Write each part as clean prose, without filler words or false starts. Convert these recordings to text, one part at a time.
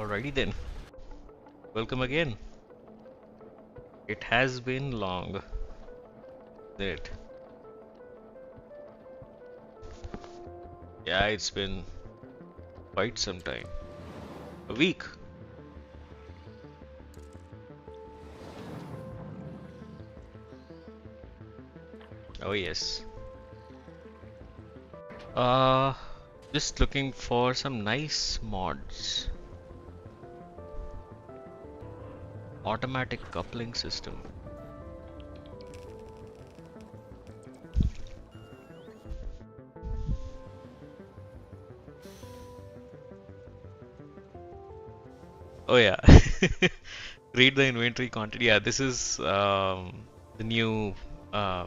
Alrighty then. Welcome again. It has been long, isn't it? Yeah, it's been quite some time. A week. Oh yes. Uh, Just looking for some nice mods. Automatic coupling system. Oh yeah. Read the inventory content. Yeah, this is the new uh,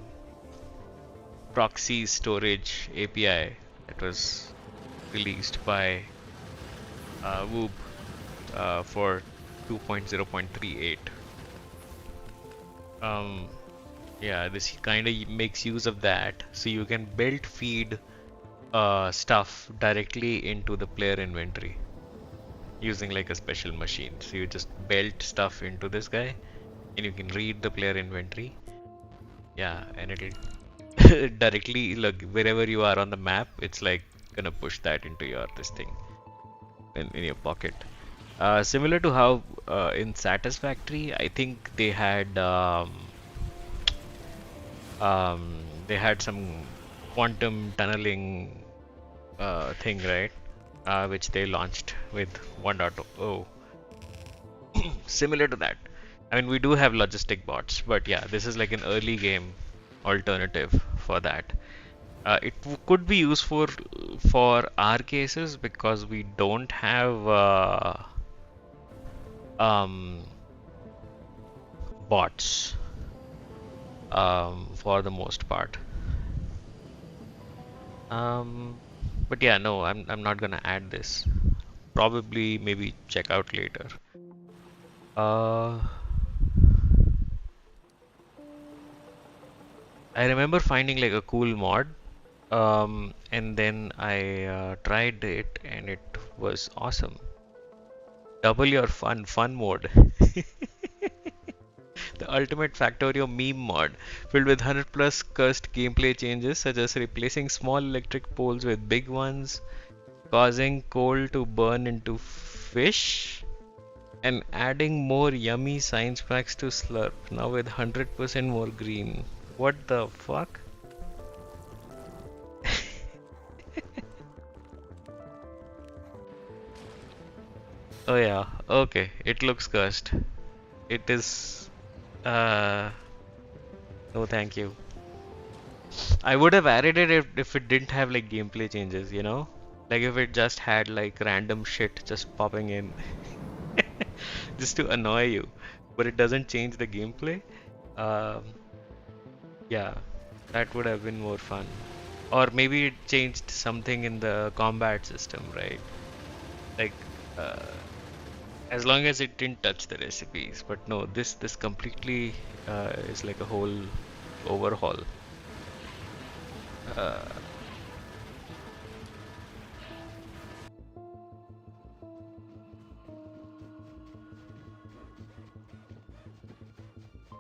proxy storage API that was released by Woob for 2.0.38. Um, yeah, this kind of makes use of that, so you can build feed stuff directly into the player inventory using like a special machine. So you just build stuff into this guy, and you can read the player inventory. Yeah, and it'll directly look wherever you are on the map. It's like gonna push that into your this thing in your pocket. Similar to how in Satisfactory, I think um, they had some quantum tunneling thing, right? Which they launched with 1.0. Similar to that. I mean, we do have logistic bots, but yeah, this is like an early game alternative for that. Could be useful for our cases because we don't have um, bots for the most part. Um, but yeah, no, I'm not gonna add this. Probably maybe check out later. Uh, I remember finding like a cool mod, and then I tried it and it was awesome. Double your fun mode. The ultimate Factorio meme mod, filled with 100 plus cursed gameplay changes such as replacing small electric poles with big ones, causing coal to burn into fish, and adding more yummy science packs to slurp, now with 100% more green. What the fuck? Oh yeah, okay, it looks cursed. It is, uh, no thank you. I would have added it if it didn't have like gameplay changes, you know? Like if it just had like random shit just popping in just to annoy you, but it doesn't change the gameplay. Um, yeah, that would have been more fun. Or maybe it changed something in the combat system, right? Like, uh, as long as it didn't touch the recipes. But no, this completely is like a whole overhaul. Uh,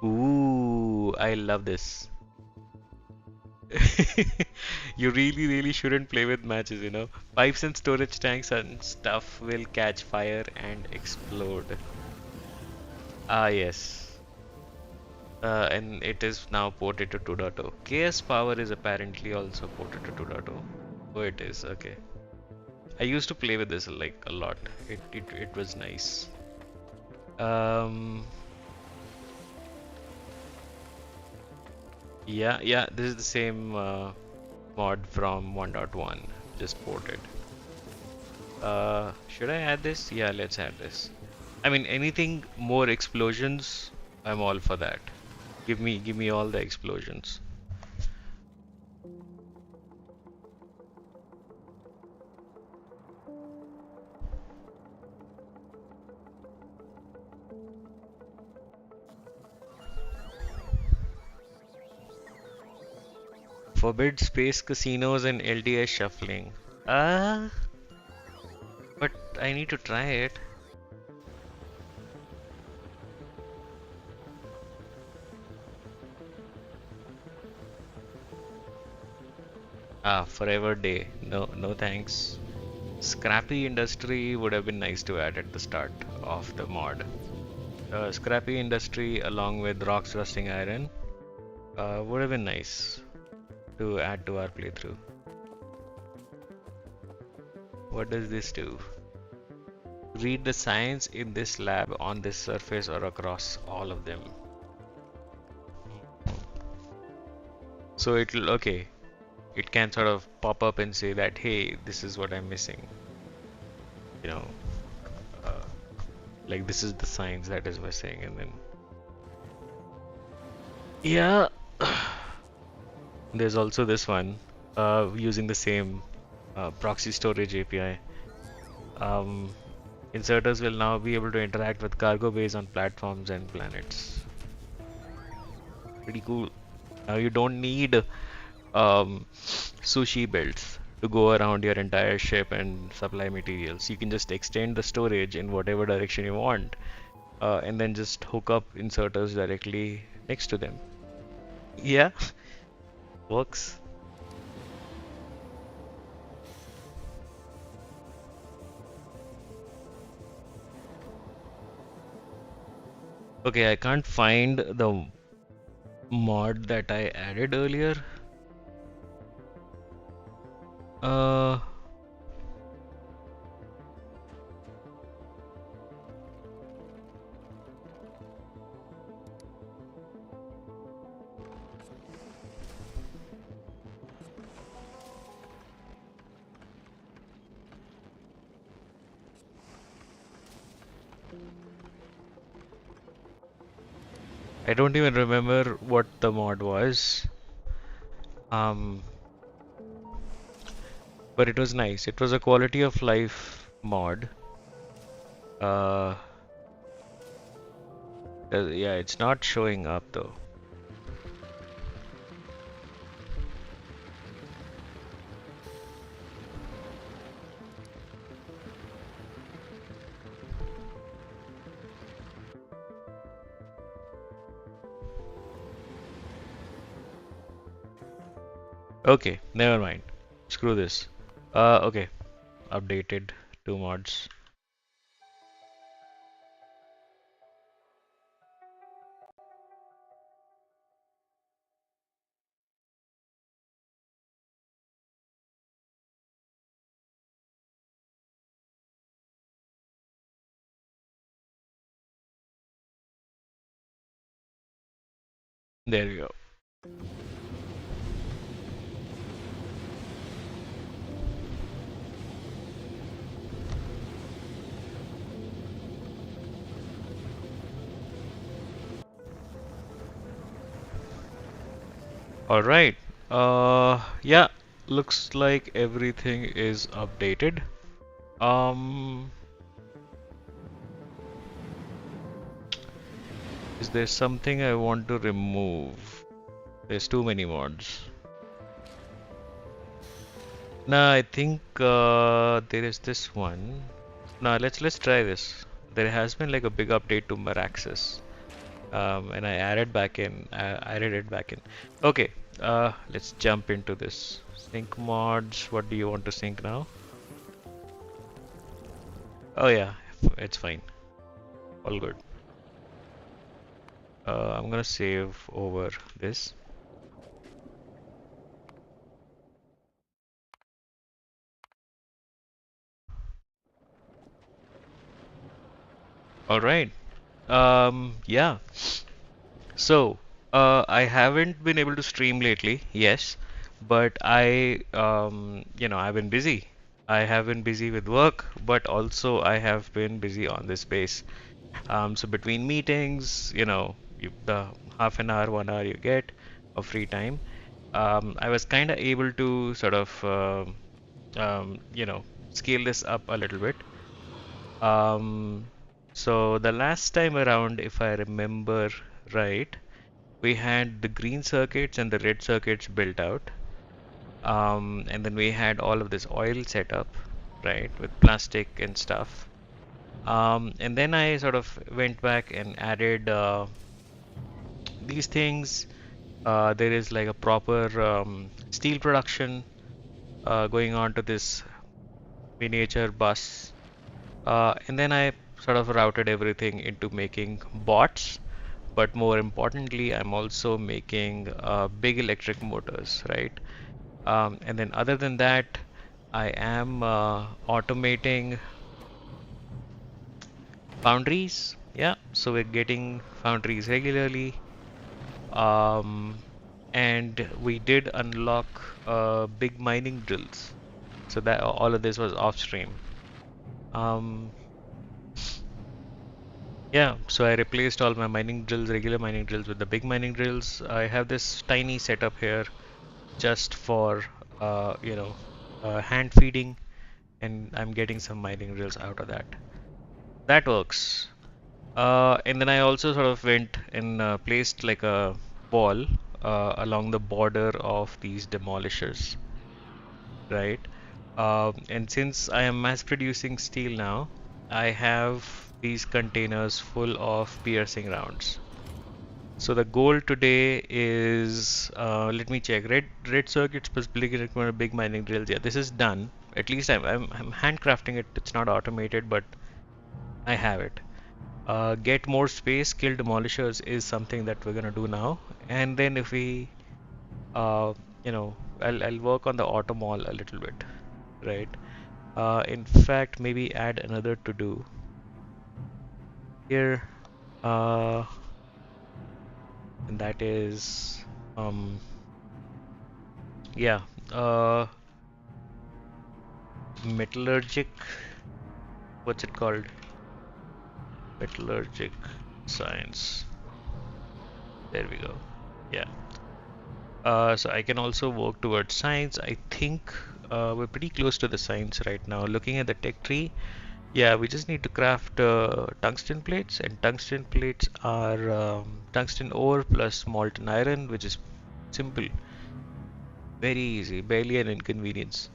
ooh, I love this. You really shouldn't play with matches, you know. Pipes and storage tanks and stuff will catch fire and explode. Ah, yes. And it is now ported to 2.0. KS Power is apparently also ported to 2.0. Oh, it is. Okay. I used to play with this like a lot. It was nice. Um, yeah, this is the same mod from 1.1, just ported. Should I add this? Yeah, let's add this. I mean, anything more explosions, I'm all for that. Give me all the explosions. Forbid space casinos and LDS shuffling. Ah, but I need to try it. Ah, Forever Day. No thanks. Scrappy Industry would have been nice to add at the start of the mod. Scrappy Industry along with Rocks Rusting Iron would have been nice to add to our playthrough. What does this do? Read the signs in this lab on this surface or across all of them. So it'll, okay, it can sort of pop up and say that, hey, this is what I'm missing. You know, uh, like this is the signs that is missing, and then yeah, there's also this one using the same proxy storage API. Um, Inserters will now be able to interact with cargo bays on platforms and planets. Pretty cool. Now you don't need sushi belts to go around your entire ship and supply materials. You can just extend the storage in whatever direction you want, and then just hook up inserters directly next to them. Yeah, works. Okay, I can't find the mod that I added earlier. Uh, I don't even remember what the mod was. Um, but it was nice. It was a quality of life mod. Uh, yeah, it's not showing up though. Okay, never mind. Screw this. Okay, updated two mods. There we go. All right. Yeah, looks like everything is updated. Um, is there something I want to remove? There's too many mods. Nah, I think there is this one. Nah, let's try this. There has been like a big update to Meraxis. And I added it back in. Okay, let's jump into this. Sync mods. What do you want to sync now? Oh yeah, it's fine. All good. I'm gonna save over this. All right. Yeah. So, I haven't been able to stream lately, yes, but I've been busy. I have been busy with work, but also I have been busy on this space. So between meetings, the half an hour, 1 hour you get of free time, I was kind of able to sort of, scale this up a little bit. Um, so the last time around, if I remember right, we had the green circuits and the red circuits built out. And then we had all of this oil set up, right, with plastic and stuff. And then I sort of went back and added these things. There is like a proper steel production going on to this miniature bus. And then I sort of routed everything into making bots. But more importantly, I'm also making big electric motors, right? And then other than that, I am automating foundries. Yeah, so we're getting foundries regularly. Um, and we did unlock big mining drills. So that all of this was off stream. Um, yeah, so I replaced all my mining drills, regular mining drills, with the big mining drills. I have this tiny setup here just for hand feeding, and I'm getting some mining drills out of that. That works. And then I also sort of went and placed like a wall along the border of these demolishers, right? And since I am mass producing steel now, I have these containers full of piercing rounds. So the goal today is, let me check. Red circuits plus big mining drills. Yeah, this is done. At least I'm handcrafting it. It's not automated, but I have it. Get more space, kill demolishers is something that we're gonna do now. And then if we, uh, I'll work on the automall a little bit, right? In fact, maybe add another to do here, uh, and that is, um, yeah, uh, metallurgic. What's it called? Metallurgic science. There we go. Yeah. So I can also work towards science. I think we're pretty close to the science right now. Looking at the tech tree, yeah, we just need to craft tungsten plates, and tungsten plates are tungsten ore plus molten iron, which is simple, very easy, barely an inconvenience.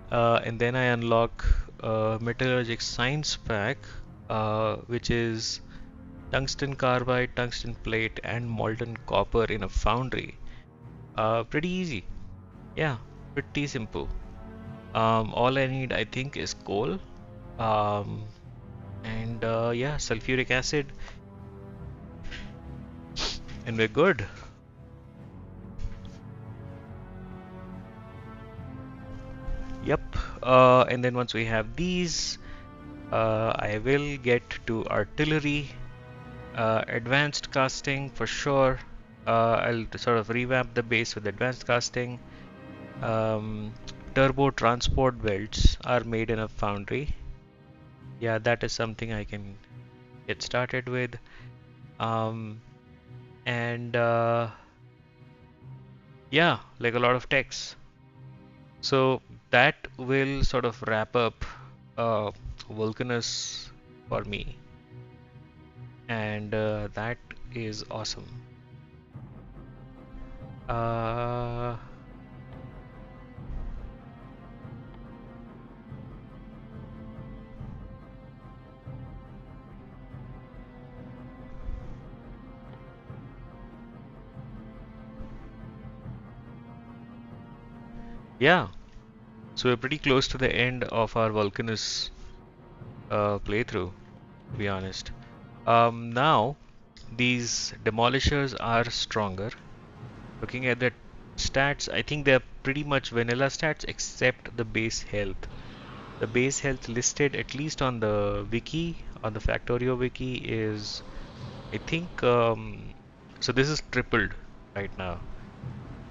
And then I unlock metallurgic science pack, which is tungsten carbide, tungsten plate, and molten copper in a foundry. Pretty easy. Yeah, pretty simple. All I need, I think, is coal. Um, and yeah, sulfuric acid, and we're good. Yep. And then once we have these, I will get to artillery, advanced casting for sure. I'll sort of revamp the base with advanced casting. Um, Turbo transport belts are made in a foundry. Yeah, that is something I can get started with. Um, and yeah, like a lot of techs. So that will sort of wrap up uh, Vulcanus for me, and that is awesome. Uh, yeah, so we're pretty close to the end of our Vulcanus playthrough, to be honest. Now, these demolishers are stronger. Looking at the stats, I think they're pretty much vanilla stats except the base health. The base health listed, at least on the wiki, on the Factorio wiki, is I think so. This is tripled right now,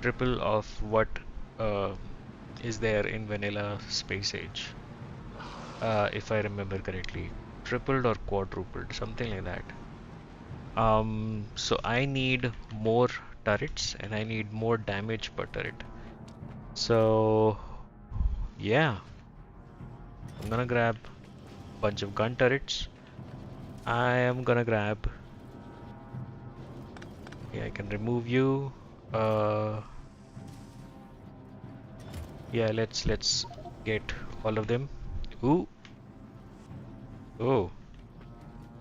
triple of what uh, is there in vanilla SpAge, if I remember correctly, tripled or quadrupled, something like that. So I need more turrets and I need more damage per turret. So yeah, I'm gonna grab a bunch of gun turrets. I am gonna grab. Yeah, I can remove you. Uh, yeah, let's get all of them. Ooh, oh,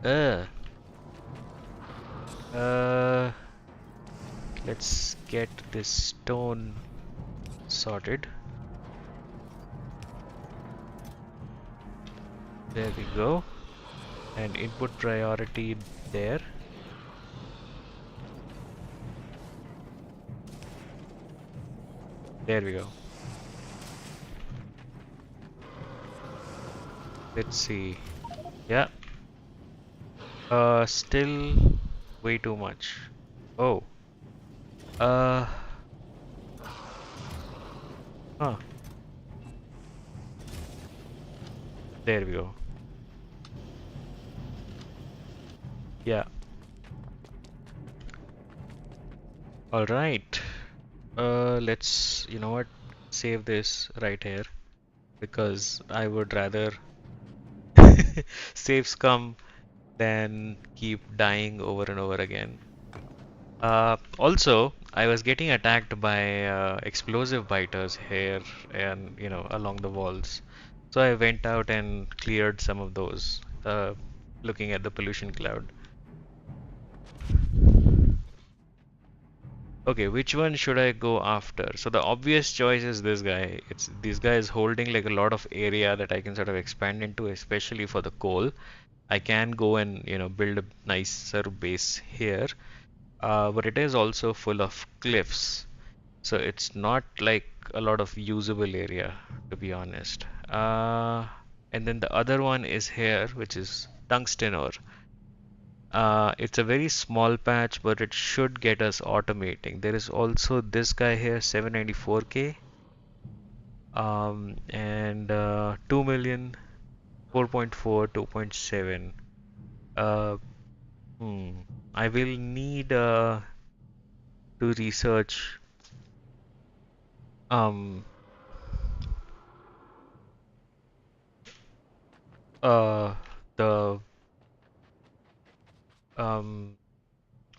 uh, uh, let's get this stone sorted. There we go. And input priority there. There we go. Let's see. Yeah. Still way too much. Oh. Uh. Huh. There we go. Yeah. All right. Let's, you know what? Save this right here because I would rather save scum than keep dying over and over again. Also, I was getting attacked by explosive biters here and along the walls. So I went out and cleared some of those, looking at the pollution cloud. Okay, which one should I go after? So the obvious choice is this guy. It's this guy is holding like a lot of area that I can sort of expand into, especially for the coal. I can go and build a nicer base here, but it is also full of cliffs. So it's not like a lot of usable area, to be honest. And then the other one is here, which is tungsten ore. It's a very small patch, but it should get us automating. There is also this guy here, 794K, and 2 million, 4.4, 2.7. Uh, hmm. I will need to research um uh the um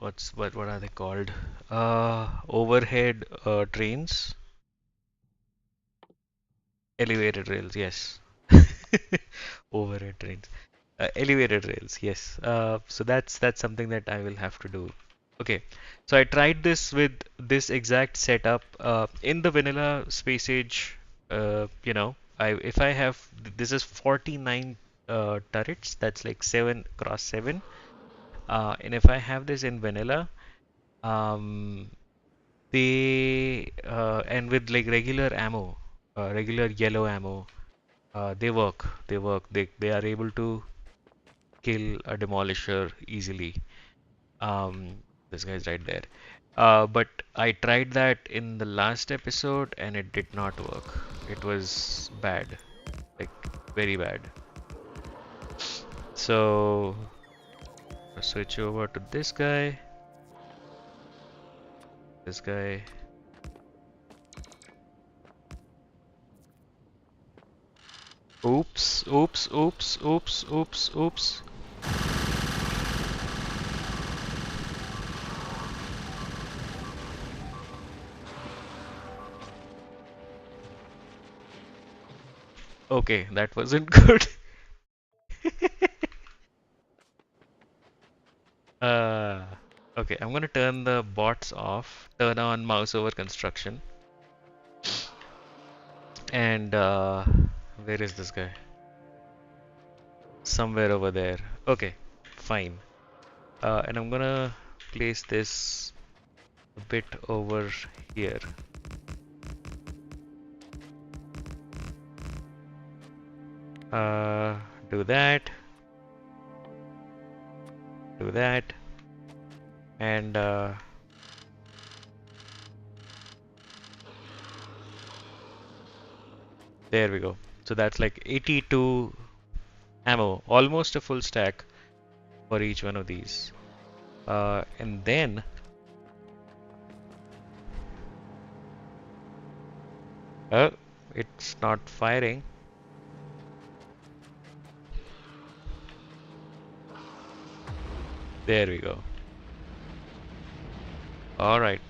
what are they called? Overhead trains, elevated rails. Yes, overhead trains, elevated rails. Yes. So that's something that I will have to do. Okay. So I tried this with this exact setup in the vanilla space age. I if I have this is 49 turrets. That's like 7 cross 7. And if I have this in vanilla, um, and with like regular ammo, regular yellow ammo, they work. They are able to kill a demolisher easily. This guy's right there. But I tried that in the last episode and it did not work. It was bad, like very bad. So I'll switch over to this guy. This guy. Oops, oops, oops, oops, oops, oops. Okay, that wasn't good. Uh, okay, I'm gonna turn the bots off, turn on mouse over construction, and where is this guy? Somewhere over there. Okay, fine. And I'm gonna place this a bit over here. Uh, do that, do that, and there we go. So that's like 82 ammo, almost a full stack for each one of these. And then, oh, it's not firing. There we go. All right.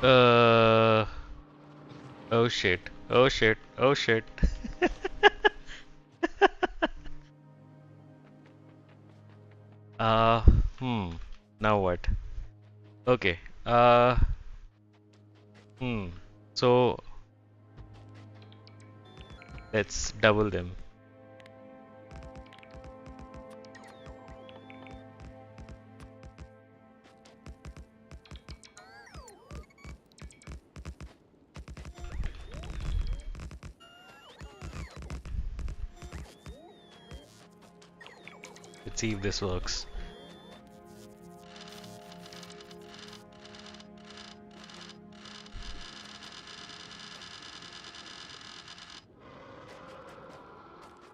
Uh, oh shit. Oh shit. Oh shit. Uh, hmm. Now what? Okay. Hmm. So Let's double them. Let's see if this works.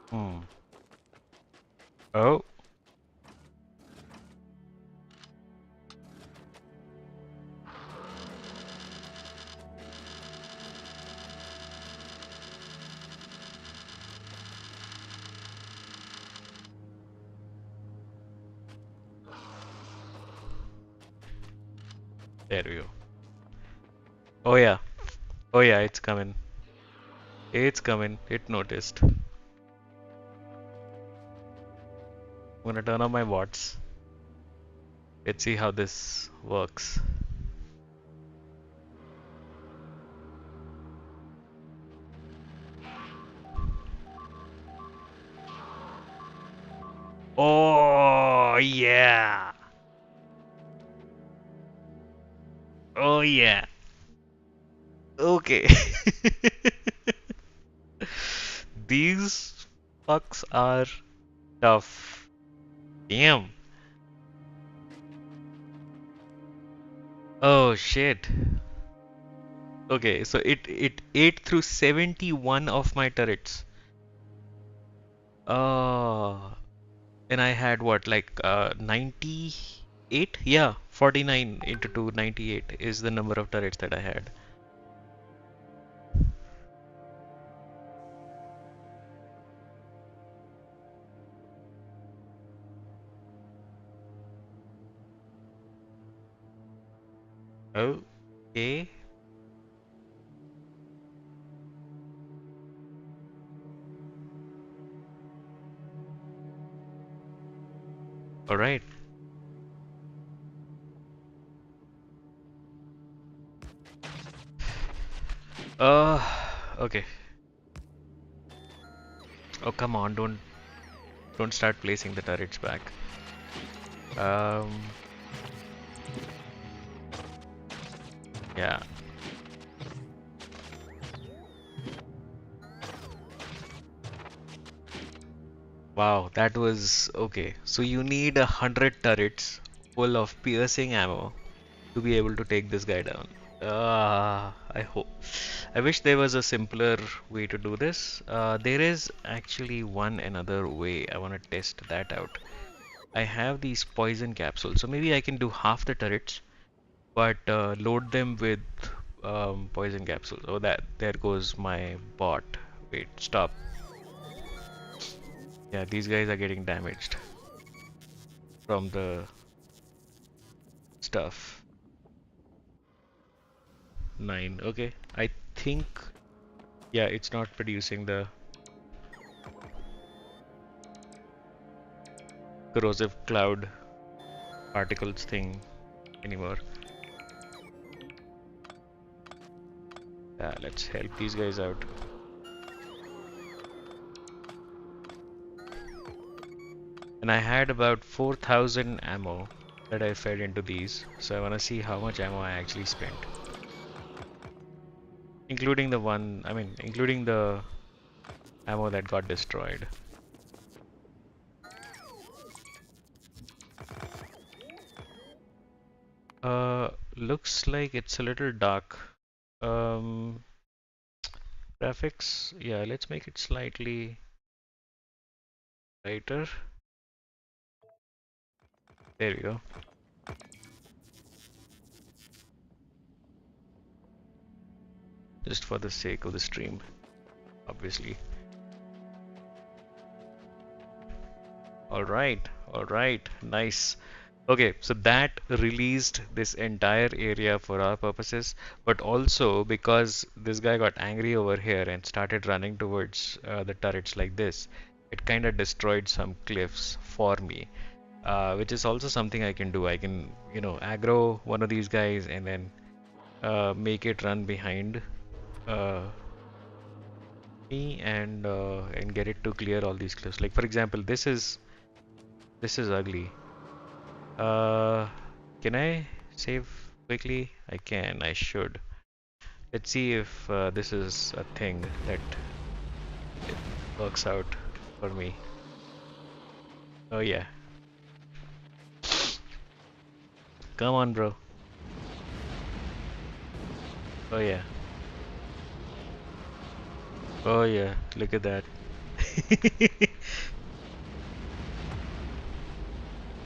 Hmm. Oh. There we go. Oh yeah. Oh yeah, it's coming. It's coming. It noticed. I'm gonna turn on my bots. Let's see how this works. Oh yeah. Oh yeah. Okay. These fucks are tough. Damn. Oh shit. Okay, so it ate through 71 of my turrets. Uh, and I had what, like 98? Yeah, 49 into 2, 98 is the number of turrets that I had. Okay. All right. Uh, okay. Oh, come on, don't start placing the turrets back. Um, yeah. Wow, that was okay. So you need 100 turrets full of piercing ammo to be able to take this guy down. I hope. I wish there was a simpler way to do this. There is actually one another way. I want to test that out. I have these poison capsules, so maybe I can do half the turrets, but load them with poison capsules. Oh, that there goes my bot. Wait, stop. Yeah, these guys are getting damaged from the stuff. 9. Okay, I think yeah, it's not producing the corrosive cloud particles thing anymore. Let's help these guys out. And I had about 4,000 ammo that I fed into these, so I want to see how much ammo I actually spent. Including the one, I mean, including the ammo that got destroyed. Looks like it's a little dark. Um, Graphics, yeah, let's make it slightly brighter. There we go. Just for the sake of the stream, obviously. All right, nice. Okay, so that released this entire area for our purposes, but also because this guy got angry over here and started running towards the turrets like this, it kind of destroyed some cliffs for me, which is also something I can do. I can, you know, aggro one of these guys and then make it run behind uh, me and get it to clear all these cliffs. Like for example, this is ugly. Uh, can I save quickly? I can. I should. Let's see if this is a thing that it works out for me. Oh yeah. Come on, bro. Oh yeah. Oh yeah. Look at that.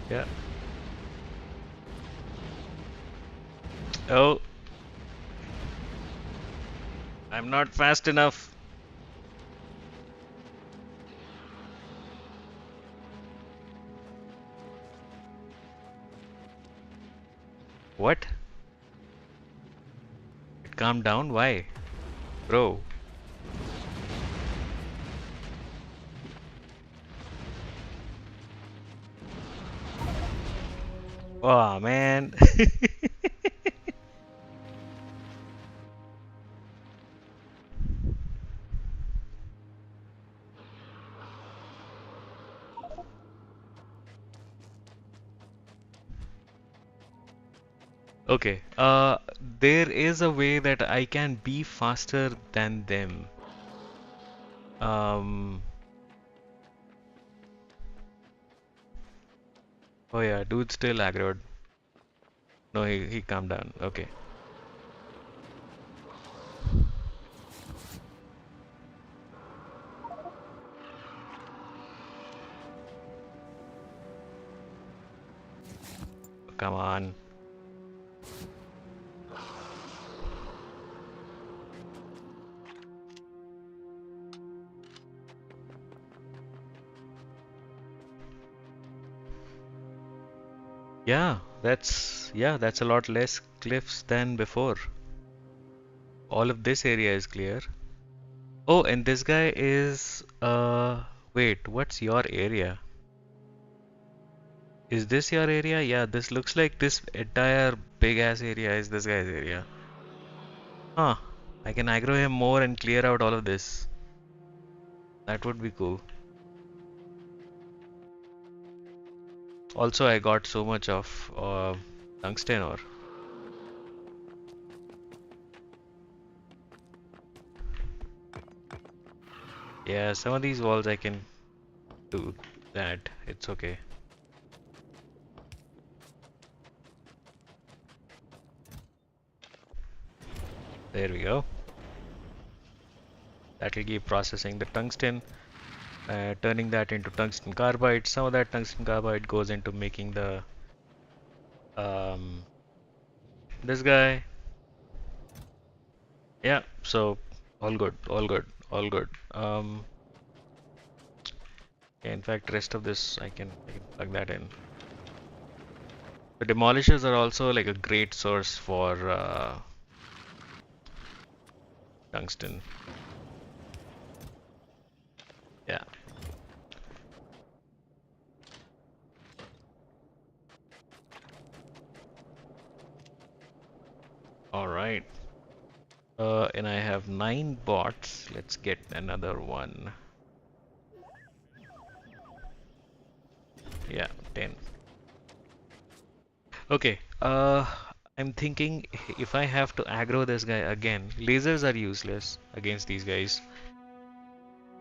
Yeah. Oh, I'm not fast enough. What? It calmed down? Why? Bro. Oh man. Okay. There is a way that I can be faster than them. Um. Oh yeah, dude still aggroed. No, he calmed down. Okay. Come on. Yeah, that's a lot less cliffs than before. All of this area is clear. Oh, and this guy is wait, what's your area? Is this your area? Yeah, this looks like this entire big ass area is this guy's area. Huh. I can aggro him more and clear out all of this. That would be cool. Also, I got so much of tungsten ore. Yeah, some of these walls I can do that. It's okay. There we go. That'll keep processing the tungsten, turning that into tungsten carbide. Some of that tungsten carbide goes into making the um, this guy. Yeah, so all good, all good, all good. Yeah, in fact, rest of this I can plug that in. The demolishers are also like a great source for tungsten. Yeah. All right. And I have 9 bots. Let's get another one. Yeah, 10. Okay. I'm thinking if I have to aggro this guy again, lasers are useless against these guys.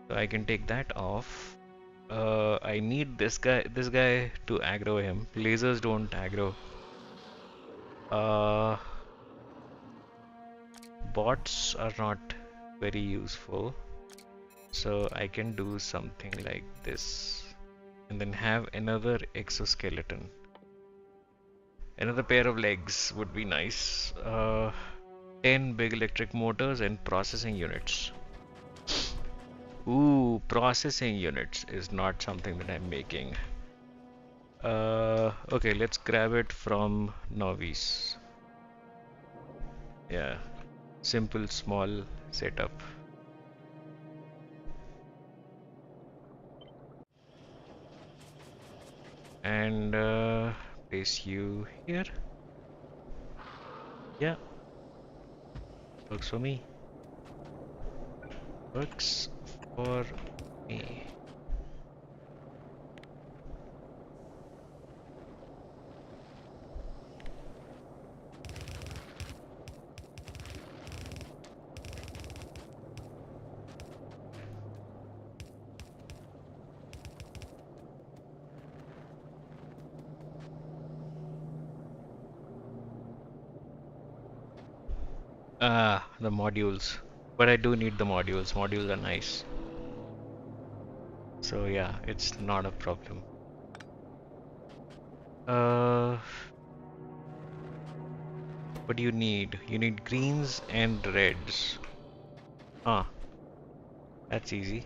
So I can take that off. I need this guy to aggro him. Lasers don't aggro. Uh, Bots are not very useful. So I can do something like this. And then have another exoskeleton. Another pair of legs would be nice. 10 big electric motors and processing units. Ooh, processing units is not something that I'm making. Okay, let's grab it from Novice. Yeah, simple, small setup. And place you here. Yeah, works for me. Works for me. Ah, the modules. But I do need the modules. Modules are nice. So yeah, it's not a problem. Uh, what do you need? You need greens and reds. Ah, that's easy.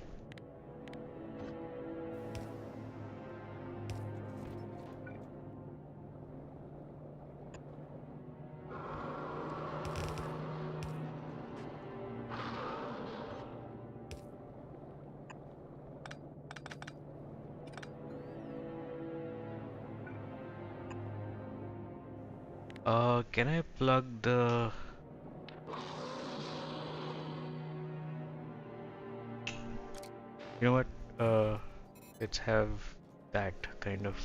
Can I plug the... You know what? Let's have that kind of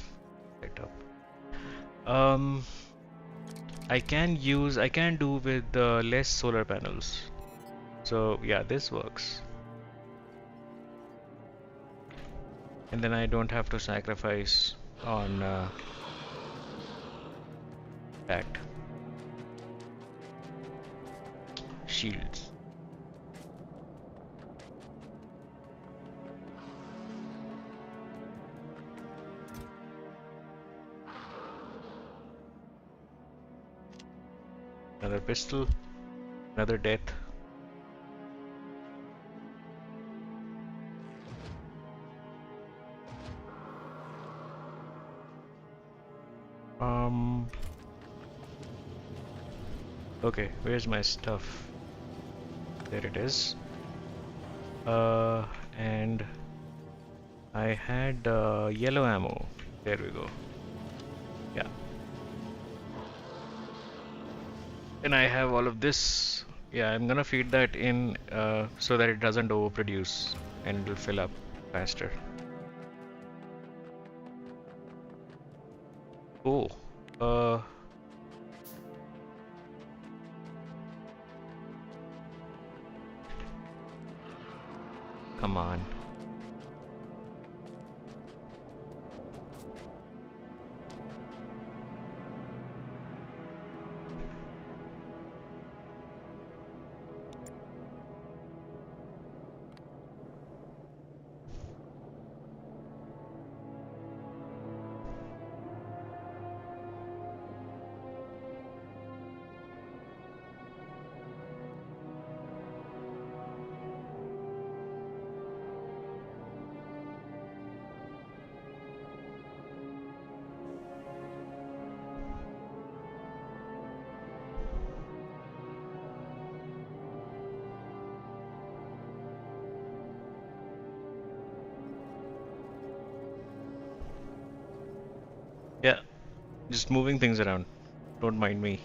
setup. Um, I can do with less solar panels. So yeah, this works. And then I don't have to sacrifice on that. Shields. Another pistol. Another death. Okay, where's my stuff? There it is. And I had yellow ammo. There we go. Yeah. And I have all of this. Yeah, I'm gonna feed that in so that it doesn't overproduce and it'll fill up faster. Oh, come on. Yeah, just moving things around. Don't mind me.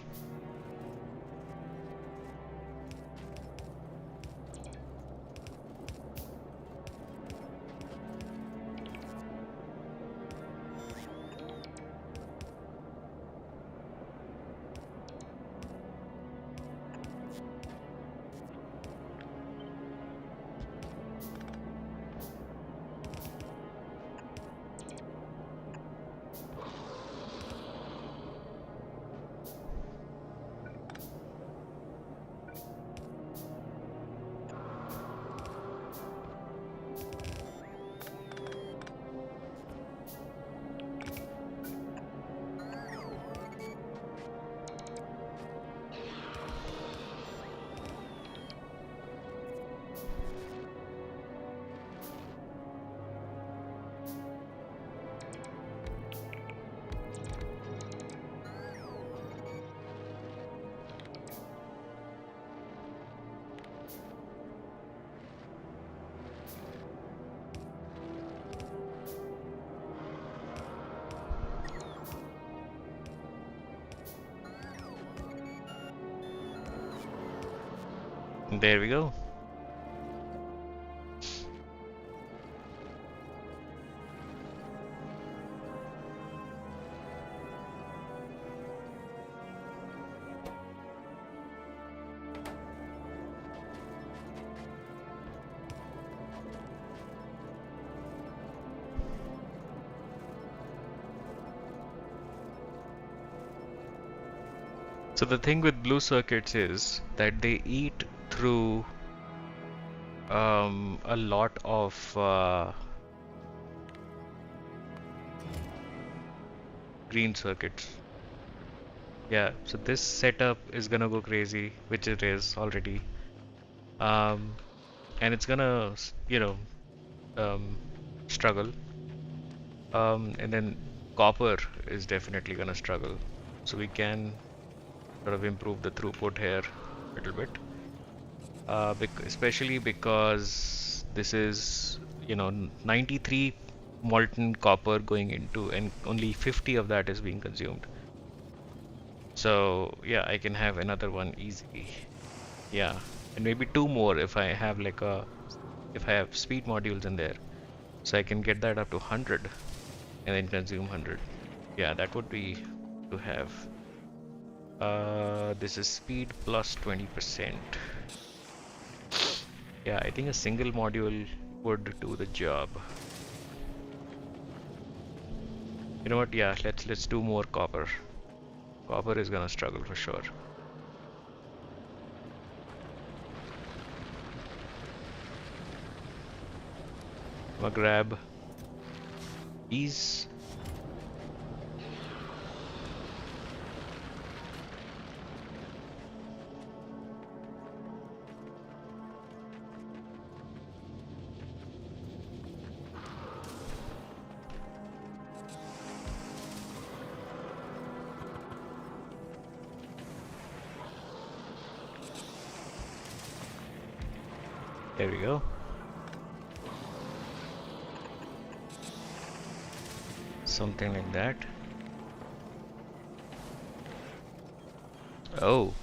There we go. So the thing with blue circuits is that they eat through a lot of green circuits. Yeah, so this setup is gonna go crazy, which it is already. Um, and it's gonna, um, struggle. And then copper is definitely gonna struggle. So we can sort of improve the throughput here a little bit. Especially because this is, 93 molten copper going into, and only 50 of that is being consumed. So yeah, I can have another one easy. Yeah, and maybe two more if I have speed modules in there. So I can get that up to 100 and then consume 100. Yeah, that would be to have. This is speed plus 20%. Yeah, I think a single module would do the job. You know what? Yeah, let's do more copper. Copper is gonna struggle for sure. I'm gonna grab these. There we go. Something like that. Oh,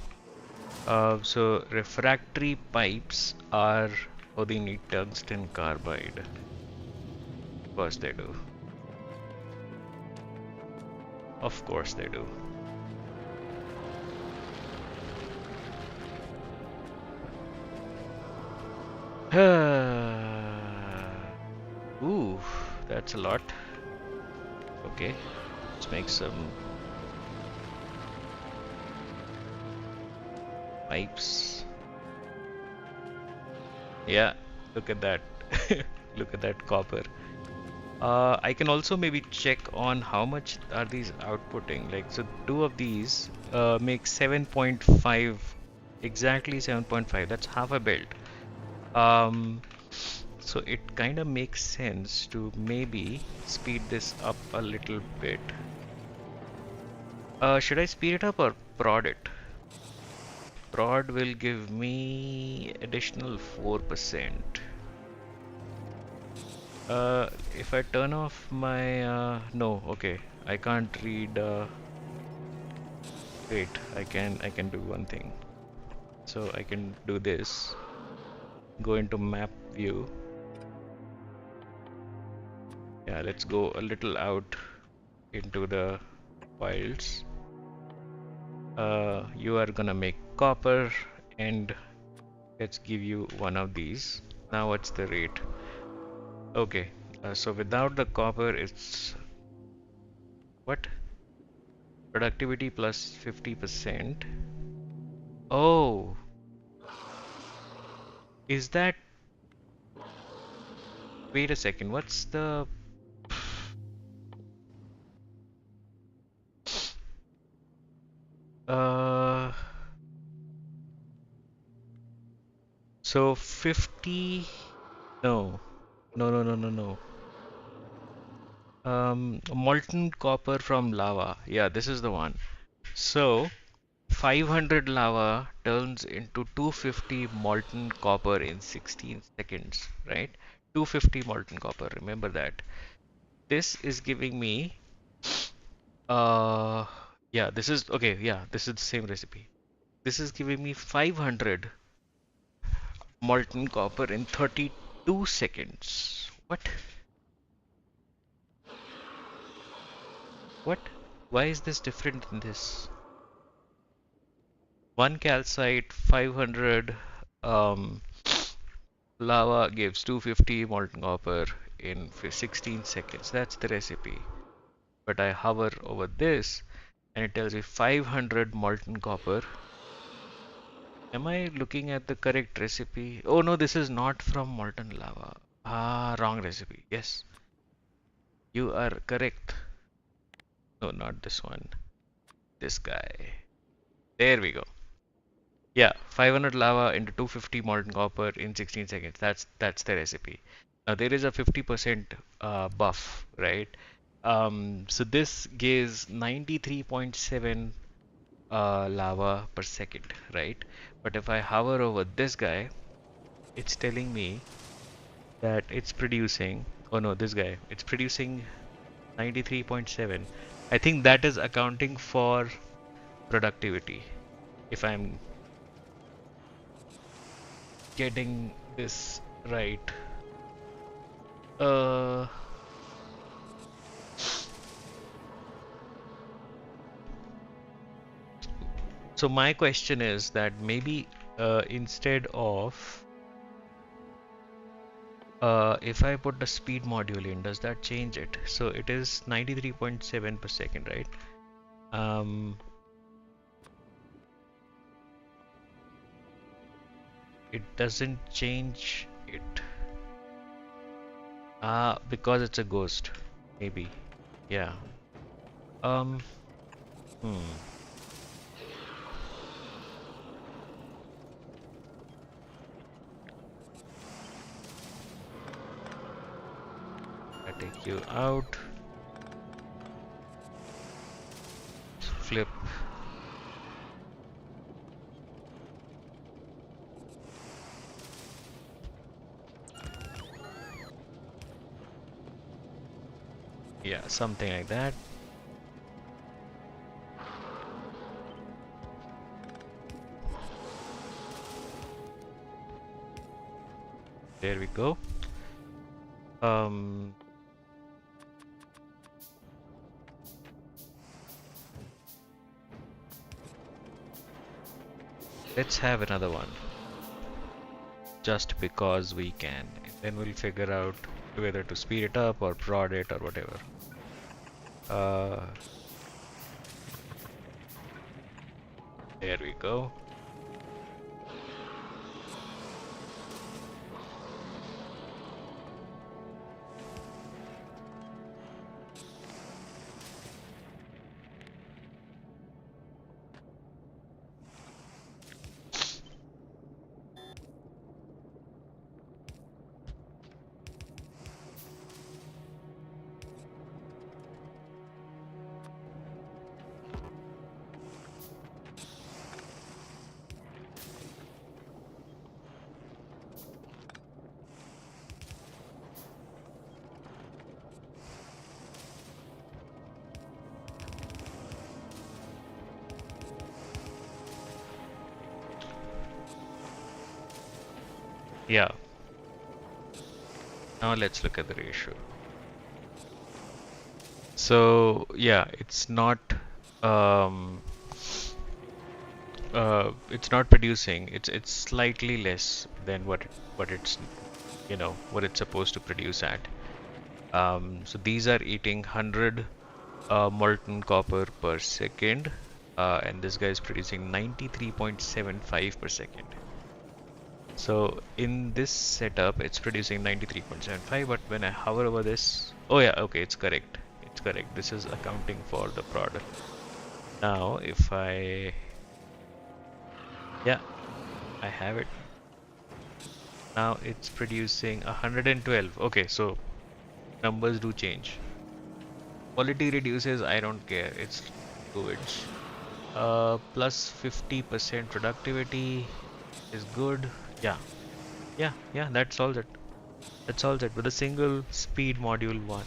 so refractory pipes are. Oh, they need tungsten carbide. Of course they do. Of course they do. Ooh, that's a lot. Okay, let's make some pipes. Yeah, look at that. Look at that copper. I can also maybe check on how much are these outputting. Like, so two of these make 7.5, exactly 7.5. That's half a build. So it kind of makes sense to maybe speed this up a little bit. Should I speed it up or prod it? Prod will give me additional 4%. If I turn off my no, okay, I can't read. Wait, I can do one thing. So I can do this. Go into map view. Yeah, let's go a little out into the wilds. You are gonna make copper, and let's give you one of these. Now what's the rate? Okay, so without the copper, it's what? Productivity plus 50%. Oh, is that? Wait a second, what's the? Uh, so 50? No, no, no, no, no, no. Molten copper from lava. Yeah, this is the one. So 500 lava turns into 250 molten copper in 16 seconds, right? 250 molten copper, remember that. This is giving me, uh, yeah, this is, okay, yeah, this is the same recipe. This is giving me 500 molten copper in 32 seconds. What? What? Why is this different than this? One calcite, 500 um, lava gives 250 molten copper in 16 seconds. That's the recipe. But I hover over this and it tells me 500 molten copper. Am I looking at the correct recipe? Oh no, this is not from molten lava. Ah, wrong recipe. Yes, you are correct. No, not this one. This guy. There we go. Yeah, 500 lava into 250 molten copper in 16 seconds. That's the recipe. Now there is a 50% buff, right? So this gives 93.7 lava per second, right? But if I hover over this guy, it's telling me that it's producing, oh no, this guy, it's producing 93.7. I think that is accounting for productivity, if I'm getting this right. Uh, so my question is that maybe instead of if I put the speed module in, does that change it? So it is 93.7 per second, right? Um, it doesn't change it. Ah, because it's a ghost, maybe. Yeah. Um, hmm. I take you out. Flip. Yeah, something like that. There we go. Um, let's have another one. Just because we can. And then we'll figure out whether to speed it up or prod it or whatever. Uh, there we go. Yeah. Now let's look at the ratio. So yeah, um, it's not producing. It's slightly less than what it's what it's supposed to produce at. So these are eating 100 molten copper per second, and this guy is producing 93.75 per second. So in this setup, it's producing 93.75, but when I hover over this, oh yeah, okay, it's correct. It's correct. This is accounting for the product. Now, if yeah, I have it. Now it's producing 112. Okay, so numbers do change. Quality reduces, I don't care. It's good. Plus 50% productivity is good. Yeah, yeah, that solves it. That solves it with a single speed module one.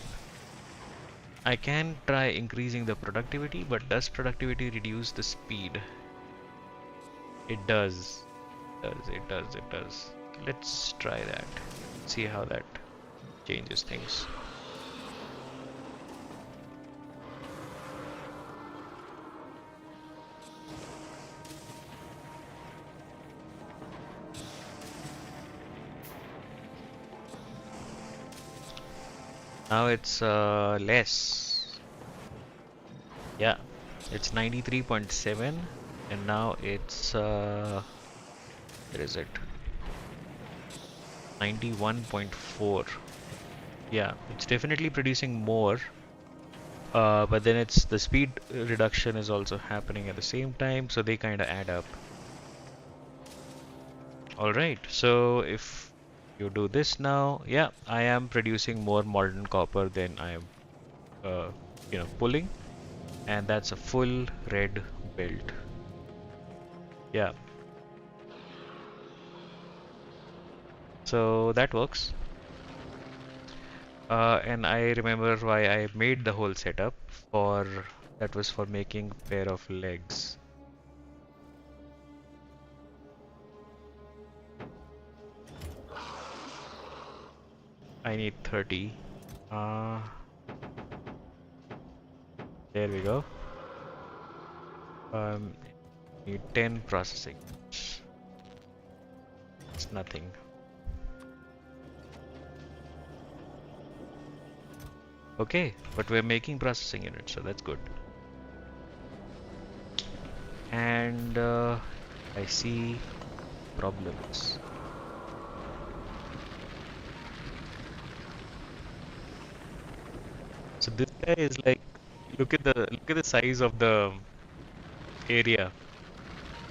I can try increasing the productivity, but does productivity reduce the speed? It does. It does. Let's try that. See how that changes things. Now it's less. Yeah. It's 93.7 and now it's where is it? 91.4. Yeah, it's definitely producing more. But then it's the speed reduction is also happening at the same time, so they kind of add up. All right, so if you do this now, yeah, I am producing more molten copper than I am, uh, pulling, and that's a full red build. Yeah, so that works. And I remember why I made the whole setup for that was for making pair of legs. I need 30. Uh, there we go. Need 10 processing. It's nothing. Okay, but we're making processing units, so that's good. And I see problems. So this guy is like, look at the size of the area,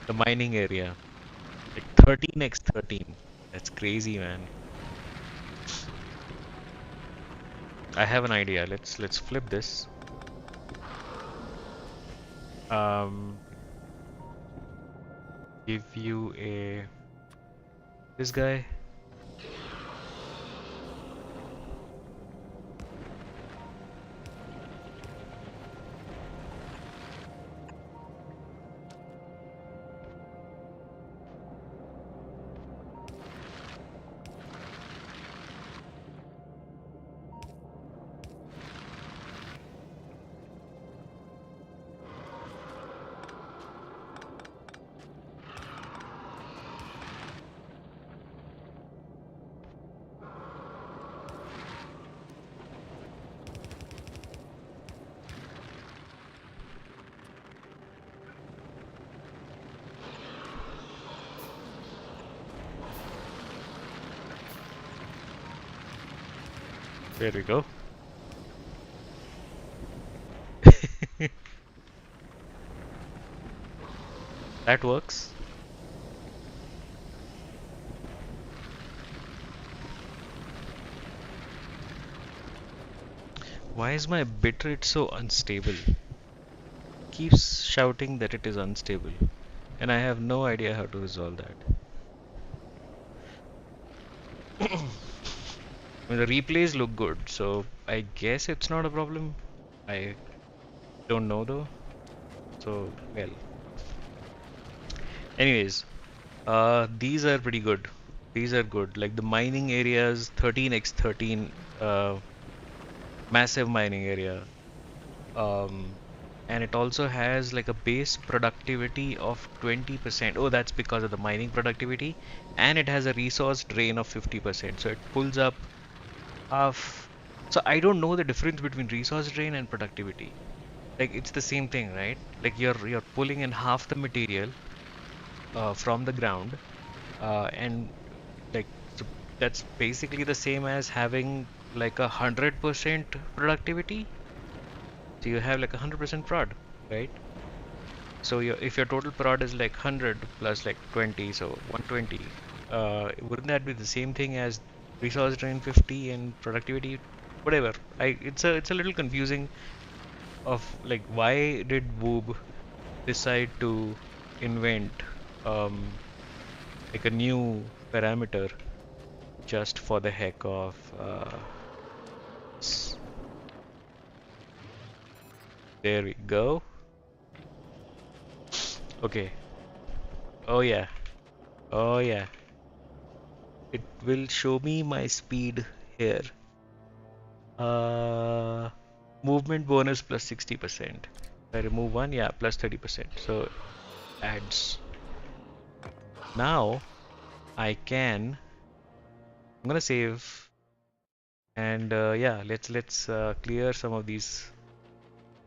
the mining area, like 13 x 13. That's crazy, man. I have an idea. Let's flip this. Um, give you this guy. There we go. That works. Why is my bitrate so unstable? Keeps shouting that it is unstable, and I have no idea how to resolve that. I mean, the replays look good, so I guess it's not a problem. I don't know though. So, well. Anyways, these are pretty good. These are good. Like the mining areas, 13x13, massive mining area. Um, and it also has like a base productivity of 20%. Oh, that's because of the mining productivity. And it has a resource drain of 50%. So it pulls up half. So I don't know the difference between resource drain and productivity. Like it's the same thing, right? Like you're pulling in half the material from the ground, and like so that's basically the same as having like 100% productivity. So you have like 100% prod, right? So if your total prod is like 100 plus like 20, so 120, wouldn't that be the same thing as resource drain 50 and productivity, whatever? It's a little confusing of like why did Woob decide to invent um, like a new parameter just for the heck of there we go. Okay. Oh yeah. Oh yeah. It will show me my speed here. Uh, movement bonus plus 60%. If I remove one, yeah, plus 30%. So adds. Now I can. I'm gonna save and yeah, let's clear some of these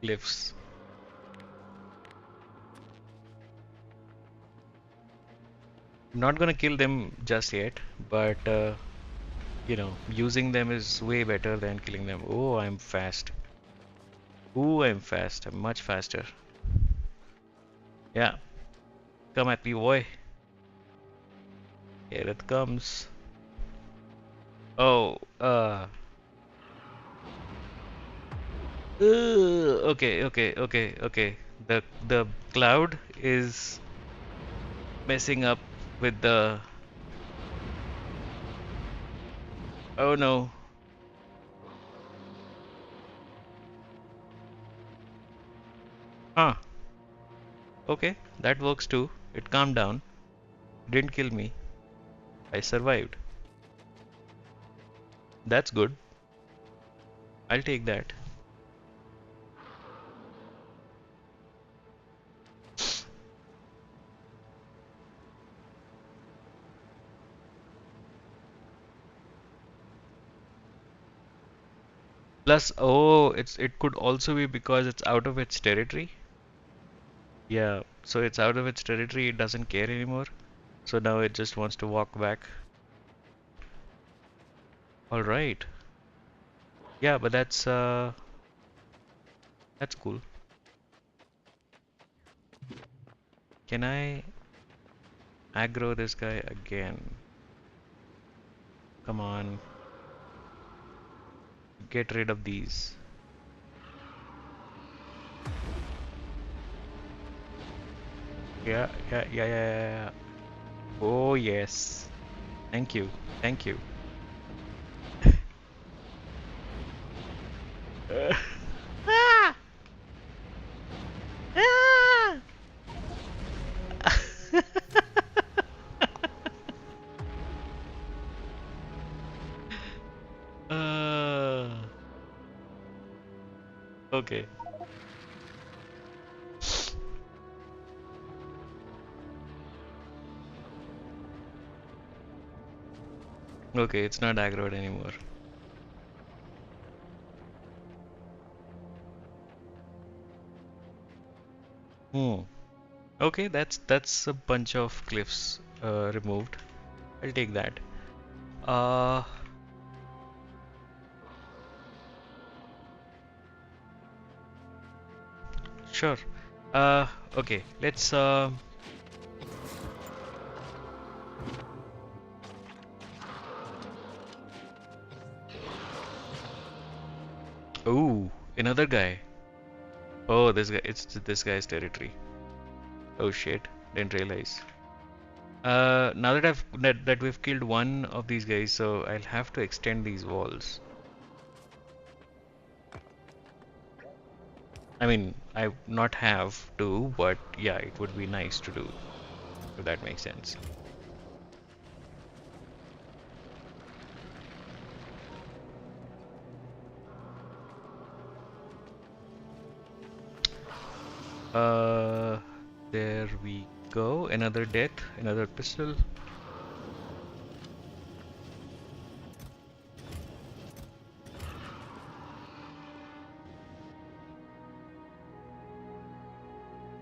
glyphs. Not gonna kill them just yet, but using them is way better than killing them. Oh, I'm fast. Ooh, I'm fast. I'm much faster. Yeah, come at me, boy. Here it comes. Oh, okay, okay, okay, okay. The cloud is messing up with the. Oh no. Huh. Okay, that works too. It calmed down. Didn't kill me. I survived. That's good. I'll take that. Plus, oh, it could also be because it's out of its territory. Yeah, so it's out of its territory. It doesn't care anymore. So now it just wants to walk back. All right. Yeah, but that's cool. Can I aggro this guy again? Come on, get rid of these. Yeah, yeah, yeah, yeah, yeah, yeah. Oh yes. Thank you. Thank you. Ah! Ah! Uh, okay. Okay, it's not aggroed anymore. Hmm. Okay, that's a bunch of cliffs removed. I'll take that. Uh, sure. Uh, okay. Let's. Oh, another guy. Oh, this guy. It's this guy's territory. Oh shit! Didn't realize. Now that that we've killed one of these guys, so I'll have to extend these walls. I mean, I not have to, but yeah, it would be nice to do, if that makes sense. Uh, there we go. Another death, another pistol.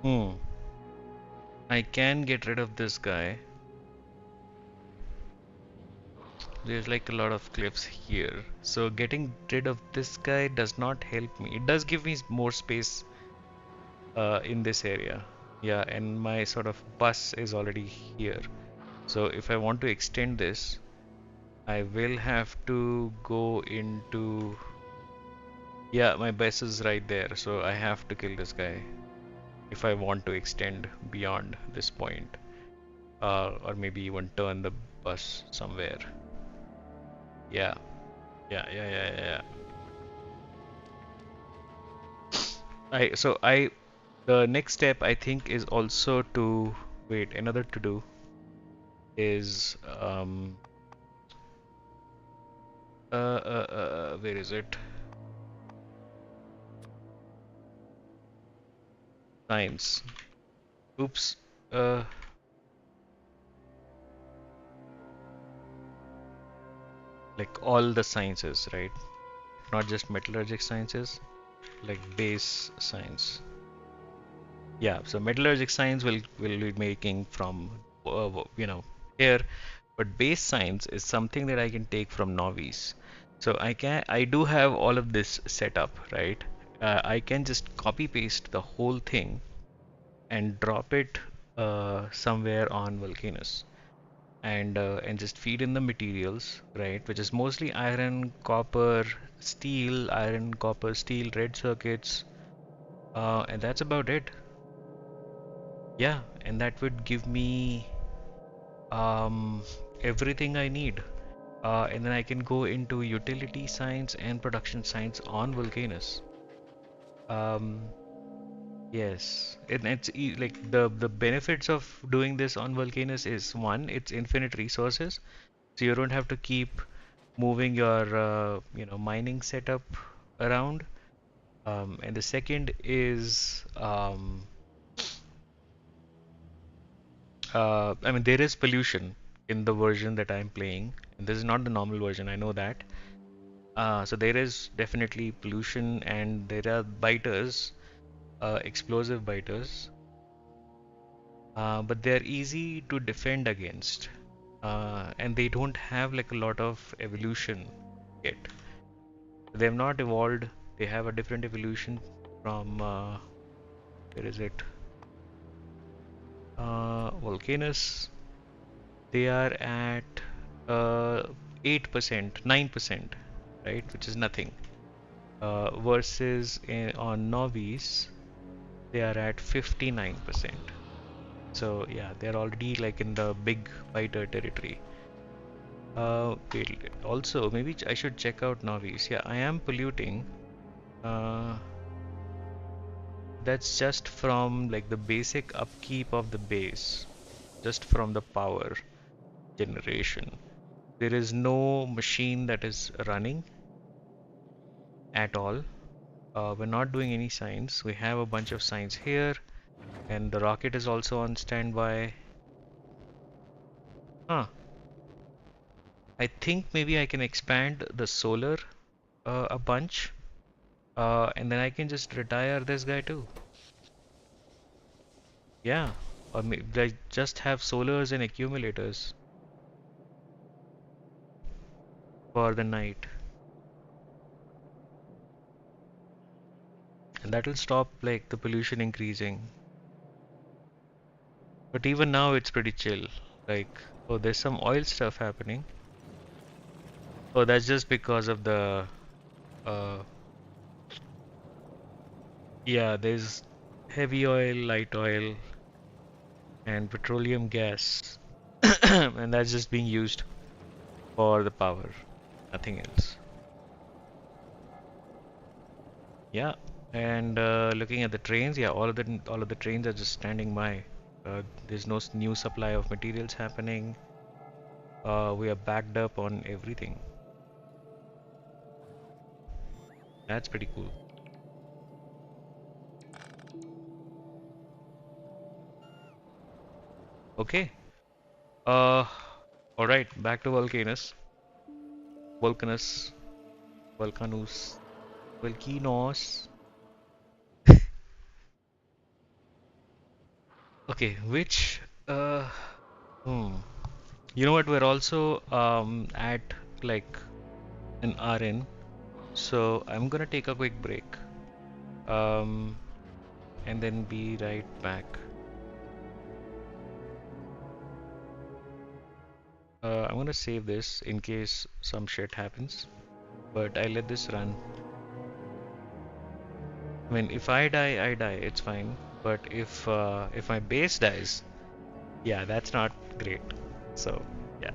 Hmm. I can get rid of this guy. There's like a lot of cliffs here. So getting rid of this guy does not help me. It does give me more space in this area. Yeah, and my sort of bus is already here. So if I want to extend this, I will have to go into... Yeah, my bus is right there, so I have to kill this guy if I want to extend beyond this point. Or maybe even turn the bus somewhere. Yeah, yeah, yeah, yeah, yeah. Yeah. The next step I think is also to wait. Another to do is where is it? Science. Oops. Uh, like all the sciences, right? Not just metallurgic sciences, like base science. Yeah. So metallurgic science will be making from here, but base science is something that I can take from novice. So I do have all of this set up, right? I can just copy paste the whole thing and drop it somewhere on Volcanus and just feed in the materials, right? Which is mostly iron, copper, steel, red circuits, and that's about it. Yeah, and that would give me um, everything I need. And then I can go into utility science and production science on Volcanus. Um, yes, and like the benefits of doing this on Volcanus is one, it's infinite resources, so you don't have to keep moving your mining setup around. And the second is I mean there is pollution in the version that I'm playing, and this is not the normal version. I know that. So there is definitely pollution, and there are biters, explosive biters, but they're easy to defend against, and they don't have like a lot of evolution yet. They've not evolved. They have a different evolution from where is it? Volcanus. They are at 8%, 9%, right? Which is nothing. Versus on novice, they are at 59%. So yeah, they're already like in the big biter territory. Wait, also maybe I should check out novice. Yeah, I am polluting. Uh, that's just from like the basic upkeep of the base, just from the power generation. There is no machine that is running at all. We're not doing any science. We have a bunch of science here, and the rocket is also on standby. Huh. I think maybe I can expand the solar a bunch, and then I can just retire this guy too. Yeah, or maybe just have solars and accumulators for the night, and that'll stop like the pollution increasing. But even now, it's pretty chill. Like, oh, there's some oil stuff happening. Oh, that's just because of the uh, yeah, there's heavy oil, light oil, and petroleum gas, and that's just being used for the power, nothing else. Yeah, and looking at the trains, yeah, all of the trains are just standing by. There's no new supply of materials happening. We are backed up on everything. That's pretty cool. Okay. Uh, all right, back to Volcanus. Volcanus, Volcanus, Volcanoes. Okay, which hmm. You know what? We're also at like an RN, so I'm gonna take a quick break, um, and then be right back. I'm gonna save this in case some shit happens, but I let this run. I mean, if I die, I die. It's fine. But if my base dies, yeah, that's not great. So yeah.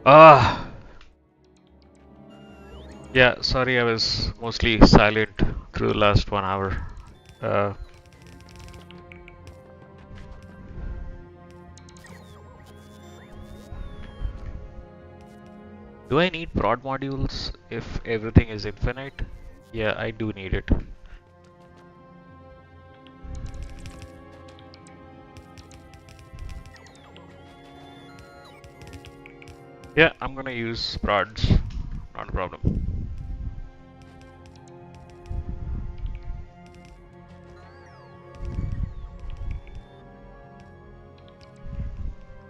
Ah, yeah, sorry, I was mostly silent through the last 1 hour. Uh, do I need prod modules if everything is infinite? Yeah, I do need it. Yeah, I'm gonna use prods, not a problem.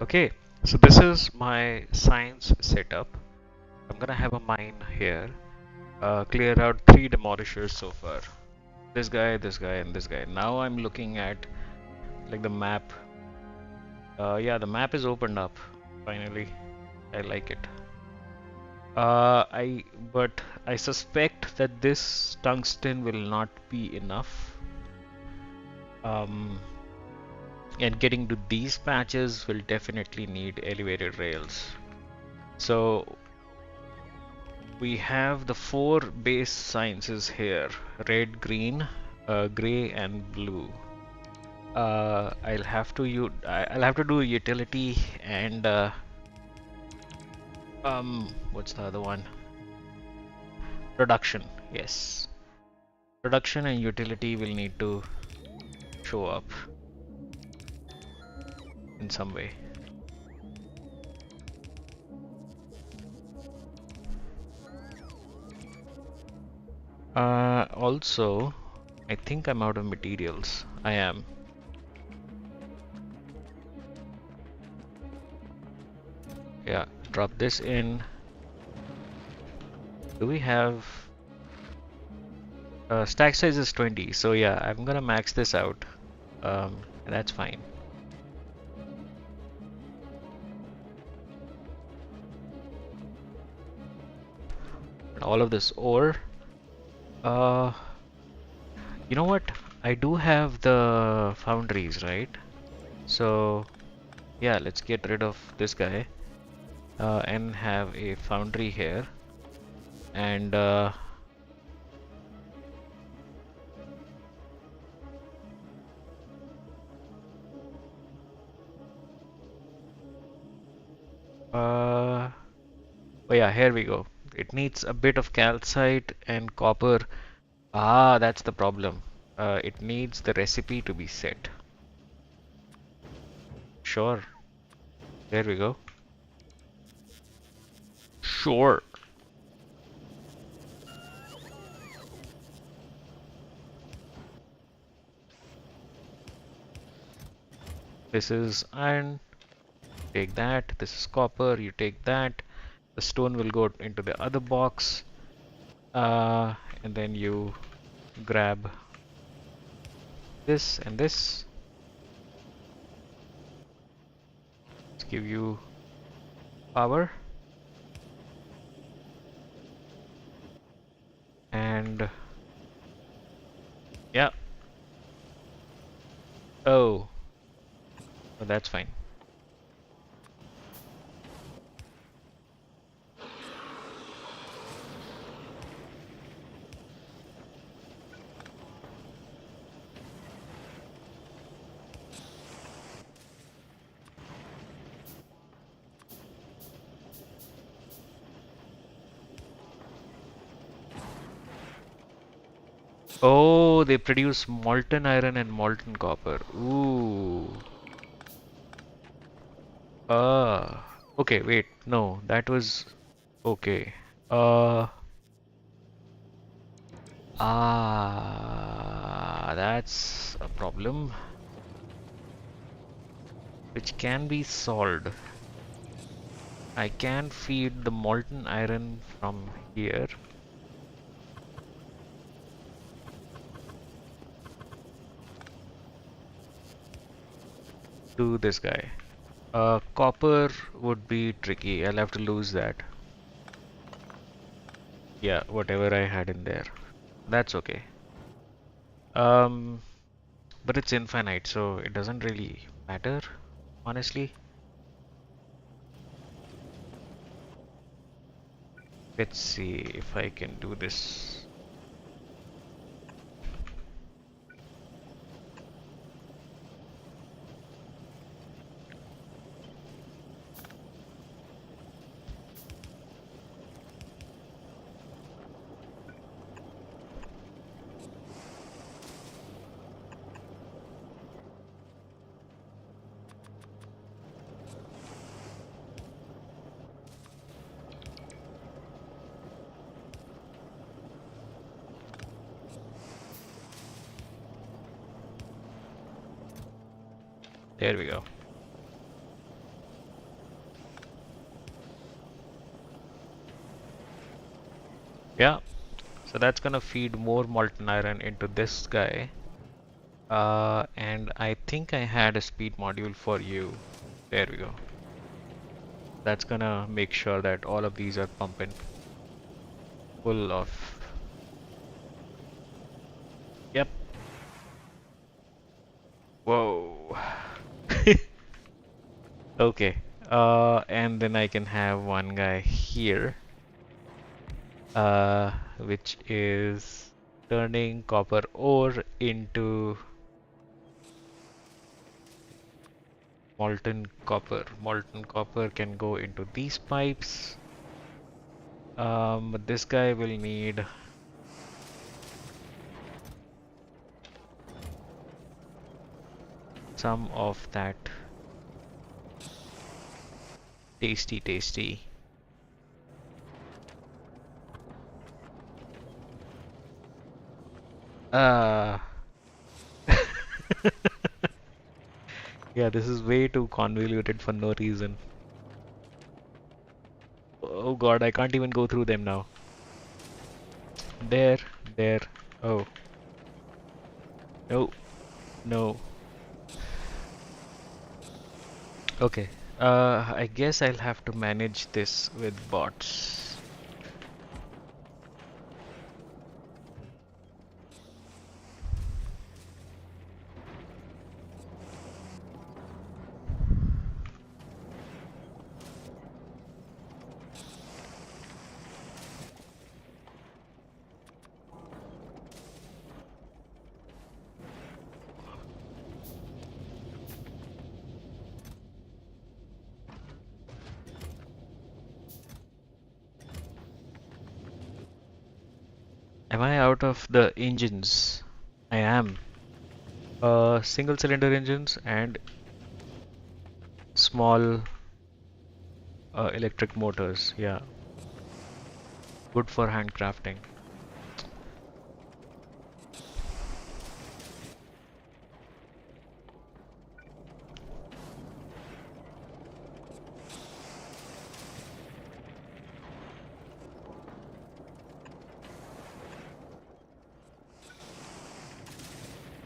Okay, so this is my science setup. I'm gonna have a mine here. Clear out 3 demolishers so far. This guy, and this guy. Now I'm looking at like the map. Yeah, the map is opened up. Finally, I like it. I but I suspect that this tungsten will not be enough. Um, and getting to these patches will definitely need elevated rails. So we have the 4 base sciences here: red, green, gray, and blue. I'll have to do utility and what's the other one? Production. Yes, production and utility will need to show up in some way. Also, I think I'm out of materials. I am. Yeah, drop this in. Do we have stack size is 20, so yeah, I'm gonna max this out. And that's fine. All of this ore. Uh, you know what? I do have the foundries, right? So yeah, let's get rid of this guy and have a foundry here. And oh yeah, here we go. It needs a bit of calcite and copper. Ah, that's the problem. It needs the recipe to be set. Sure. There we go. Sure. This is iron. Take that. This is copper. You take that. The stone will go into the other box. And then you grab this and this. Let's give you power. And yeah. Oh, well, that's fine. Oh, they produce molten iron and molten copper. Ooh. Okay, wait. No, that was okay. Uh, that's a problem which can be solved. I can feed the molten iron from here to this guy. Copper would be tricky. I'll have to lose that. Yeah, whatever I had in there. That's okay. Um, but it's infinite, so it doesn't really matter, honestly. Let's see if I can do this. There we go. Yeah, so that's gonna feed more molten iron into this guy. And I think I had a speed module for you. There we go. That's gonna make sure that all of these are pumping full of. Yep. Whoa. Okay. And then I can have one guy here, which is turning copper ore into molten copper. Molten copper can go into these pipes. But this guy will need some of that tasty. Uh, yeah, this is way too convoluted for no reason. Oh God, I can't even go through them now. There, there. Oh, no, no. Okay. I guess I'll have to manage this with bots. Am I out of the engines? I am. Single cylinder engines and small electric motors. Yeah, good for handcrafting.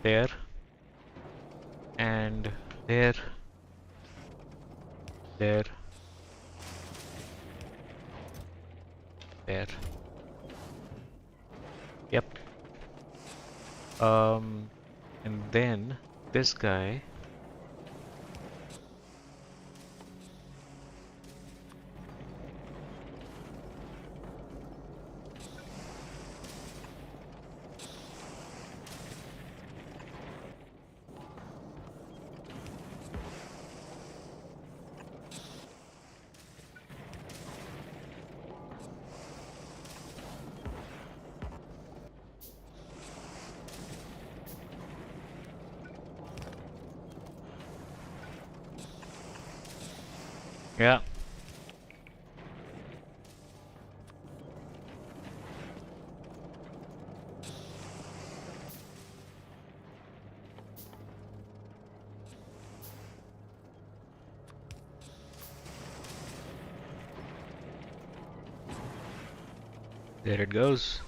There and there, there, there. Yep. And then this guy. Yeah. There it goes.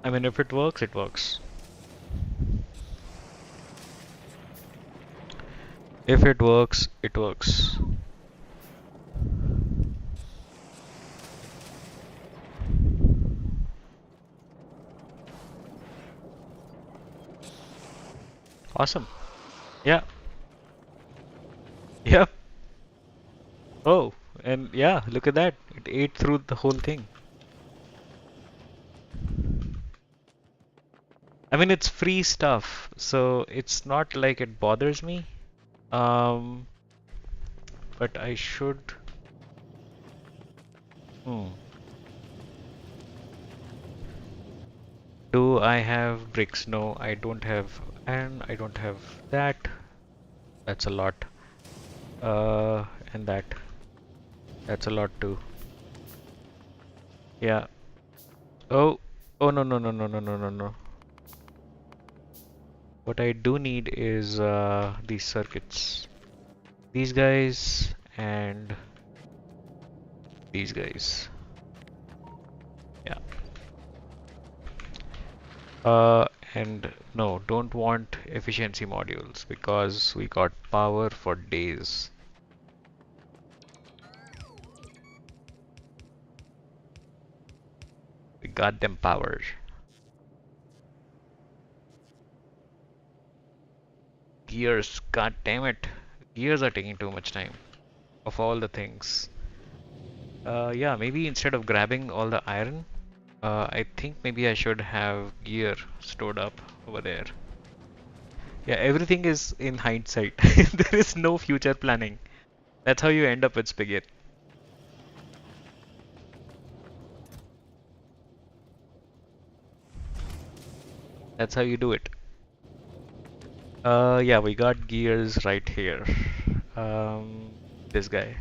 I mean, if it works, it works. If it works, it works. Awesome. Yeah. Yep. Oh, and yeah, look at that. It ate through the whole thing. I mean, it's free stuff, so it's not like it bothers me. Um, but I should. Hmm. Do I have bricks? No, I don't have, and I don't have that. That's a lot. Uh, and that. That's a lot too. Yeah. Oh. Oh no no no no no no no no. What I do need is these circuits. These guys and these guys. Yeah. Uh, and no, don't want efficiency modules because we got power for days. We got them power. Gears, god damn it. Gears are taking too much time of all the things. Yeah, maybe instead of grabbing all the iron, I think maybe I should have gear stored up over there. Yeah, everything is in hindsight. There is no future planning. That's how you end up with Spigot. That's how you do it. Yeah, we got gears right here. Um, this guy.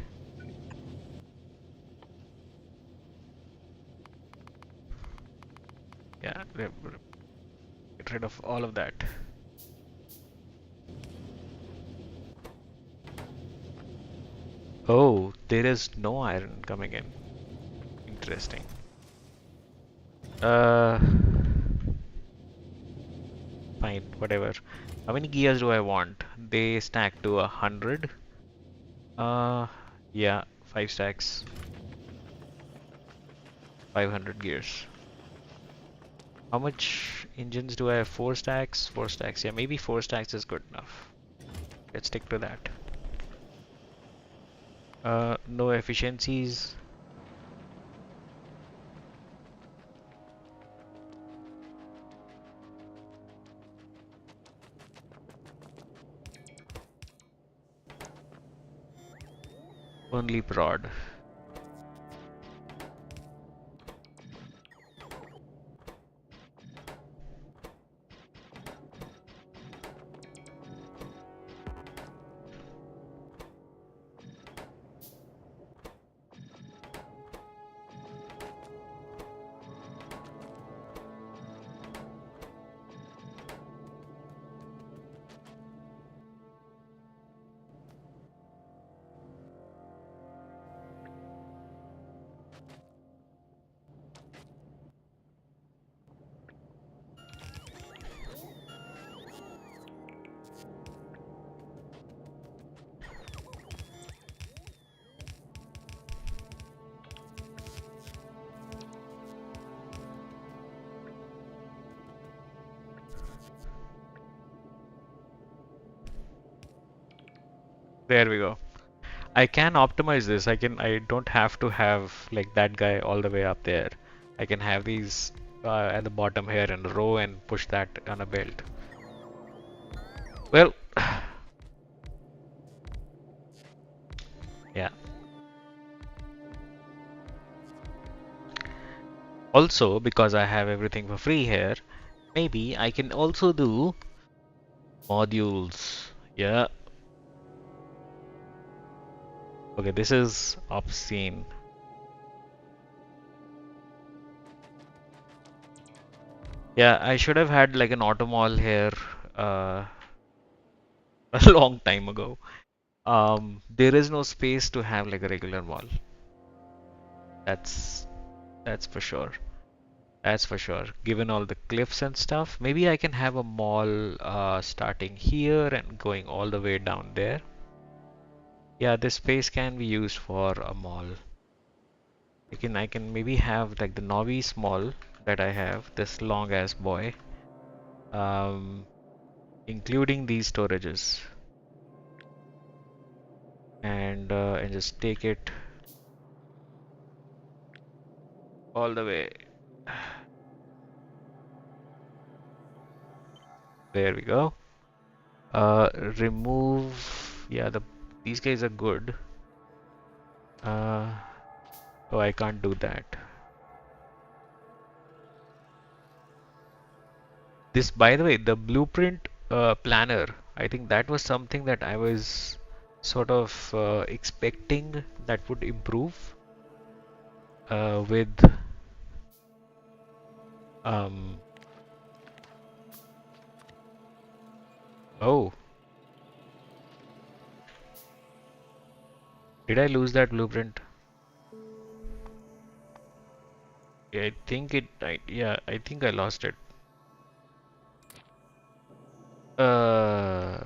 Yeah, get rid of all of that. Oh, there is no iron coming in. Interesting. Uh, fine, whatever. How many gears do I want? They stack to 100. Uh, yeah, 5 stacks. 500 gears. How much engines do I have? 4 stacks? 4 stacks. Yeah, maybe 4 stacks is good enough. Let's stick to that. No efficiencies. Only prod. There we go. I can optimize this. I don't have to have like that guy all the way up there. I can have these at the bottom here in a row and push that on a belt. Well, yeah. Also, because I have everything for free here, maybe I can also do modules. Yeah. Okay, this is obscene. Yeah, I should have had like an auto mall here uh, a long time ago. There is no space to have like a regular mall. That's that's for sure. That's for sure. Given all the cliffs and stuff, maybe I can have a mall starting here and going all the way down there. Yeah, this space can be used for a mall. I can maybe have like the novice mall that I have, this long ass boy, um, including these storages. and just take it all the way. There we go. Remove. Yeah, these guys are good. Uh, oh, I can't do that. This, by the way, the blueprint planner, I think that was something that I was sort of expecting that would improve with um oh, did I lose that blueprint? Yeah, I think yeah, I think I lost it. Uh,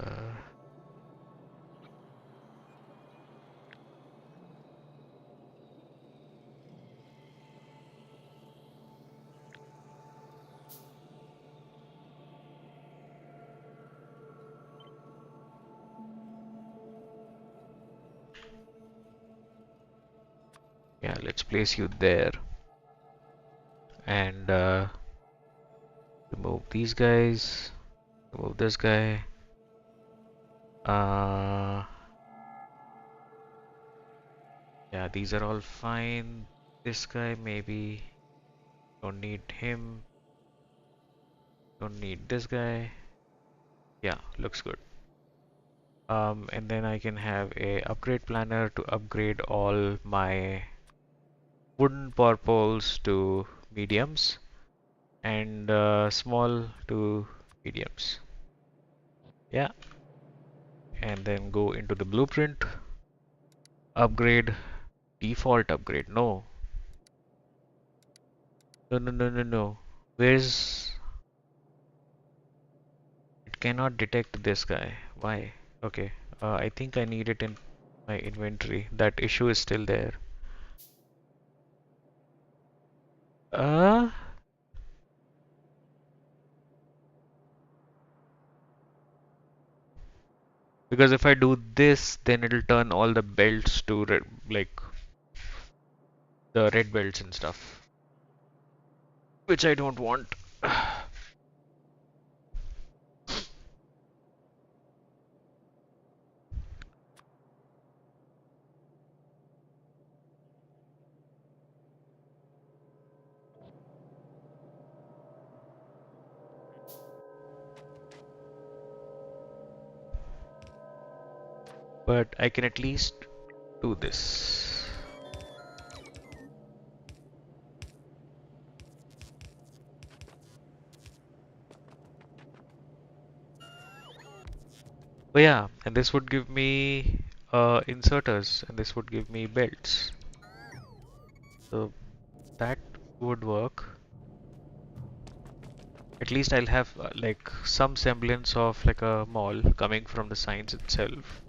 yeah, let's place you there and remove these guys, remove this guy. Uh, yeah, these are all fine. This guy maybe don't need him. Don't need this guy. Yeah, looks good. And then I can have a upgrade planner to upgrade all my wooden power poles to mediums and small to mediums. Yeah, and then go into the blueprint, upgrade, default upgrade. No, no, no, no, no, no. Where's it cannot detect this guy. Why? Okay, I think I need it in my inventory. That issue is still there. Uh, because if I do this, then it'll turn all the belts to red, like the red belts and stuff, which I don't want. But I can at least do this. Oh yeah, and this would give me inserters, and this would give me belts. So that would work. At least I'll have like some semblance of like a mall coming from the signs itself.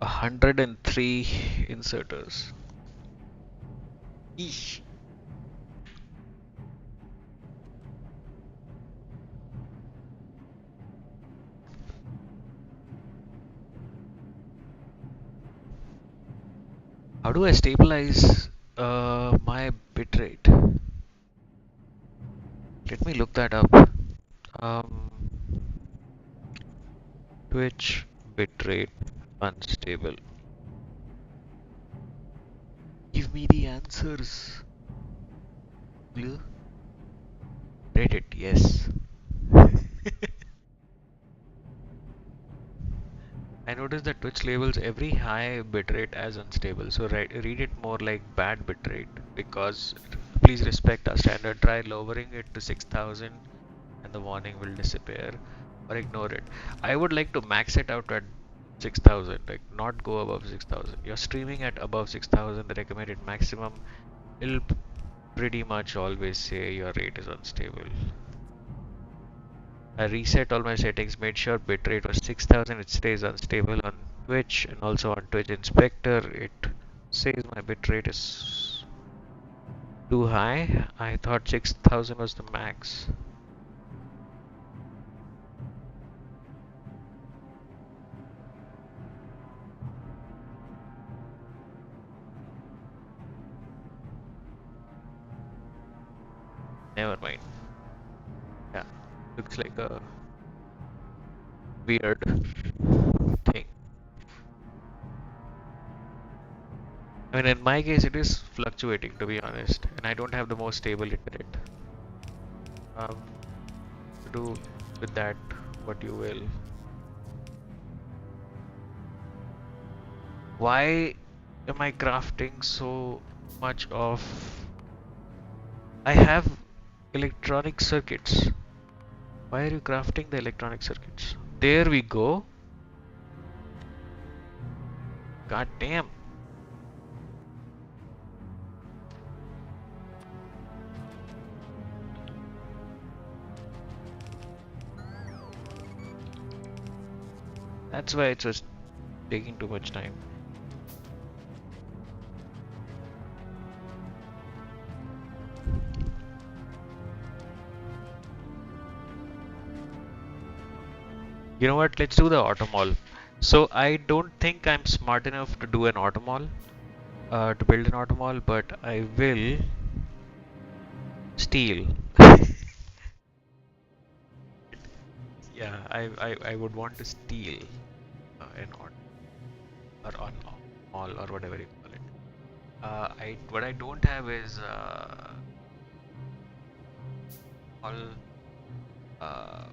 A 103 inserters. Eesh. How do I stabilize my bitrate? Let me look that up. Um, Twitch bitrate unstable. Give me the answers. Blue? Reddit, yes. I noticed that Twitch labels every high bitrate as unstable, so read it more like bad bitrate because please respect our standard. Try lowering it to 6000 and the warning will disappear or ignore it. I would like to max it out at 6000, like not go above 6000. You're streaming at above 6000, the recommended maximum. It'll pretty much always say your rate is unstable. I reset all my settings, made sure bitrate was 6000. It stays unstable on Twitch and also on Twitch Inspector. It says my bitrate is too high. I thought 6000 was the max. Never mind. Yeah, looks like a weird thing. I mean, in my case, it is fluctuating to be honest, and I don't have the most stable internet. To do with that what you will. Why am I crafting so much of? I have electronic circuits. Why are you crafting the electronic circuits? There we go. God damn. That's why it's just taking too much time. You know what? Let's do the automall. So I don't think I'm smart enough to do an automall, to build an automall, but I will steal. Yeah, I would want to steal an or on all or whatever you call it. I what I don't have is all uh,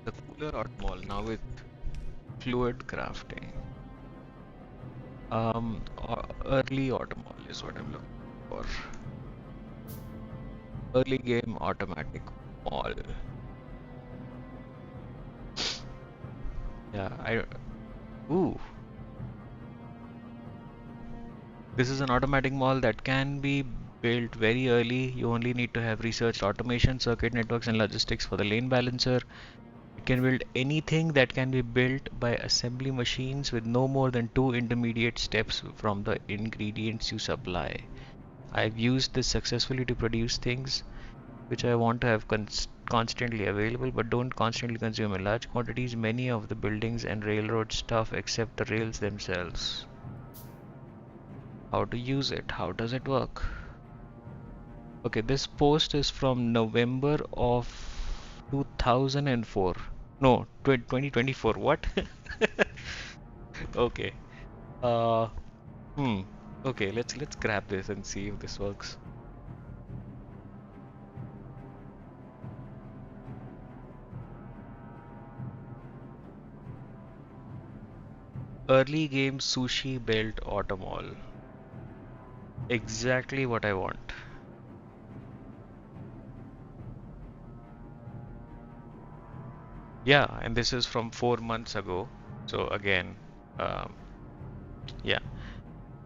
the cooler automall now with fluid crafting. Early automall is what I'm looking for. Early game automatic mall. Yeah, ooh. This is an automatic mall that can be built very early. You only need to have researched automation, circuit networks, and logistics for the lane balancer. It can build anything that can be built by assembly machines with no more than 2 intermediate steps from the ingredients you supply. I've used this successfully to produce things which I want to have constantly available but don't constantly consume in large quantities. Many of the buildings and railroad stuff except the rails themselves. How to use it? How does it work? Okay, this post is from November of 2004. No, 2024. What? Okay. Uh, hmm. Okay, let's grab this and see if this works. Early game sushi built automall. Exactly what I want. Yeah, and this is from 4 months ago. So again, um, yeah.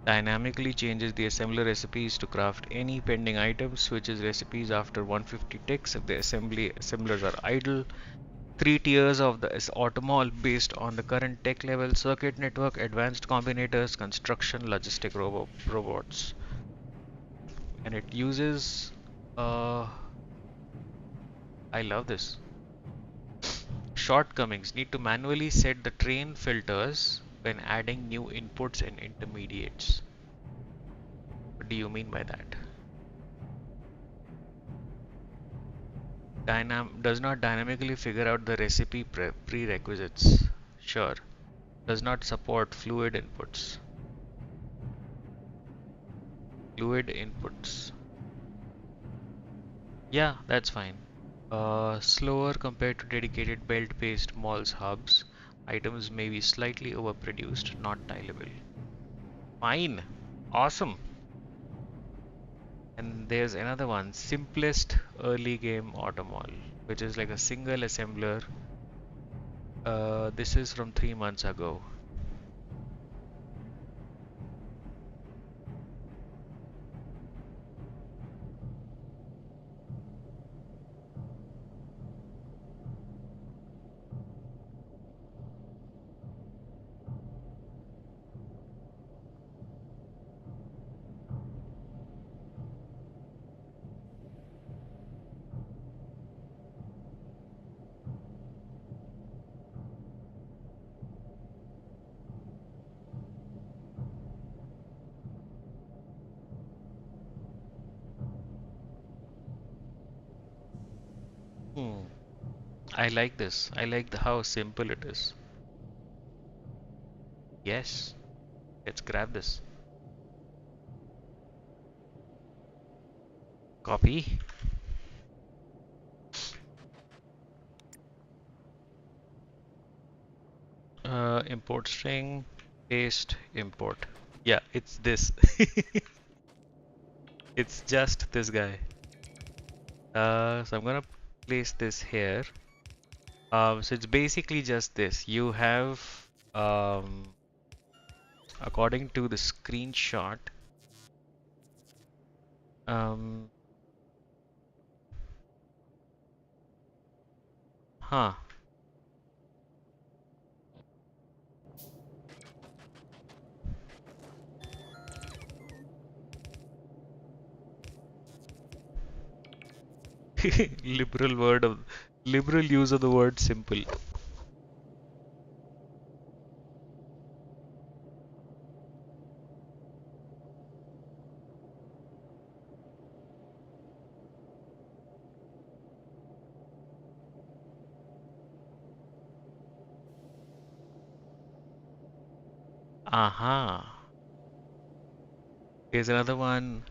Dynamically changes the assembler recipes to craft any pending item, switches recipes after 150 ticks if the assemblers are idle. 3 tiers of the automall based on the current tech level: circuit network, advanced combinators, construction, logistic robots. And it uses I love this. Shortcomings: need to manually set the train filters when adding new inputs and intermediates. What do you mean by that? Does not dynamically figure out the recipe prerequisites. Sure. Does not support fluid inputs. Fluid inputs. Yeah, that's fine. Slower compared to dedicated belt-based malls hubs. Items may be slightly overproduced, not tileable. Fine. Awesome. And there's another one, simplest early game automall, which is like a single assembler. This is from 3 months ago. Hmm. I like this. I like how simple it is. Yes. Let's grab this. Copy. Import string. Paste. Import. Yeah, it's this. It's just this guy. So I'm gonna place this here. So it's basically just this. You have, um, according to the screenshot, um, huh. Liberal word of liberal use of the word simple. Aha. Here's another one.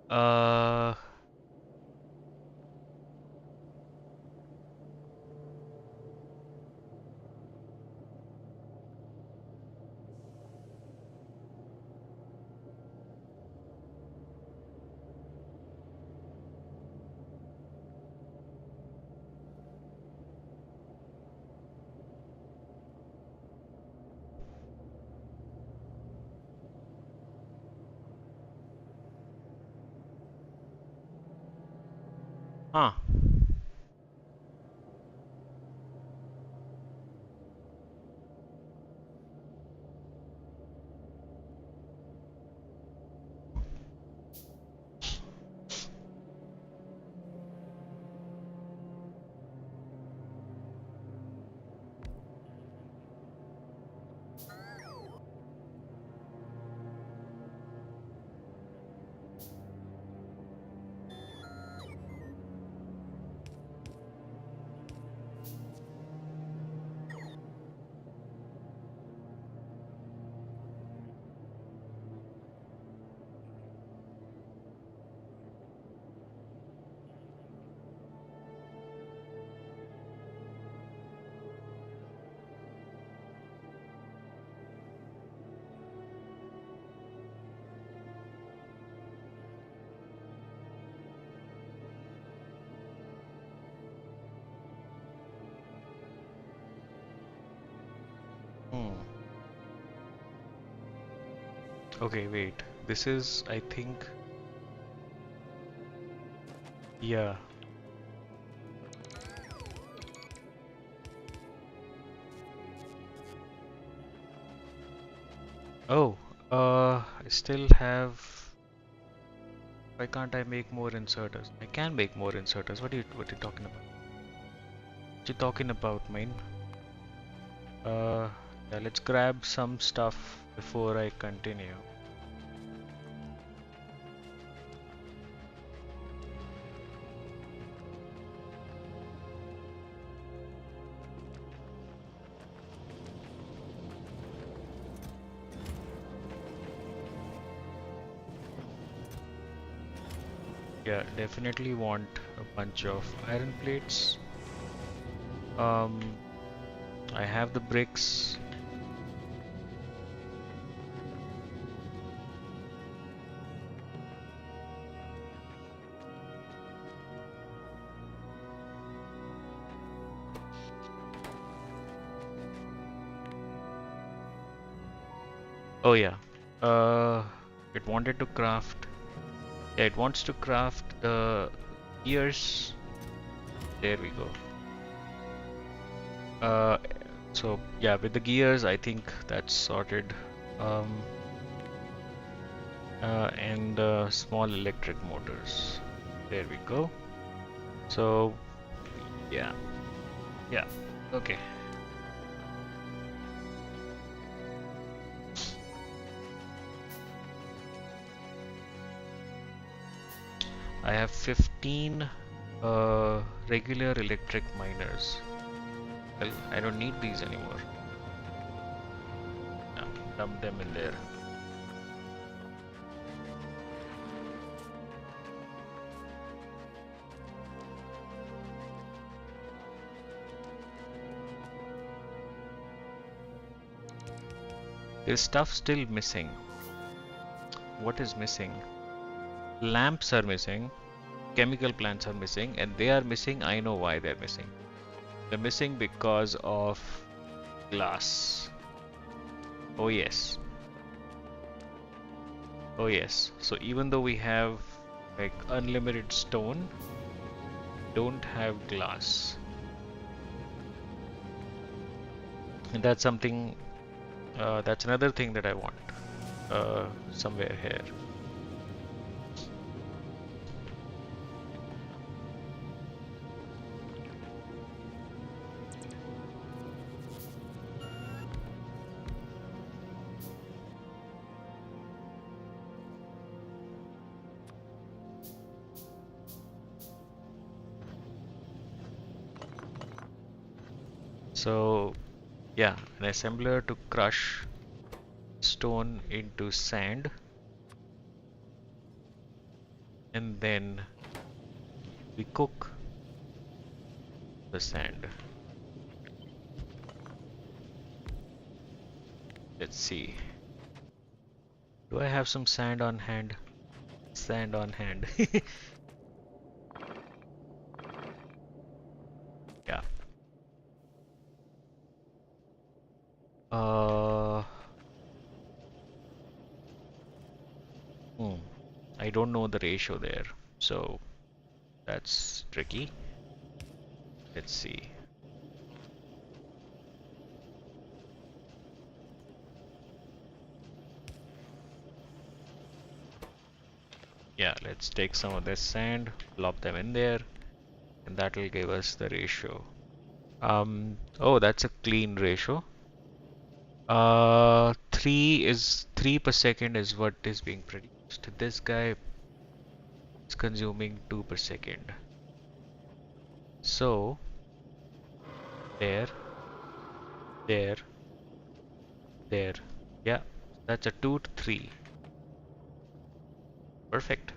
Uh, huh. Hmm. Okay, wait. This is, I think, yeah. Oh, I still have. Why can't I make more inserters? I can make more inserters. What are you talking about? What you talking about, man? Yeah, let's grab some stuff before I continue. Yeah, definitely want a bunch of iron plates. Um, I have the bricks. Oh yeah. Uh, it wanted to craft. Yeah, it wants to craft the gears. There we go. Uh, so yeah, with the gears, I think that's sorted. Um, and small electric motors. There we go. So yeah, yeah. Okay. I have 15. Regular electric miners. Well, I don't need these anymore. Yeah, dump them in there. There's stuff still missing. What is missing? Lamps are missing, chemical plants are missing, and they are missing. I know why they're missing. They're missing because of glass. Oh yes. Oh yes. So even though we have like unlimited stone, don't have glass. And that's something, that's another thing that I want somewhere here. So yeah, an assembler to crush stone into sand, and then we cook the sand. Let's see. Do I have some sand on hand? Sand on hand. Yeah. Uh, I don't know the ratio there, so that's tricky. Let's see. Yeah, let's take some of this sand, plop them in there, and that will give us the ratio. Oh, that's a clean ratio. 3 per second is what is being produced. This guy is consuming 2 per second. So, there, there, there. Yeah, that's a 2 to 3. Perfect.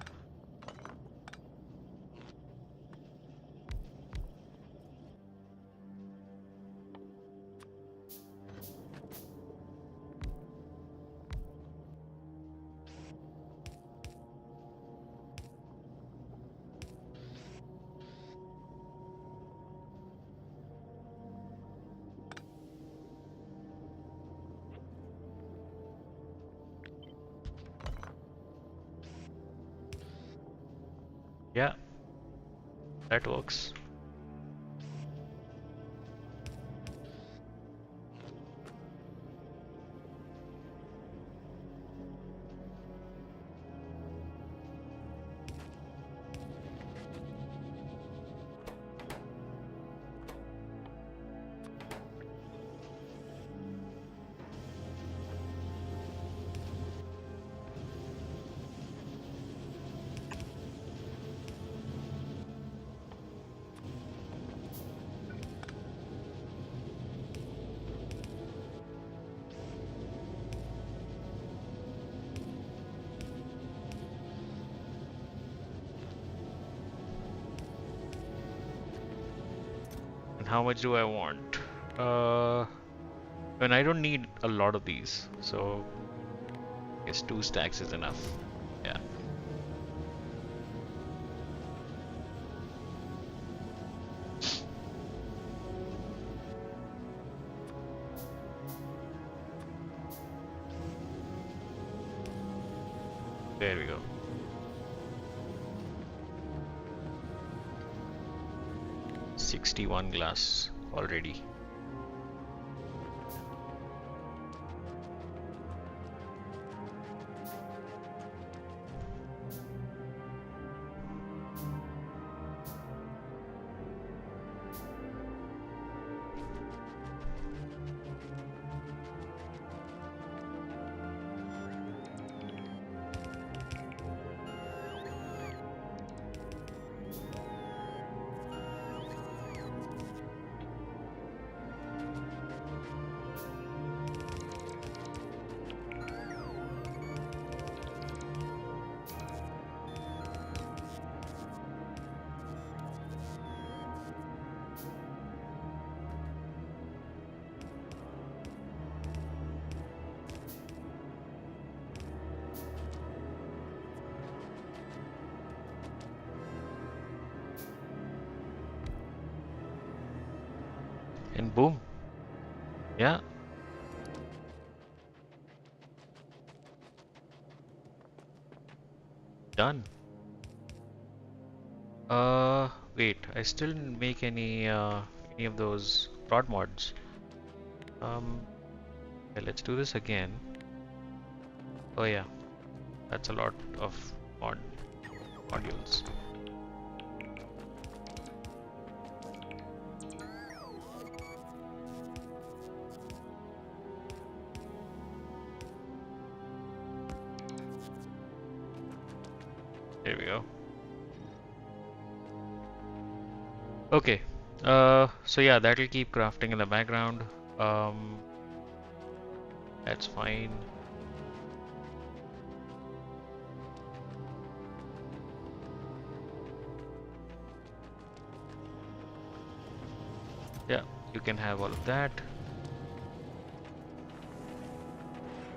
Yeah, that works. And how much do I want? And I don't need a lot of these, so I guess 2 stacks is enough. Yeah. There we go. $61 glass already. And boom. Yeah. Done. Wait. I still didn't make any of those prod mods. Okay, let's do this again. Oh yeah, that's a lot of mod modules. There we go. Okay. So yeah, that'll keep crafting in the background. Um, that's fine. Yeah, you can have all of that.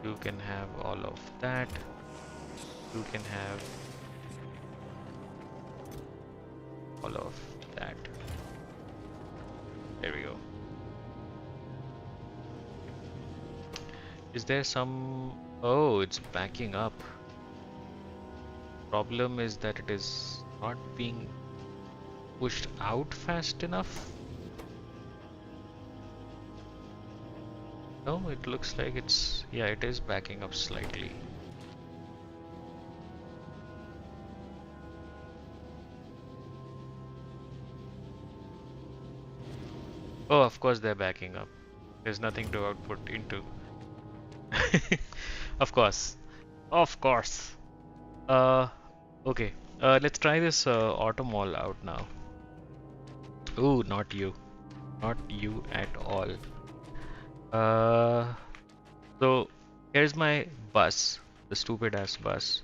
You can have all of that. You can have all of that. There we go. Is there some... Oh, it's backing up. Problem is that it is not being pushed out fast enough. No, it looks like it's... Yeah, it is backing up slightly. Oh, of course they're backing up. There's nothing to output into. Of course. Of course. Uh, okay. Let's try this auto mall out now. Ooh, not you. Not you at all. Uh, so here's my bus, the stupid ass bus.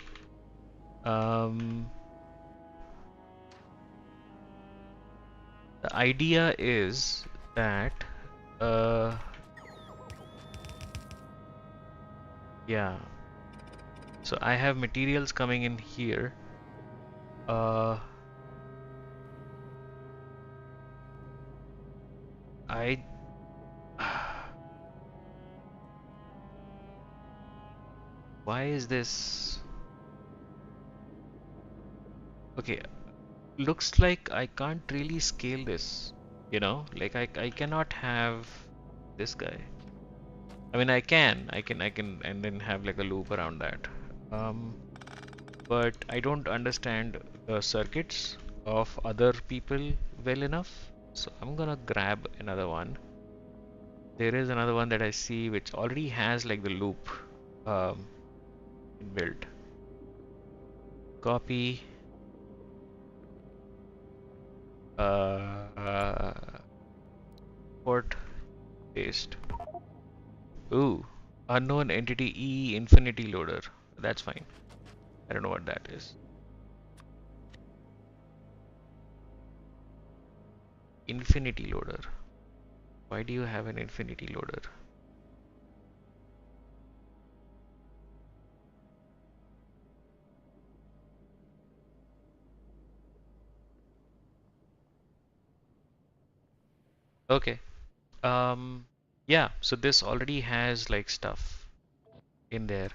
Um, the idea is that, uh, yeah. So I have materials coming in here. I why is this? Okay, looks like I can't really scale this. You know, like I cannot have this guy. I mean, I can, and then have like a loop around that. Um, but I don't understand the circuits of other people well enough. So I'm gonna grab another one. There is another one that I see which already has like the loop um, inbuilt. Copy. Uh, port. Paste. Ooh. Unknown entity E infinity loader. That's fine. I don't know what that is. Infinity loader. Why do you have an infinity loader? Okay. Yeah, so this already has like stuff in there.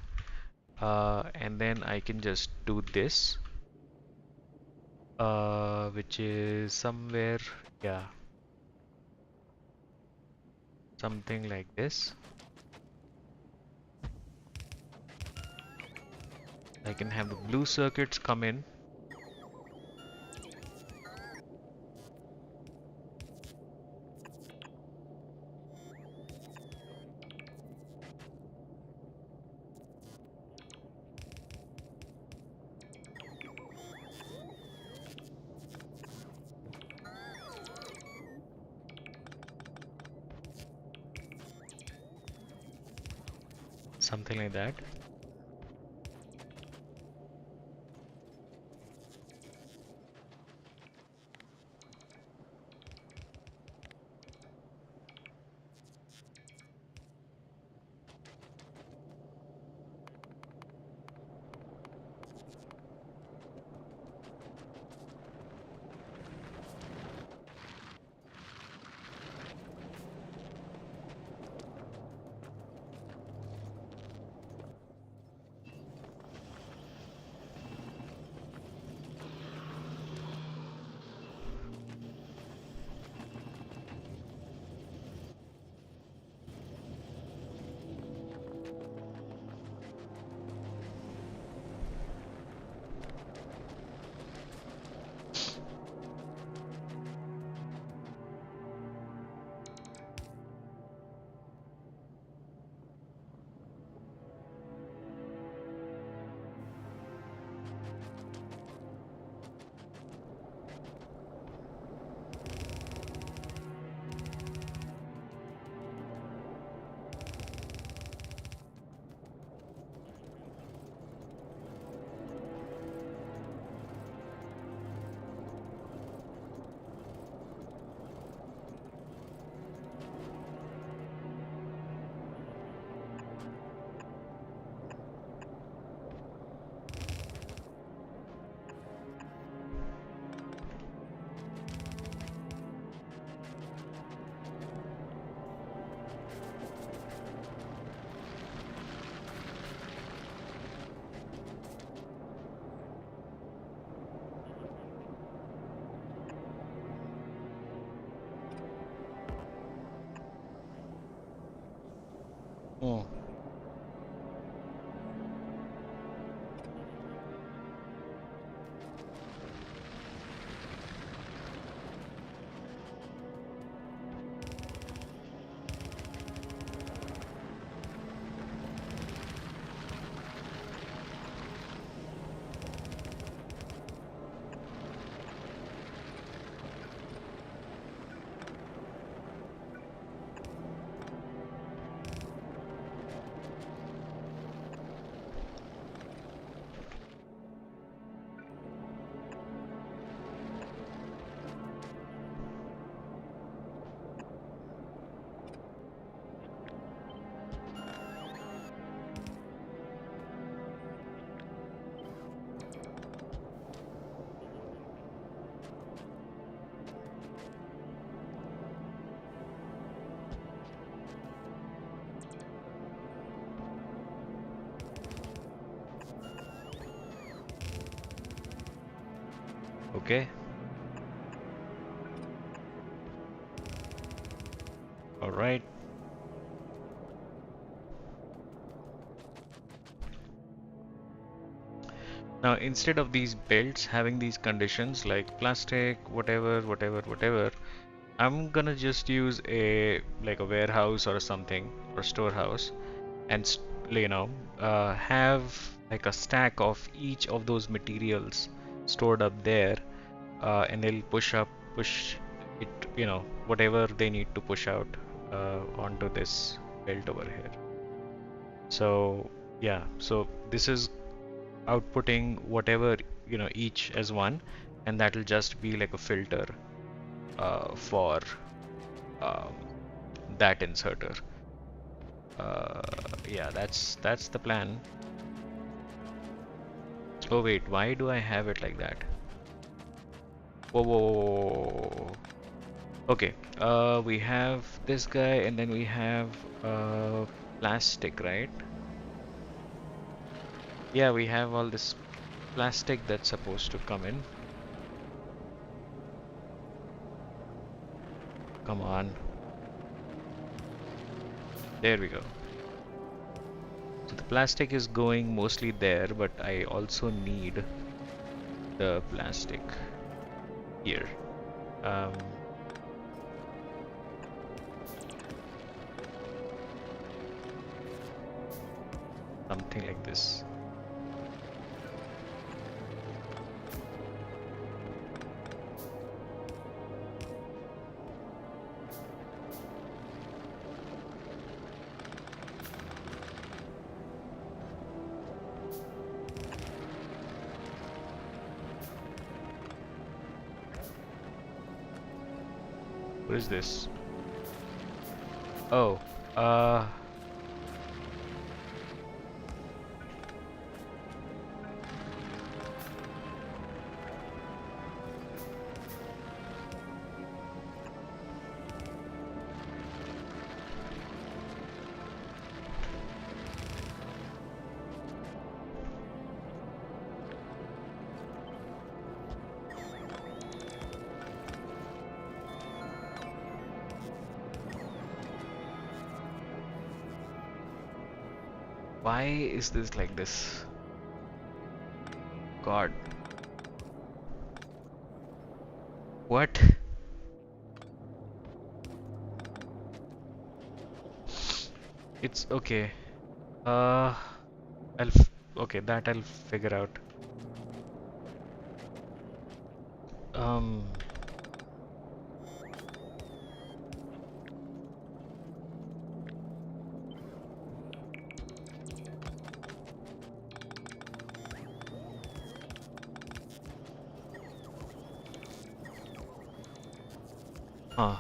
And then I can just do this, which is somewhere, yeah, something like this. I can have the blue circuits come in. Something like that. Okay. All right. Now, instead of these belts having these conditions like plastic, whatever, whatever, whatever, I'm gonna just use a like a warehouse or something or storehouse and have like a stack of each of those materials stored up there, and they'll push it, whatever they need to push out onto this belt over here. So yeah, so this is outputting whatever each as one, and that'll just be like a filter for um, that inserter. Yeah, that's the plan. Oh wait, why do I have it like that? Whoa, whoa, whoa, whoa, whoa. Okay, we have this guy, and then we have plastic, right? Yeah, we have all this plastic that's supposed to come in. Come on. There we go. So the plastic is going mostly there, but I also need the plastic here. Um, Something like this. What is this? Oh, uh, why is this like this? God. What? It's okay. Uh, okay, that I'll figure out. Um, huh.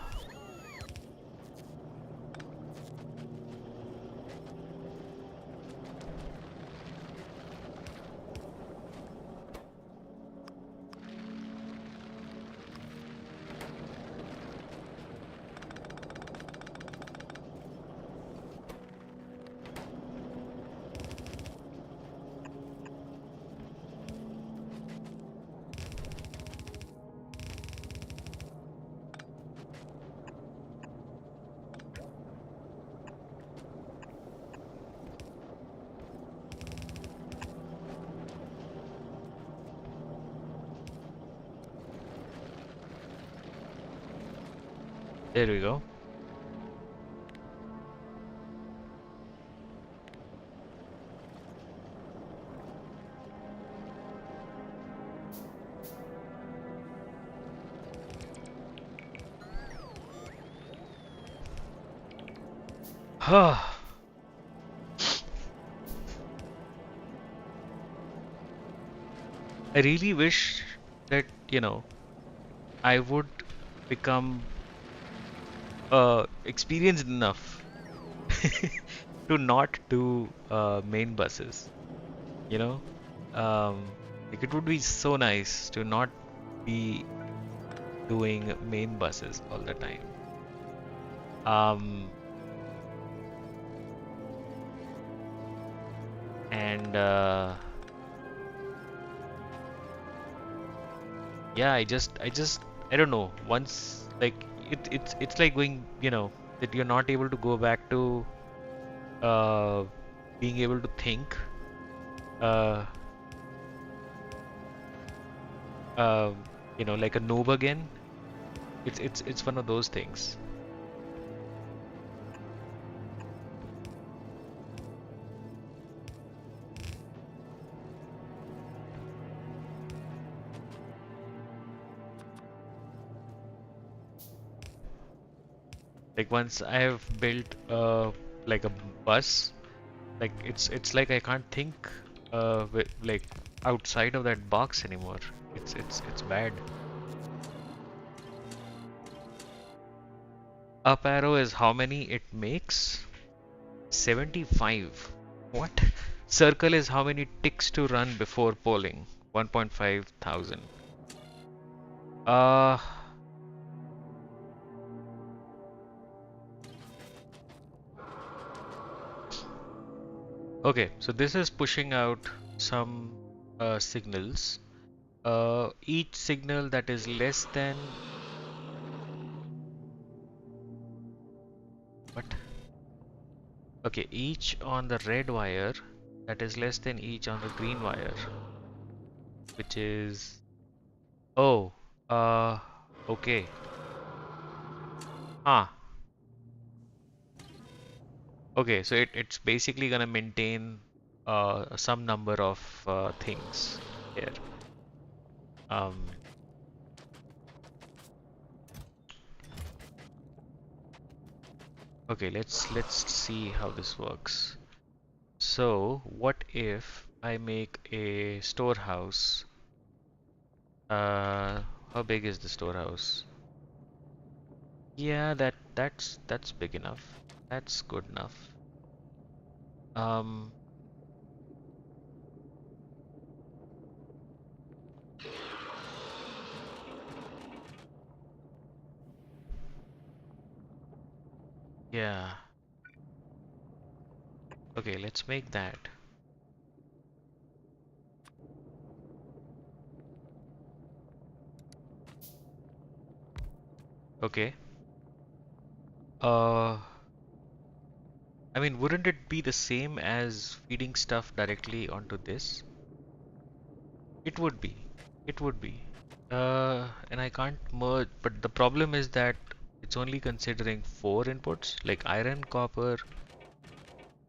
There we go. Huh. I really wish that, I would become experienced enough to not do main buses, you know? Like it would be so nice to not be doing main buses all the time. Um, and yeah, I don't know. Once like it's like going, that you're not able to go back to uh being able to think uh uh like a noob again. It's one of those things. Like once I have built like a bus, like it's like I can't think like outside of that box anymore. It's bad. Up arrow is how many it makes? 75. What? Circle is how many ticks to run before polling? 1.5 thousand. Uh, okay, so this is pushing out some signals. Each signal that is less than what? Okay, each on the red wire that is less than each on the green wire, which is oh, uh, okay. Huh. Okay, so it's basically gonna maintain some number of things here. Um, okay, let's see how this works. So, what if I make a storehouse? Uh, how big is the storehouse? Yeah, that's big enough. That's good enough. Um, yeah. Okay, let's make that. Okay. Uh, I mean, wouldn't it be the same as feeding stuff directly onto this? It would be. It would be. And I can't merge, but the problem is that it's only considering four inputs, like iron, copper,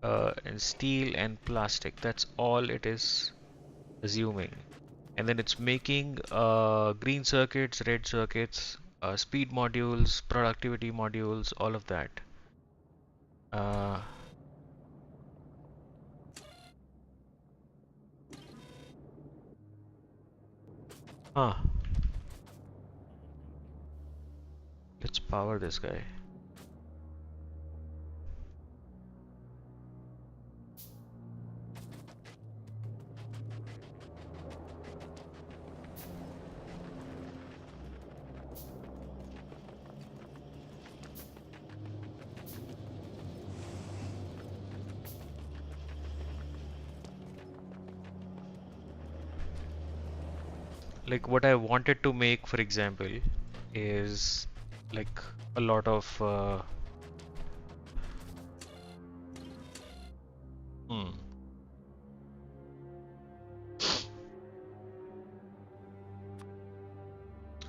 and steel and plastic. That's all it is assuming. And then it's making green circuits, red circuits, speed modules, productivity modules, all of that. Uh, huh. Let's power this guy. Like what I wanted to make, for example, is like a lot of hmm,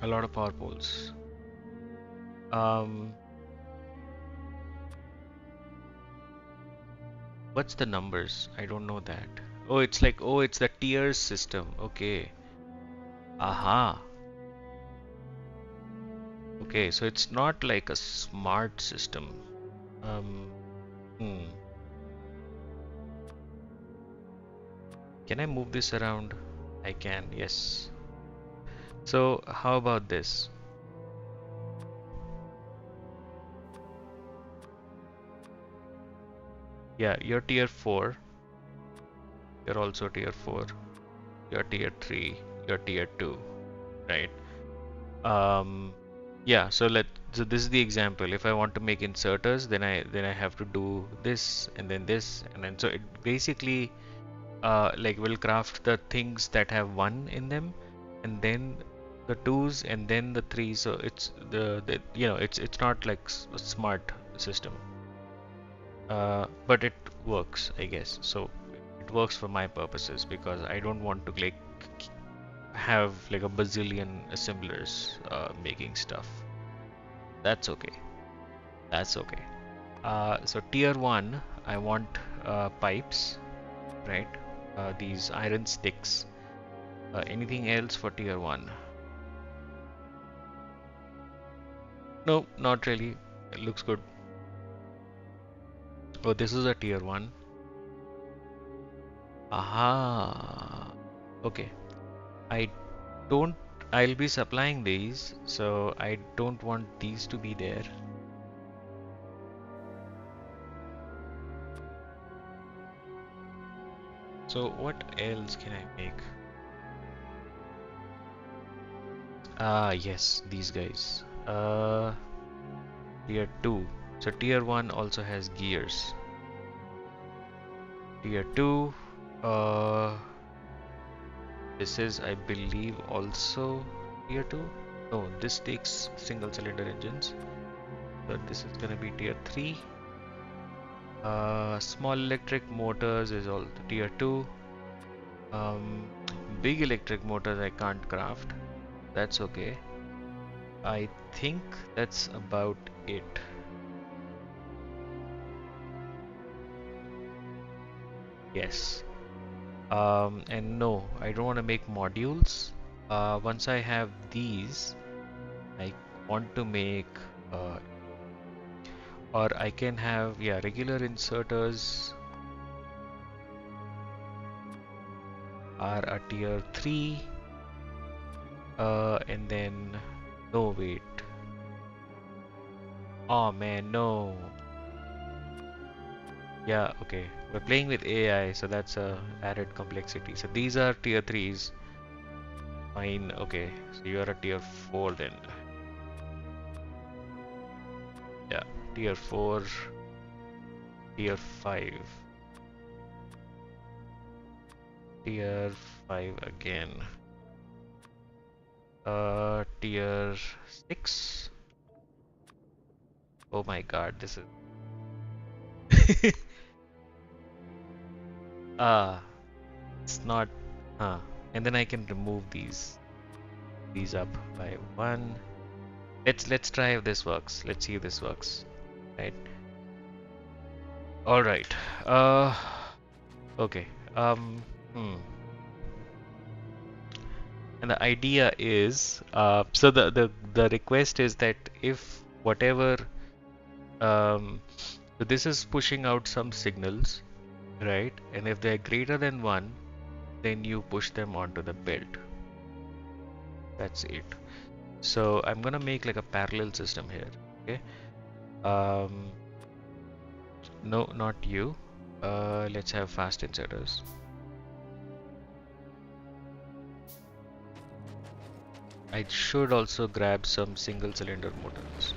a lot of power poles. Um, what's the numbers? I don't know that. Oh, it's like, oh, it's the tiers system. Okay. Aha. Okay, so it's not like a smart system. Um, hmm. Can I move this around? I can, yes. So how about this? Yeah, you're tier 4. You're also tier 4. You're tier 3. You're tier 2, right? Yeah, so this is the example. If I want to make inserters, then I have to do this and then this and then so it basically like will craft the things that have one in them and then the twos and then the threes. So it's the it's not like a smart system, but it works, I guess. So it works for my purposes because I don't want to like have like a bazillion assemblers making stuff. That's okay. That's okay. So tier one, I want pipes, right? These iron sticks. Anything else for tier one? No, not really. It looks good. Oh, this is a tier one. Aha. Okay. I don't. I'll be supplying these, so I don't want these to be there. So what else can I make? Ah, yes, these guys. Tier 2. So tier 1 also has gears. Tier 2, this is, I believe, also tier 2. No, this takes single cylinder engines. So this is gonna be tier 3. Small electric motors is all tier 2. Big electric motors I can't craft. That's okay. I think that's about it. Yes. And no, I don't want to make modules. Once I have these, I want to make, uh, or I can have, yeah, regular inserters are a tier 3. And then, no, wait. Oh man, no. Yeah, okay. We're playing with AI, so that's a added complexity. So these are tier 3s. Fine, okay. So you are a tier 4 then. Yeah, tier 4, tier 5. Tier 5 again. Tier 6. Oh my god, this is ah, it's not and then I can remove these up by one. Let's try if this works. Let's see if this works. Right. All right. Okay. Hmm. And the idea is, so the request is that if whatever, so this is pushing out some signals, right? And if they're greater than one, then you push them onto the belt. That's it. So I'm gonna make like a parallel system here. Okay. Um, no, not you. Let's have fast inserters. I should also grab some single cylinder motors.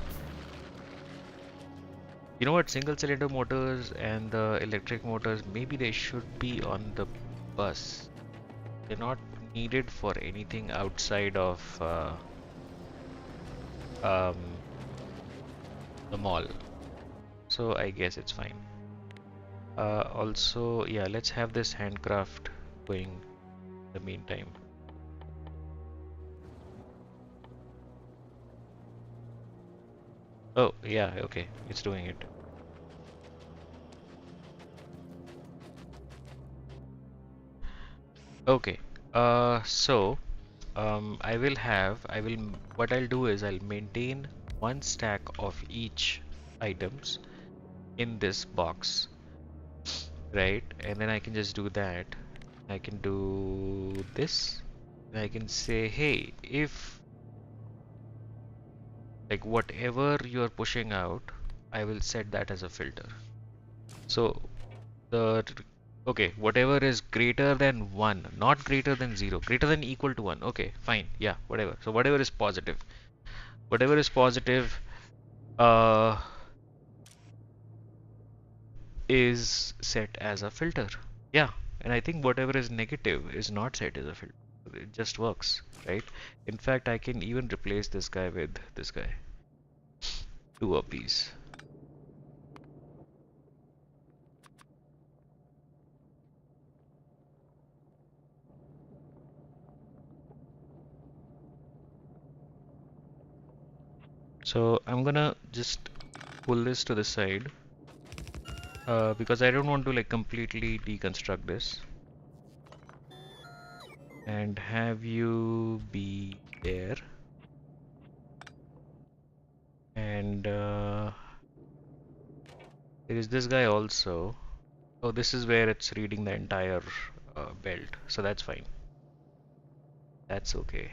You know what? Single cylinder motors and the electric motors, maybe they should be on the bus. They're not needed for anything outside of um, the mall. So I guess it's fine. Also, yeah, let's have this handcraft going in the meantime. Oh, yeah, okay, it's doing it. Okay, so what I'll do is I'll maintain one stack of each items in this box, right? And then I can just do that. I can do this. I can say, hey, if like whatever you're pushing out, I will set that as a filter. So the okay, whatever is greater than 1, not greater than 0, greater than equal to 1. Okay, fine. Yeah, whatever. So whatever is positive. Whatever is positive uh is set as a filter. Yeah, and I think whatever is negative is not set as a filter. It just works, right? In fact, I can even replace this guy with this guy. Two of these. So I'm gonna just pull this to the side because I don't want to like completely deconstruct this and have you be there. And there is this guy also. Oh, this is where it's reading the entire belt, so that's fine. That's okay.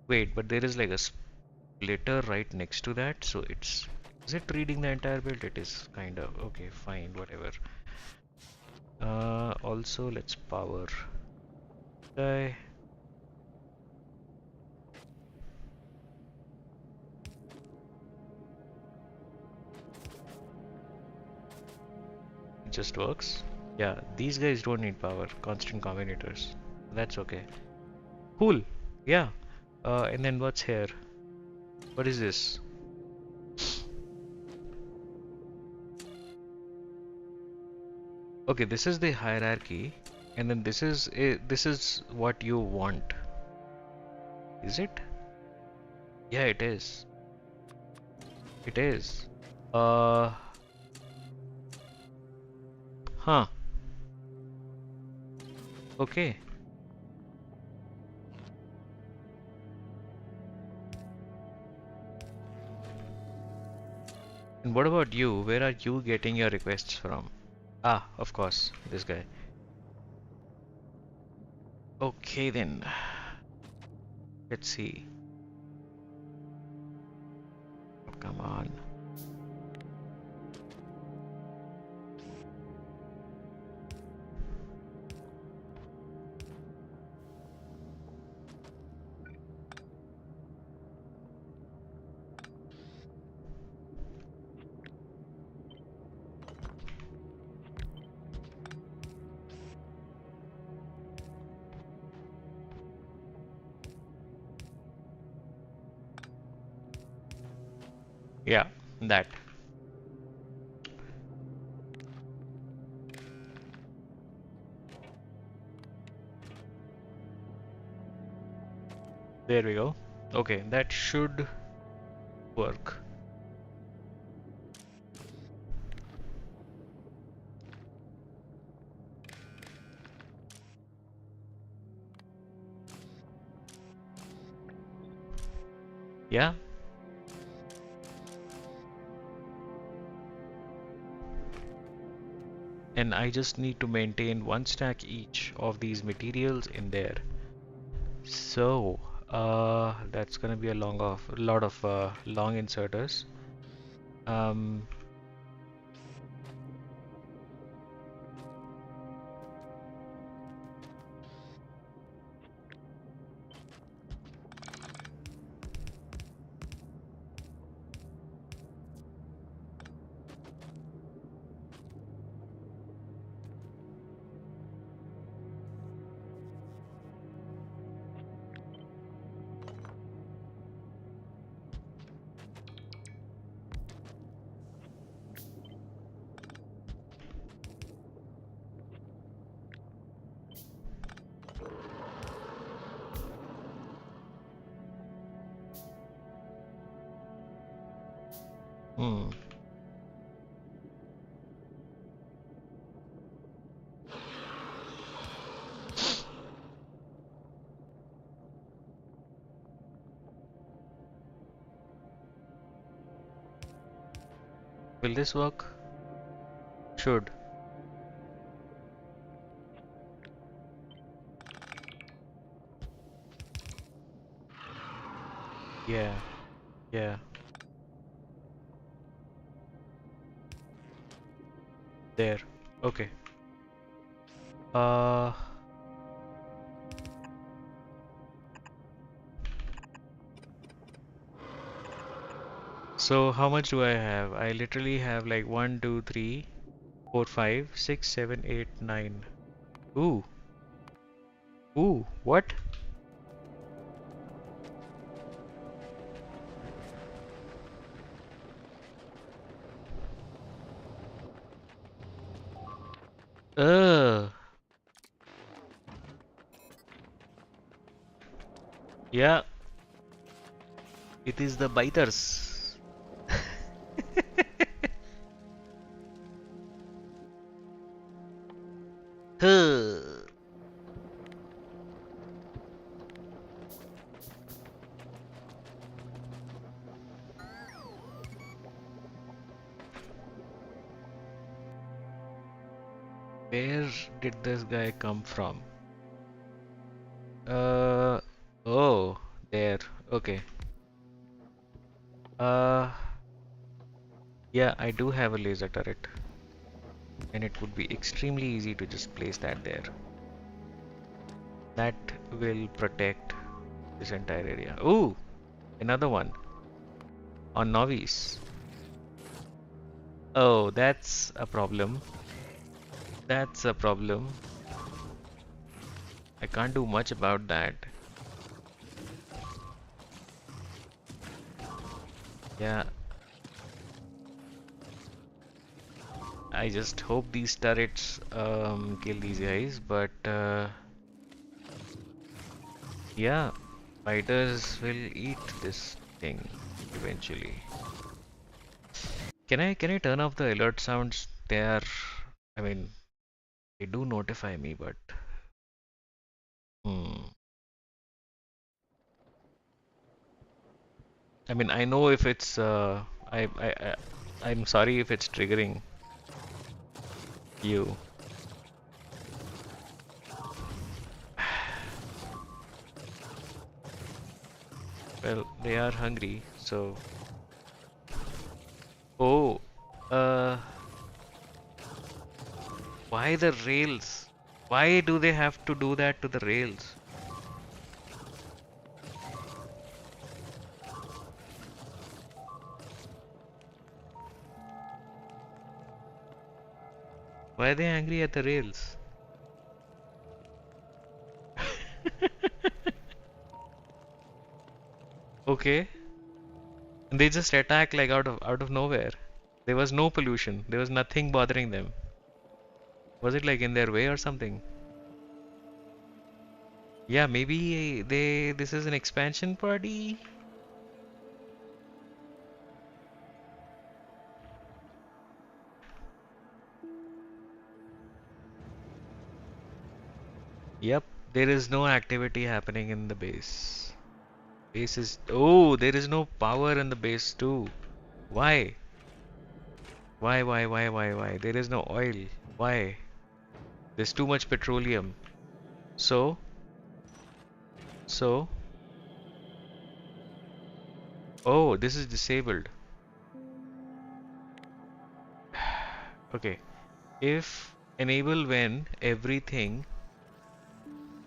Wait, but there is like a splitter right next to that, so is it reading the entire belt? It is kind of okay, fine, whatever. Also let's power guy. It just works. Yeah, these guys don't need power, constant combinators. That's okay. Cool. Yeah. And then what's here? What is this? Okay, this is the hierarchy, and then this is what you want. Is it? Yeah, it is. It is. Uh, huh. Okay. And what about you? Where are you getting your requests from? Ah, of course, this guy. Okay then. Let's see. Oh, come on. Yeah, that. There we go. Okay, that should work. Yeah. And I just need to maintain one stack each of these materials in there. So, that's gonna be a lot of long inserters. Um, hmm. Will this work? Should. Yeah, yeah. There. Okay. Uh, so how much do I have? I literally have like 1, 2, 3, 4, 5, 6, 7, 8, 9. Ooh. Ooh, what? Uh, yeah, it is the biters. Huh. Where did this guy come from? Uh, oh, there. Okay. Uh, yeah, I do have a laser turret, and it would be extremely easy to just place that there. That will protect this entire area. Ooh, another one on novice. Oh, that's a problem. That's a problem. I can't do much about that. Yeah, I just hope these turrets kill these guys, but yeah, fighters will eat this thing eventually. Can I turn off the alert sounds? They are, I mean, they do notify me, but hmm. I mean, I know if it's I'm sorry if it's triggering you. Well, they are hungry, so oh, uh, why the rails? Why do they have to do that to the rails? Why are they angry at the rails? Okay, and they just attack like out of nowhere. There was no pollution. There was nothing bothering them. Was it like in their way or something? Yeah, maybe this is an expansion party. Yep, there is no activity happening in the base. Base is oh, there is no power in the base too. Why? Why? There is no oil. Why? There's too much petroleum. So, so, oh, this is disabled. Okay, if enable when everything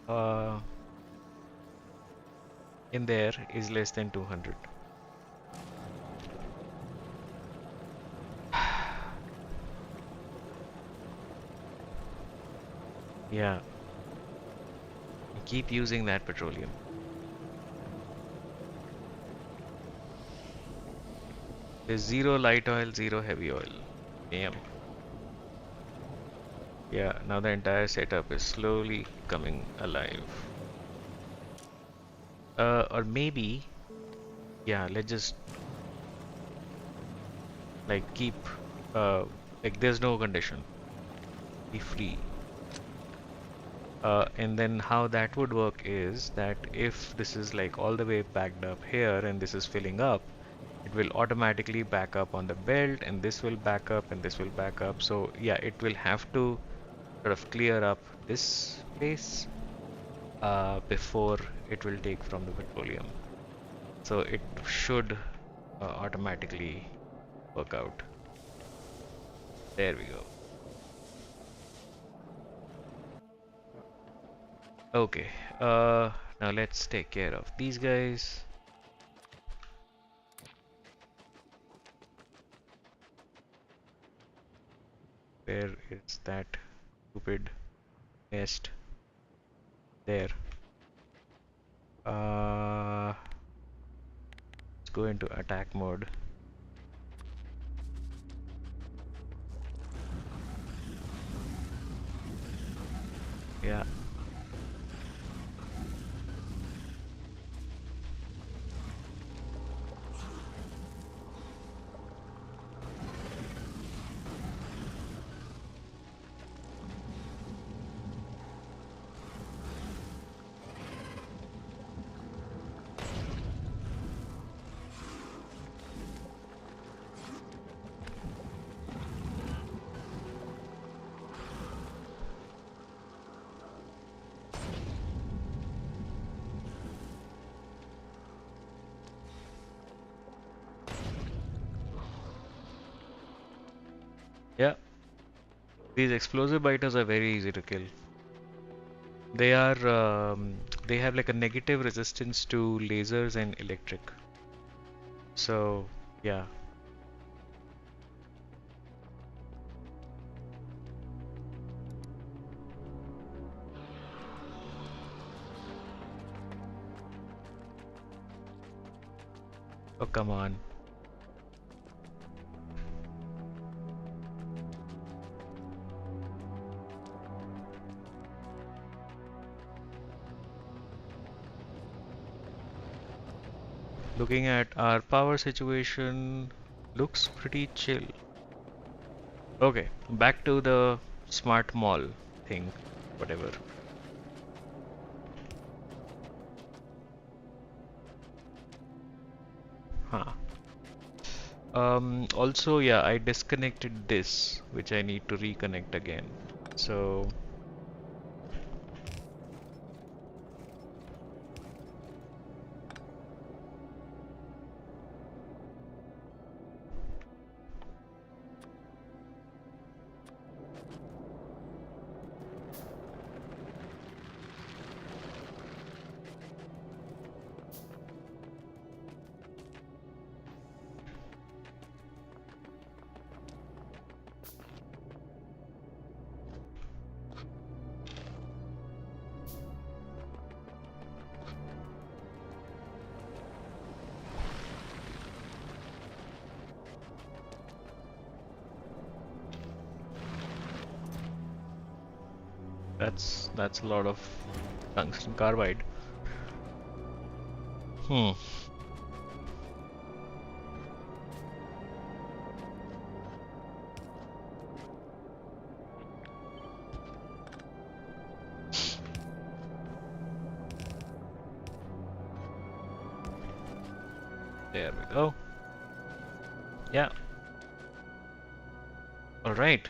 uh, in there is less than 200. Yeah, keep using that petroleum. There's zero light oil, zero heavy oil. Damn. Yeah, now the entire setup is slowly coming alive. Or maybe, yeah, let's just like keep, like there's no condition. Be free. And then how that would work is that if this is like all the way backed up here and this is filling up, it will automatically back up on the belt and this will back up and this will back up. So yeah, it will have to sort of clear up this space before it will take from the petroleum. So it should automatically work out. There we go. Okay, now let's take care of these guys. Where is that stupid? Nest. There. Let's go into attack mode. Yeah. Yeah. These explosive biters are very easy to kill. They are they have like a negative resistance to lasers and electric. So yeah. Oh come on. Looking at our power situation, looks pretty chill. Okay, back to the smart mall thing, whatever. Huh. Also, yeah, I disconnected this, which I need to reconnect again. So, that's a lot of tungsten carbide. Hmm. There we go. Yeah. All right.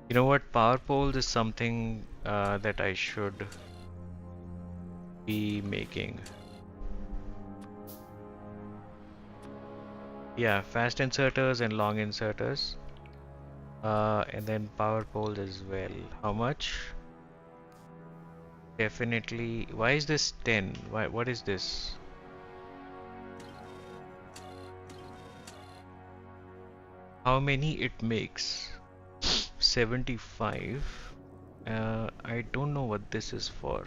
You know what? Power poles is something that I should be making. Yeah, fast inserters and long inserters. And then power poles as well. How much? Definitely. Why is this 10? Why, what is this? How many it makes? 75. I don't know what this is for.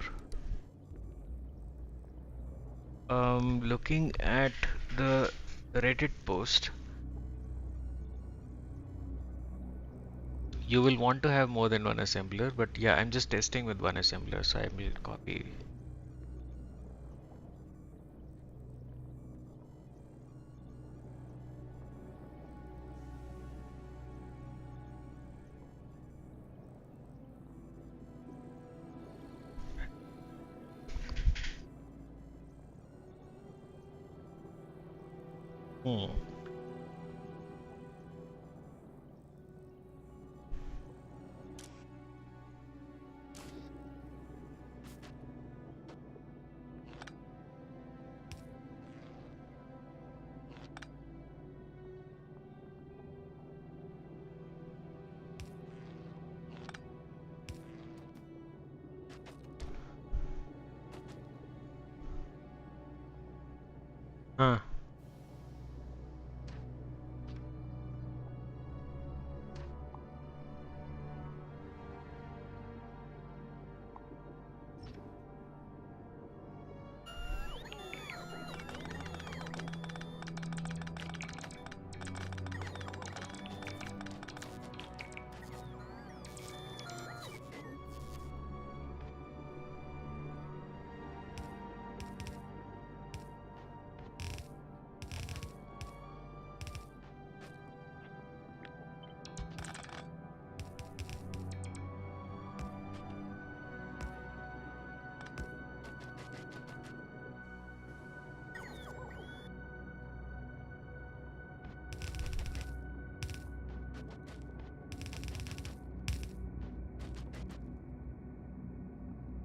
Looking at the Reddit post, you will want to have more than one assembler, but yeah, I'm just testing with one assembler, so I will copy. Hmm. Huh.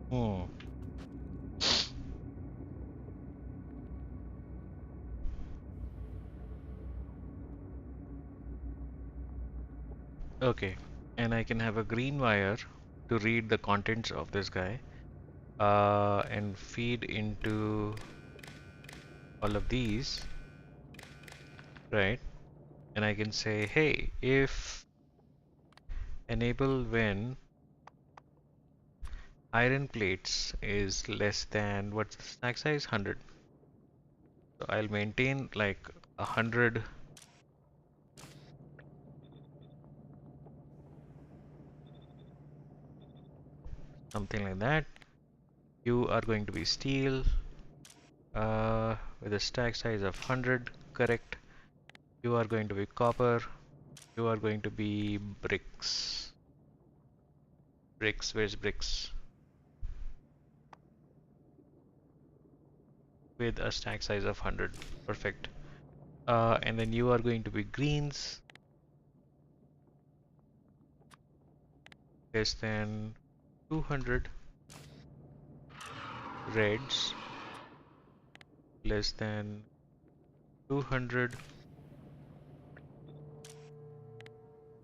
Hmm. Okay. And I can have a green wire to read the contents of this guy and feed into all of these, right? And I can say, hey, if enable when iron plates is less than what's the stack size? 100. So I'll maintain like 100, something like that. You are going to be steel with a stack size of 100, correct? You are going to be copper. You are going to be bricks. Bricks, where's bricks? With a stack size of 100. Perfect. And then you are going to be greens, less than 200. Reds, less than 200.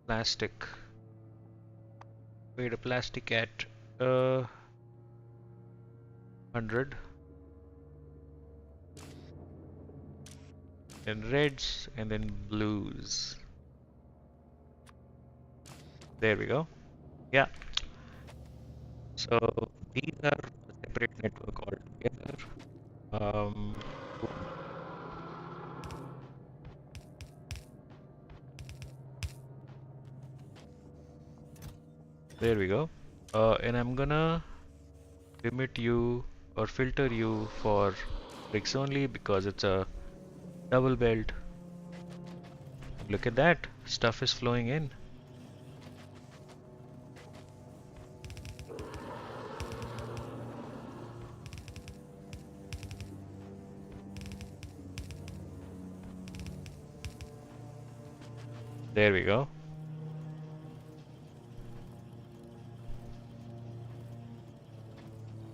Plastic. Wait, a plastic at 100. Then reds, and then blues. There we go. Yeah. So these are a separate network altogether. Um, there we go. And I'm gonna limit you or filter you for bricks only because it's a double belt. Look at that. Stuff is flowing in. There we go.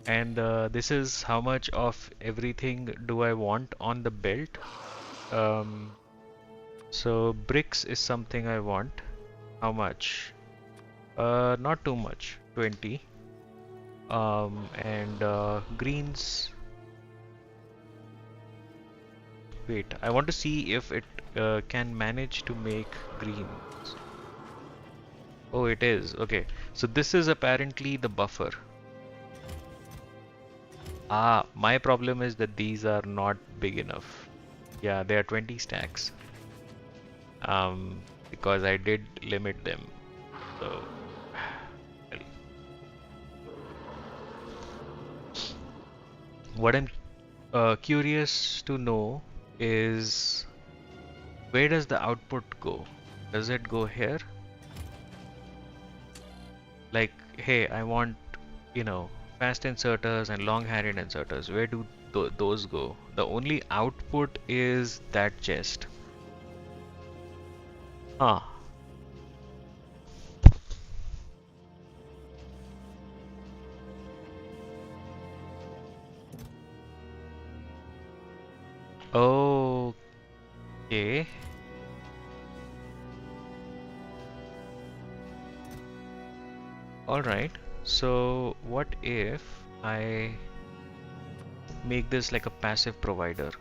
And this is how much of everything do I want on the belt. Um, so bricks is something I want. How much? Not too much, 20. And greens. Wait, I want to see if it can manage to make greens. Oh, it is. Okay, so this is apparently the buffer. Ah, my problem is that these are not big enough. Yeah, they are 20 stacks. Because I did limit them. So, well, what I'm curious to know is where does the output go? Does it go here? Like, hey, I want, fast inserters and long-handed inserters. Where do those go? The only output is that chest. Huh. Okay. All right. So what if I make this like a passive provider?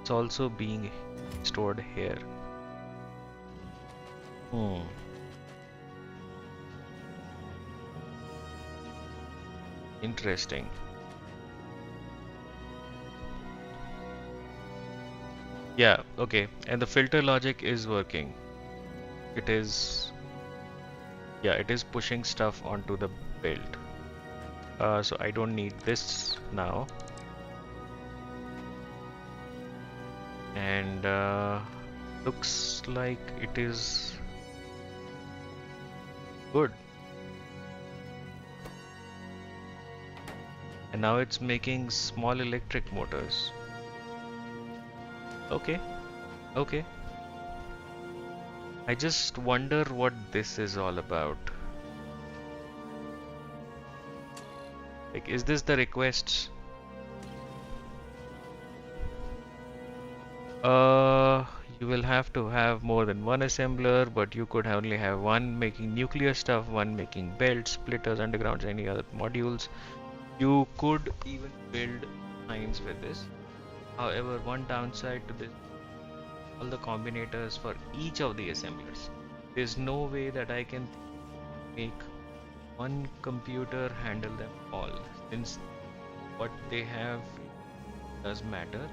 It's also being stored here. Interesting. Yeah, okay. And the filter logic is working. It is, yeah, it is pushing stuff onto the build. So I don't need this now. And looks like it is good. And now it's making small electric motors. Okay, okay. I just wonder what this is all about. Like, is this the requests? You will have to have more than one assembler, but you could only have one making nuclear stuff, one making belts, splitters, undergrounds, any other modules. You could even build lines with this. However, one downside to this, all the combinators for each of the assemblers. There's no way that I can make one computer handle them all, since what they have does matter,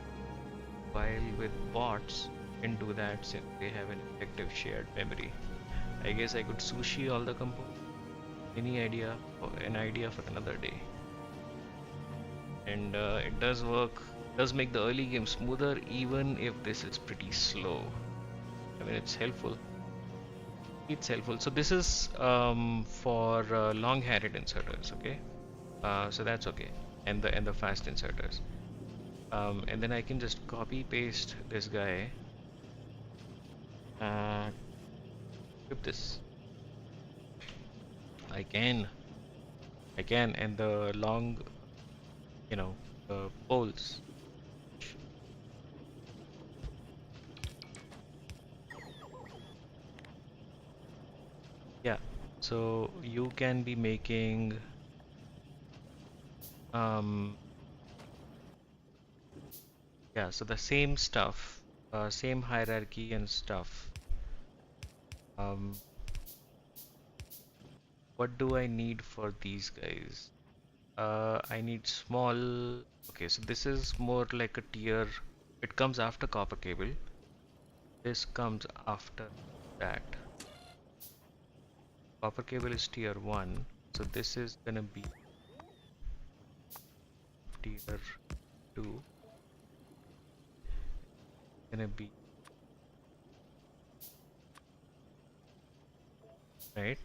while with bots can do that since they have an effective shared memory. I guess I could sushi all the components. Any idea? An idea for another day. And it does work, does make the early game smoother even if this is pretty slow. I mean, it's helpful. It's helpful. So this is for long-headed inserters, okay? So that's okay, and the fast inserters. And then I can just copy paste this guy. Flip this. I can, and the long, poles. Yeah, so you can be making yeah, so the same stuff, same hierarchy and stuff. What do I need for these guys? I need small. Okay, so this is more like a tier. It comes after copper cable. This comes after that. Copper cable is tier 1, so this is gonna be tier 2. Gonna be right.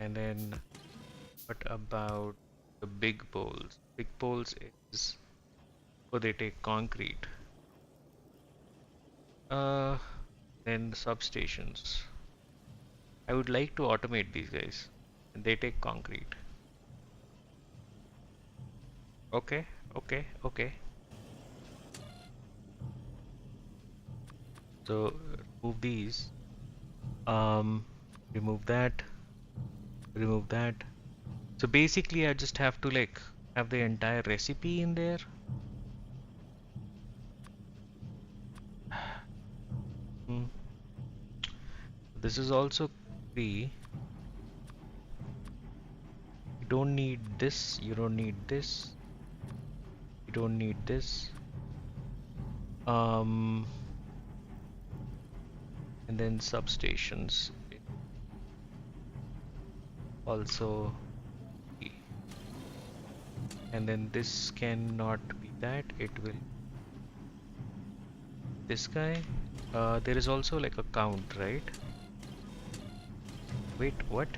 And then what about the big poles? Big poles is, oh, they take concrete. Then the substations. I would like to automate these guys. They take concrete. Okay, okay, okay. So remove these. Remove that. Remove that. So basically, I just have to like have the entire recipe in there. This is also free. You don't need this. You don't need this. You don't need this. And then substations also. And then this cannot be that. It will. This guy. There is also like a count, right? Wait, what?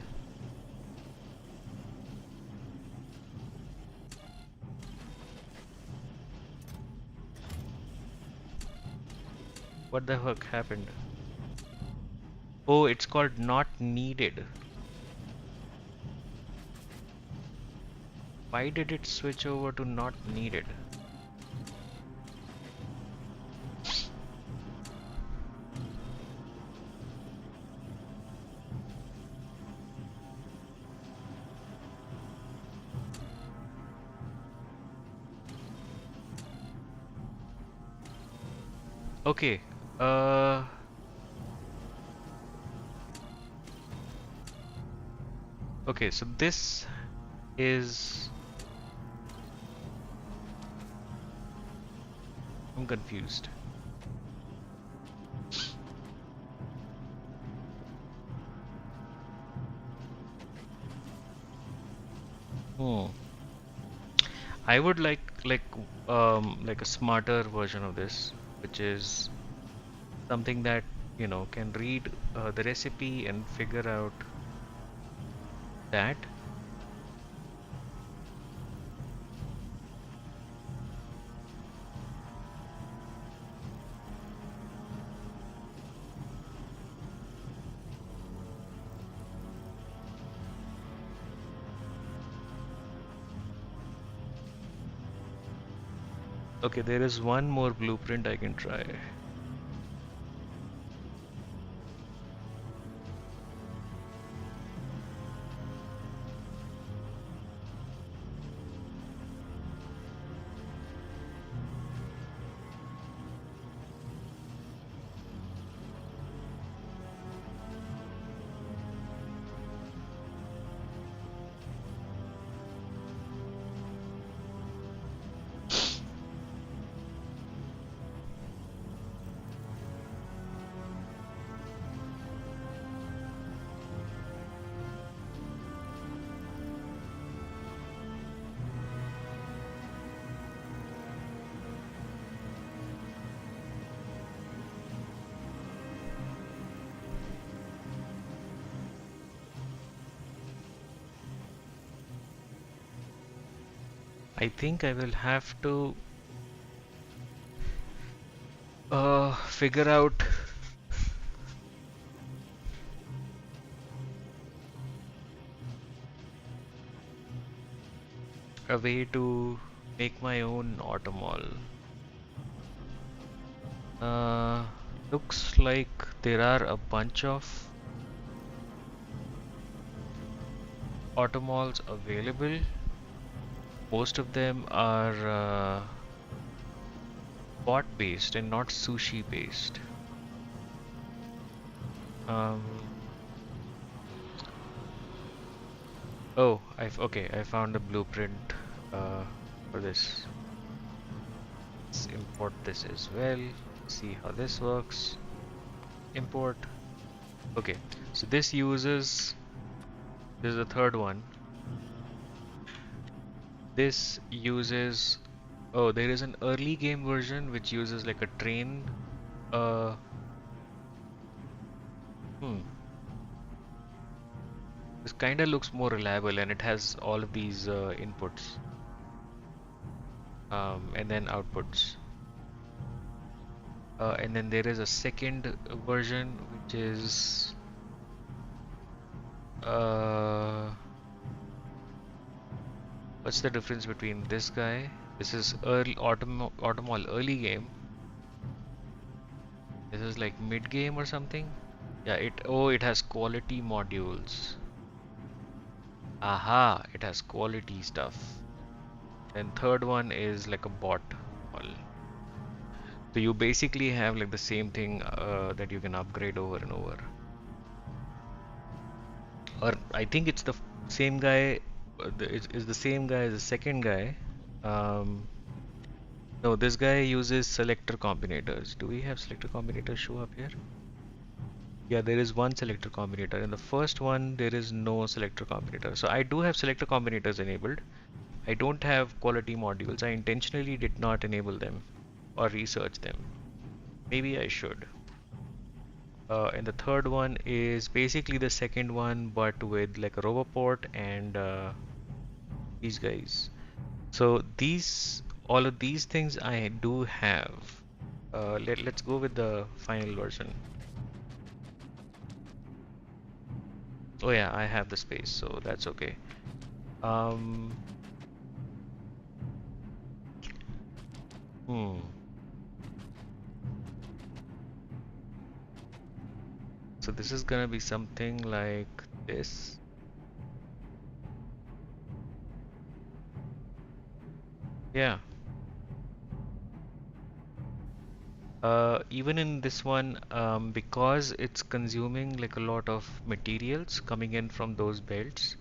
What the heck happened? Oh, it's called not needed. Why did it switch over to not needed? Okay. Uh, okay, so this is... I'm confused. Hmm. I would like a smarter version of this, which is something that, can read the recipe and figure out that. Okay, there is one more blueprint I can try. I think I will have to figure out a way to make my own automall. Uh, Looks like there are a bunch of automalls available. Most of them are bot based and not sushi based. Um, okay, I found a blueprint for this. Let's import this as well. See how this works. Import. Okay, so this is the third one. This uses, oh, there is an early game version which uses like a train. Uh, hmm. This kind of looks more reliable and it has all of these inputs and then outputs. And then there is a second version which is uh, what's the difference between this guy? This is early Automall early game. This is like mid game or something. Yeah, it has quality modules. Aha, it has quality stuff. And third one is like a bot wall. So you basically have like the same thing that you can upgrade over and over. Or I think it's the same guy. Is the same guy as the second guy. Um, no, this guy uses selector combinators. Do we have selector combinators show up here? Yeah, there is one selector combinator. In the first one, there is no selector combinator. So I do have selector combinators enabled. I don't have quality modules. I intentionally did not enable them or research them. Maybe I should. And the third one is basically the second one, but with like a roboport and these guys. So all of these things I do have. Let's go with the final version. Oh yeah, I have the space, so that's okay. Um, hmm. So this is gonna be something like this. Yeah. Even in this one, because it's consuming like a lot of materials coming in from those belts,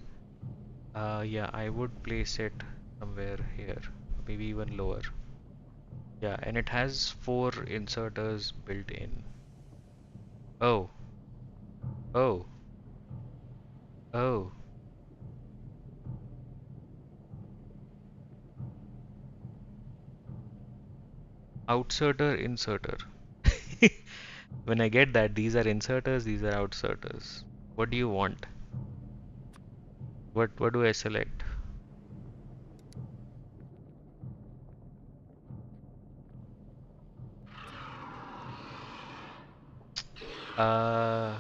yeah, I would place it somewhere here, maybe even lower. Yeah, and it has 4 inserters built in. Oh, oh, oh. Outserter, inserter. When I get that, these are inserters, these are outserters. What do you want? What do I select? Uh,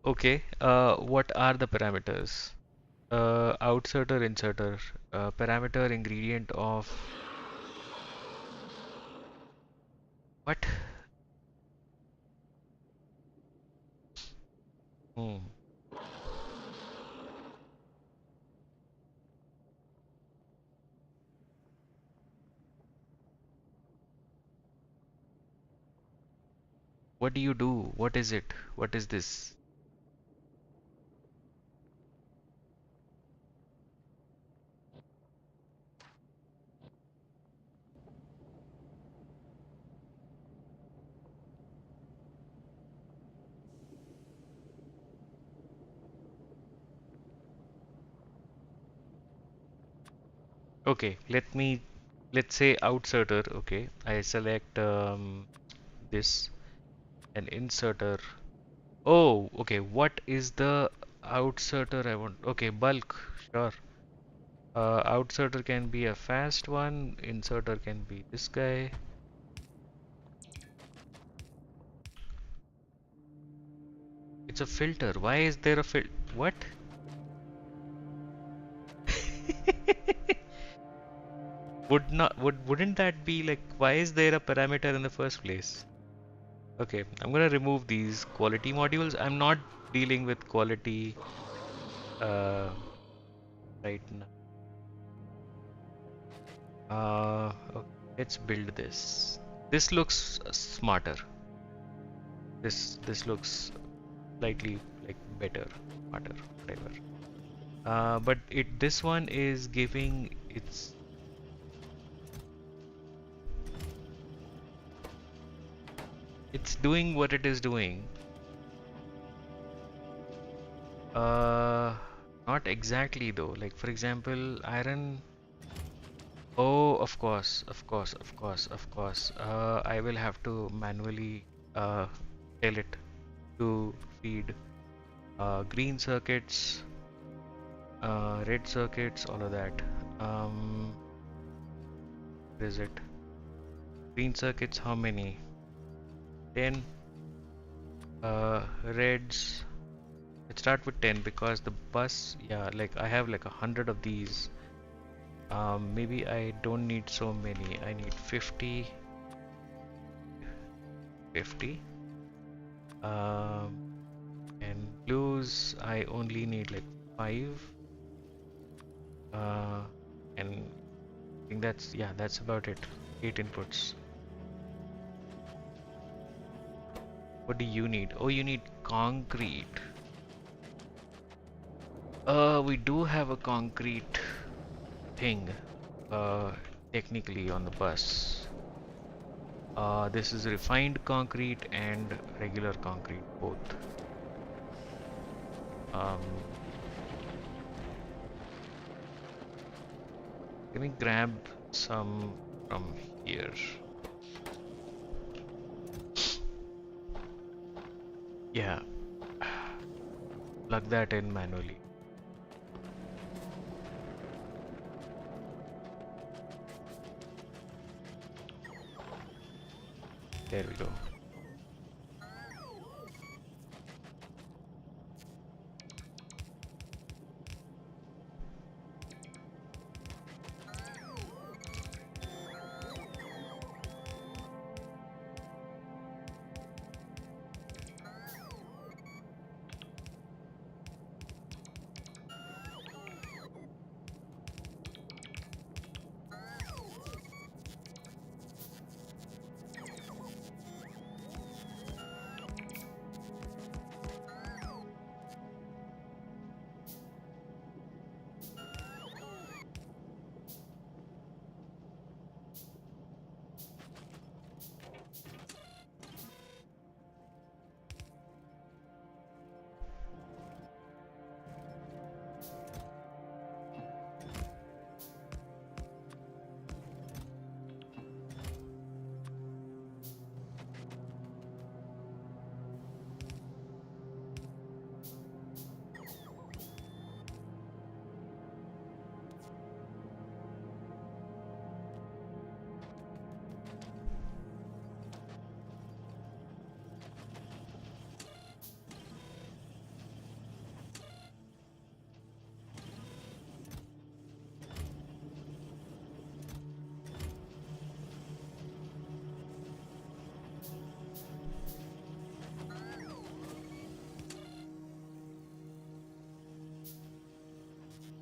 okay. What are the parameters? Outserter, inserter. Parameter ingredient of what? Hmm. What do you do? What is it? What is this? Okay, let's say outserter. Okay, I select this and inserter. Oh, okay. What is the outserter I want? Okay, bulk. Sure. Outserter can be a fast one. Inserter can be this guy. It's a filter. Why is there a What? Wouldn't that be like, why is there a parameter in the first place? Okay, I'm gonna remove these quality modules. I'm not dealing with quality uh, right now. Okay, let's build this. This looks smarter. This looks slightly like better, smarter, whatever. But this one is giving it's doing what it is doing. Uh, Not exactly though. Like for example, iron. Oh, of course, of course, of course, of course. I will have to manually tell it to feed green circuits, red circuits, all of that. Where is it? Green circuits, how many? 10. Reds. Let's start with 10 because the bus, yeah, like I have like 100 of these. Maybe I don't need so many. I need 50, 50. Um, and blues, I only need like 5. Uh, and I think that's about it. 8 inputs. What do you need? Oh, you need concrete. We do have a concrete thing, uh, technically on the bus. This is refined concrete and regular concrete, both. Um, Let me grab some from here. Yeah, plug that in manually. There we go.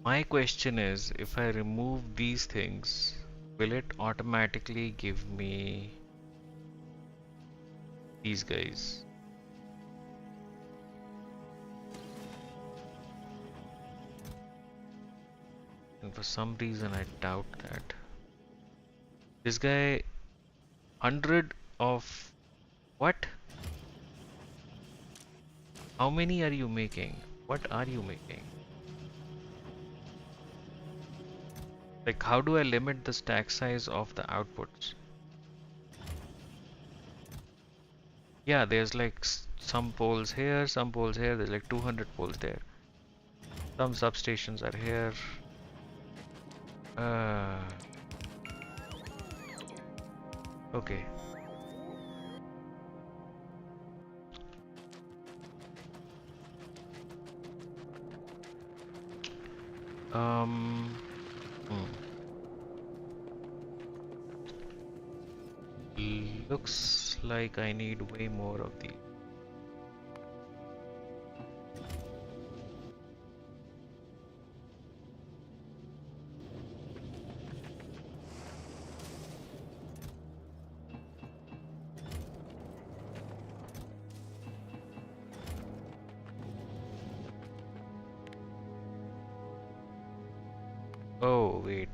My question is, if I remove these things, will it automatically give me these guys? And for some reason, I doubt that. This guy, 100 of what? How many are you making? What are you making? Like, how do I limit the stack size of the outputs? Yeah, there's like some poles here, some poles here. There's like 200 poles there. Some substations are here. Uh, okay. Um, hmm. Looks like I need way more of these. Oh, wait.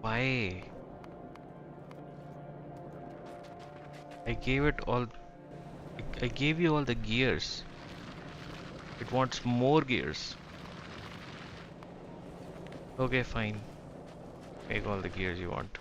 Why? I gave it all. I gave you all the gears. It wants more gears. Okay, fine. Make all the gears you want.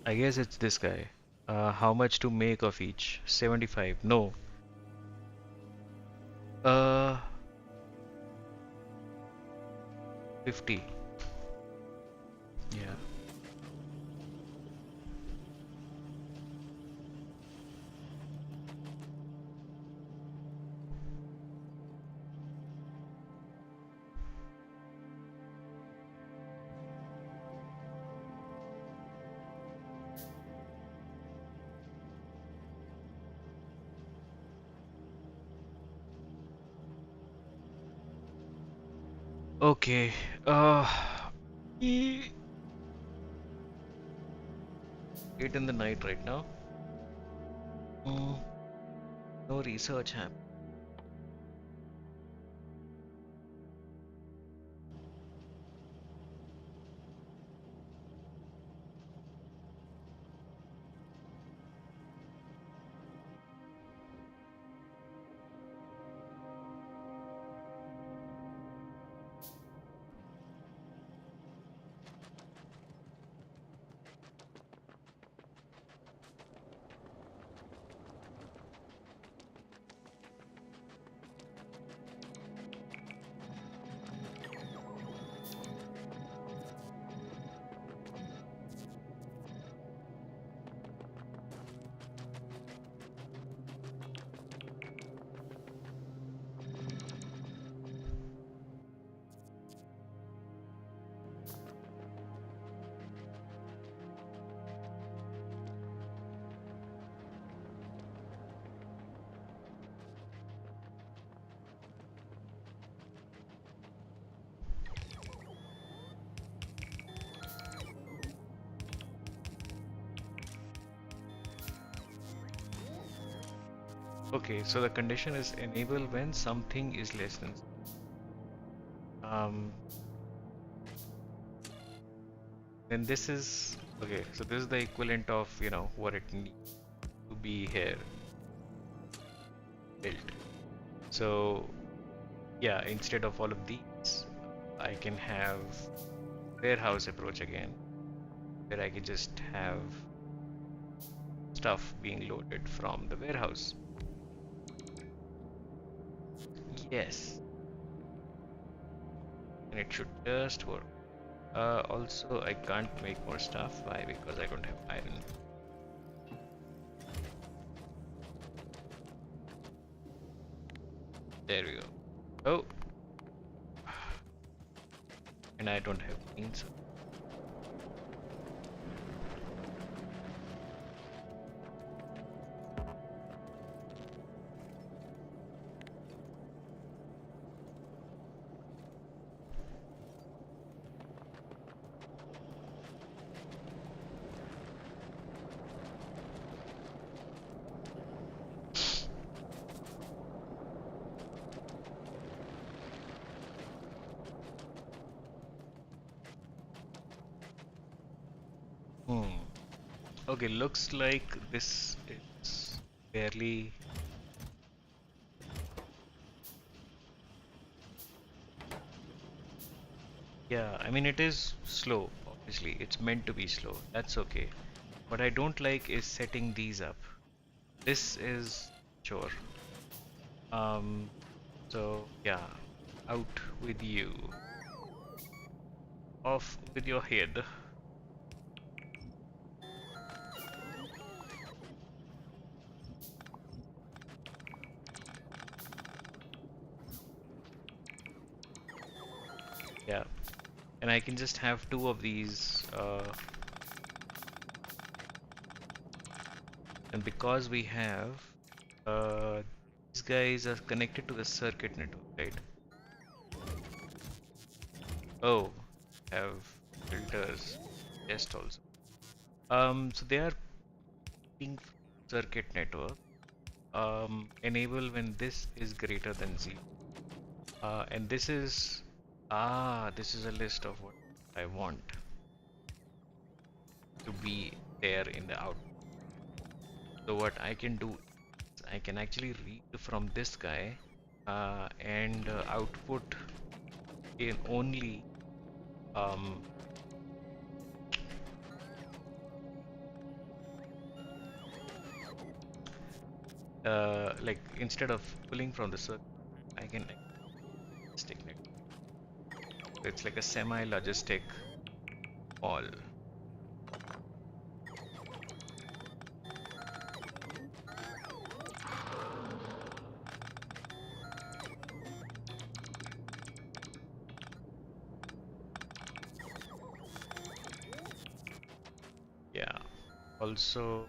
I guess it's this guy. How much to make of each? 75. No. Uh, 50. Yeah. Okay. E- 8 in the night right now. Mm, no research happened. Okay, so the condition is enable when something is less than. Um, then this is okay. So this is the equivalent of what it needs to be here built. So yeah, instead of all of these, I can have warehouse approach again, where I can just have stuff being loaded from the warehouse. Yes, and it should just work. Also, I can't make more stuff. Why? Because I don't have iron. There we go. Oh, and I don't have beans. Hmm. Okay, looks like this is barely. Yeah, I mean, it is slow, obviously. It's meant to be slow. That's okay. What I don't like is setting these up. This is sure. Um, so yeah, out with you. Off with your head. Yeah, and I can just have two of these. And because we have these guys are connected to the circuit network, right? Oh, have filters. Test also. So they are ping circuit network. Enable when this is greater than 0. And this is a list of what I want to be there in the output. So what I can do is I can actually read from this guy and output in only um, like instead of pulling from the circuit, I can stick it. So it's like a semi-logistic all. Yeah. Also,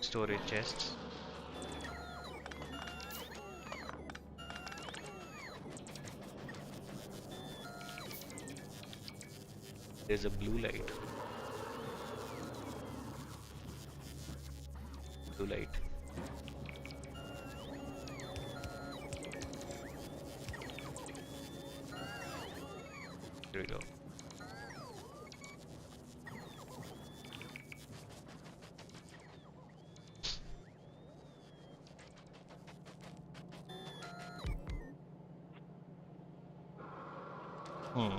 storage chests. There's a blue light. Blue light. Here we go. Hmm.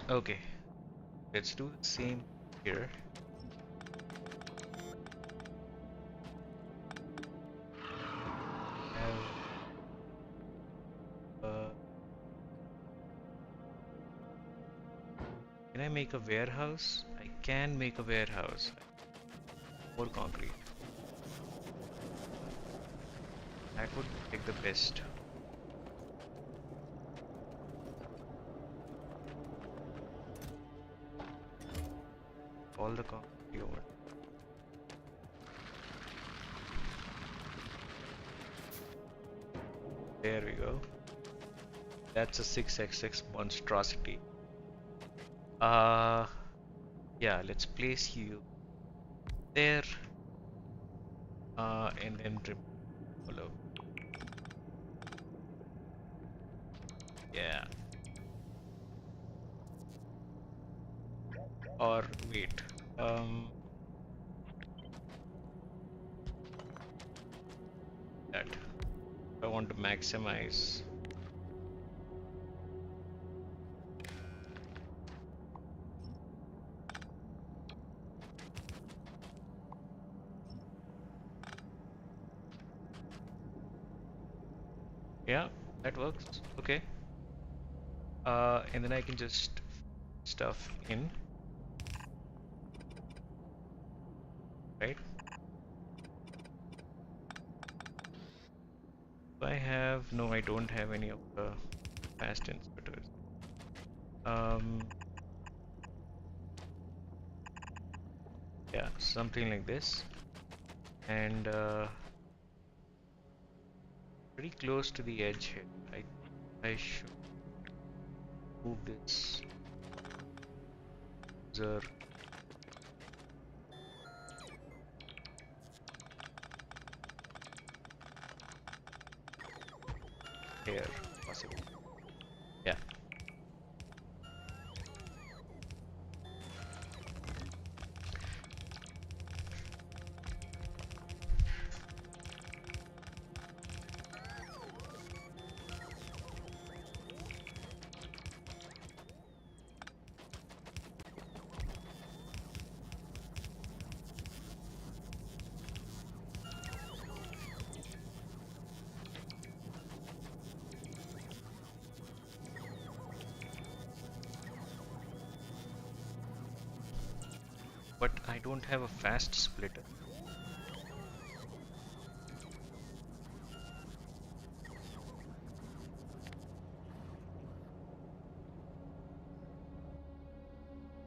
Okay. Let's do the same here. Have can I make a warehouse? I can make a warehouse. More concrete. That would take the best. All the concrete over. There we go. That's a 6x6 monstrosity. Uh, yeah, let's place you there. And then follow. Yeah. Or wait. Um, want to maximize. Yeah, that works. Okay. And then I can just stuff in, right? Do I have, no, I don't have any of the fast inserters. Yeah, something like this. And pretty close to the edge here. I think I should move this user here, possible. Yeah. But I don't have a fast splitter.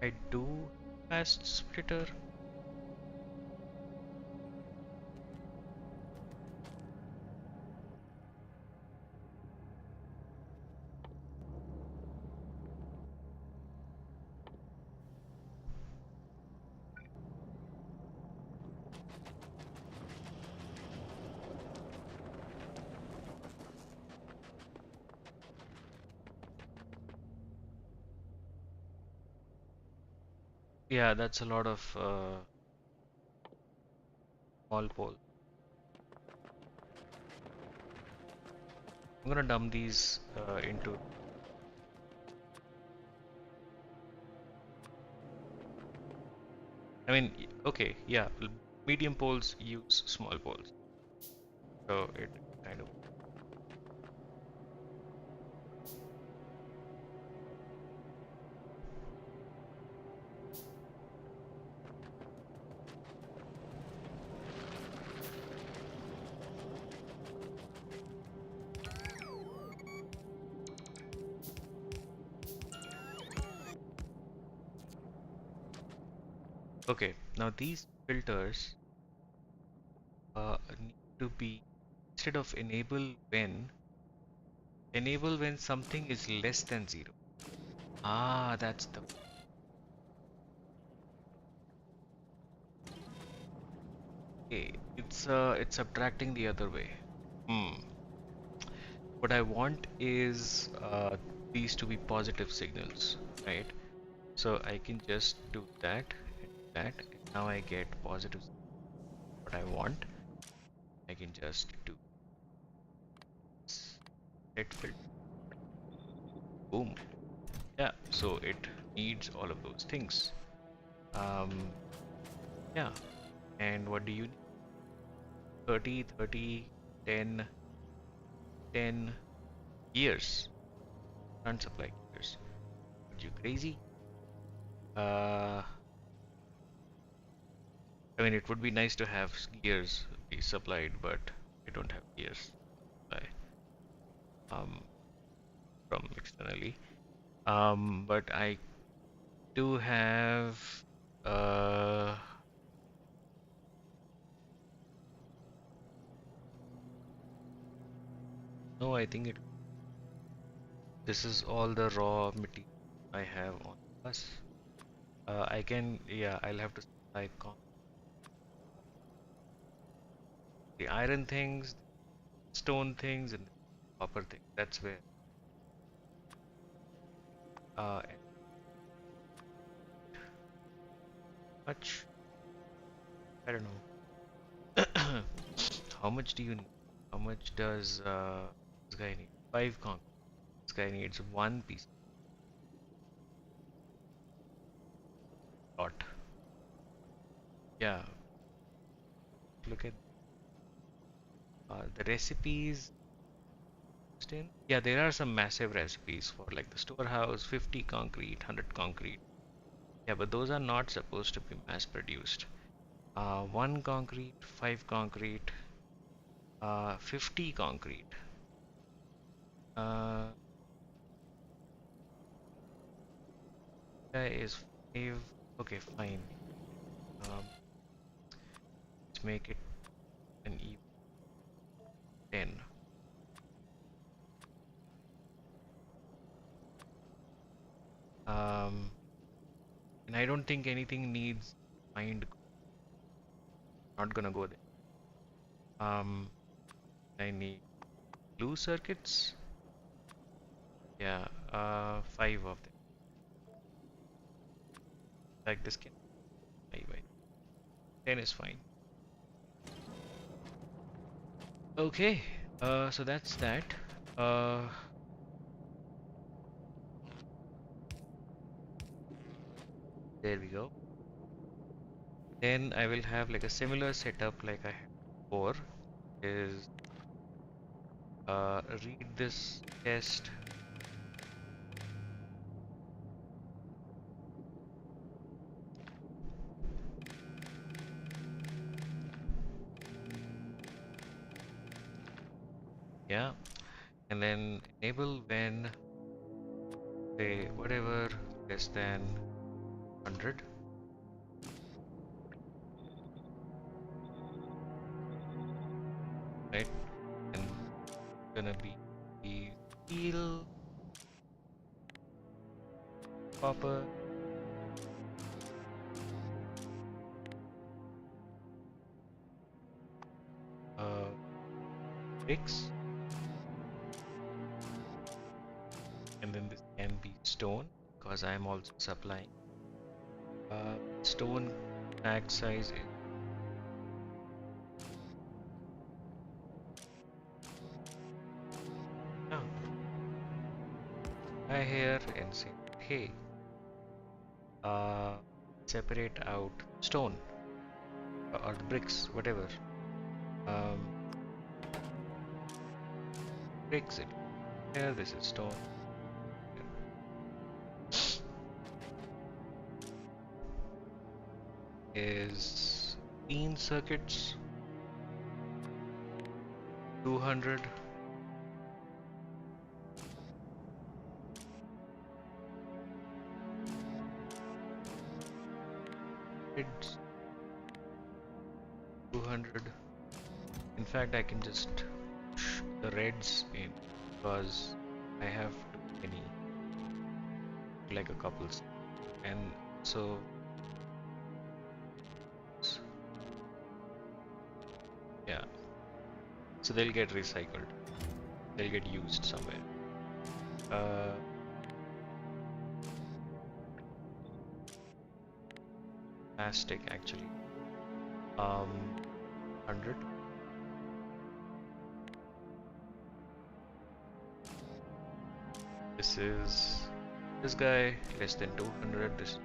I do fast splitter. Yeah, that's a lot of small pole. I'm gonna dump these into. I mean, okay, yeah, medium poles use small poles, so it kind of. Okay, now these filters need to be, instead of enable when something is less than 0. Ah, that's the. Okay, it's subtracting the other way. Hmm. What I want is these to be positive signals, right? So I can just do that and that, and now I get positive. What I want, I can just do set filter. Boom. Yeah. So it needs all of those things. Um. Yeah. And what do you need? 30, 30, 10, 10 years. Can't supply gears. Are you crazy? Uh, I mean, it would be nice to have gears be supplied, but I don't have gears supply, um, from externally. But I do have. Uh, no, I think it. This is all the raw material I have on us. I can. Yeah, I'll have to supply the iron things, stone things, and the copper thing. That's where. And much. I don't know. How much do you need? How much does this guy need? 5 concrete. This guy needs 1 piece. Dot. Yeah. Look at the recipes. Yeah, there are some massive recipes for like the storehouse, 50 concrete, 100 concrete. Yeah, but those are not supposed to be mass produced. 1 concrete, 5 concrete, 50 concrete. Uh, that is 5. Okay, fine. Let's make it an even 10. Um, and I don't think anything needs mind. Not gonna go there. I need blue circuits. Yeah, 5 of them. Like this can 5, 10 is fine. Okay, so that's that. Uh, there we go. Then I will have like a similar setup like I had before. Is read this test. Yeah, and then enable when say whatever less than 100. Right, and gonna be the steel, copper, uh, bricks, and then this can be stone because I am also supplying. Stone pack size is now. I here and say, hey, uh, separate out stone or the bricks, whatever. Um, bricks it. Here, this is stone. Is 15 circuits, 200. It's 200. In fact, I can just push the reds in because I have too many, like a couples, and so yeah, so they'll get recycled, they'll get used somewhere. Uh, plastic actually. 100. This is this guy less than 200. This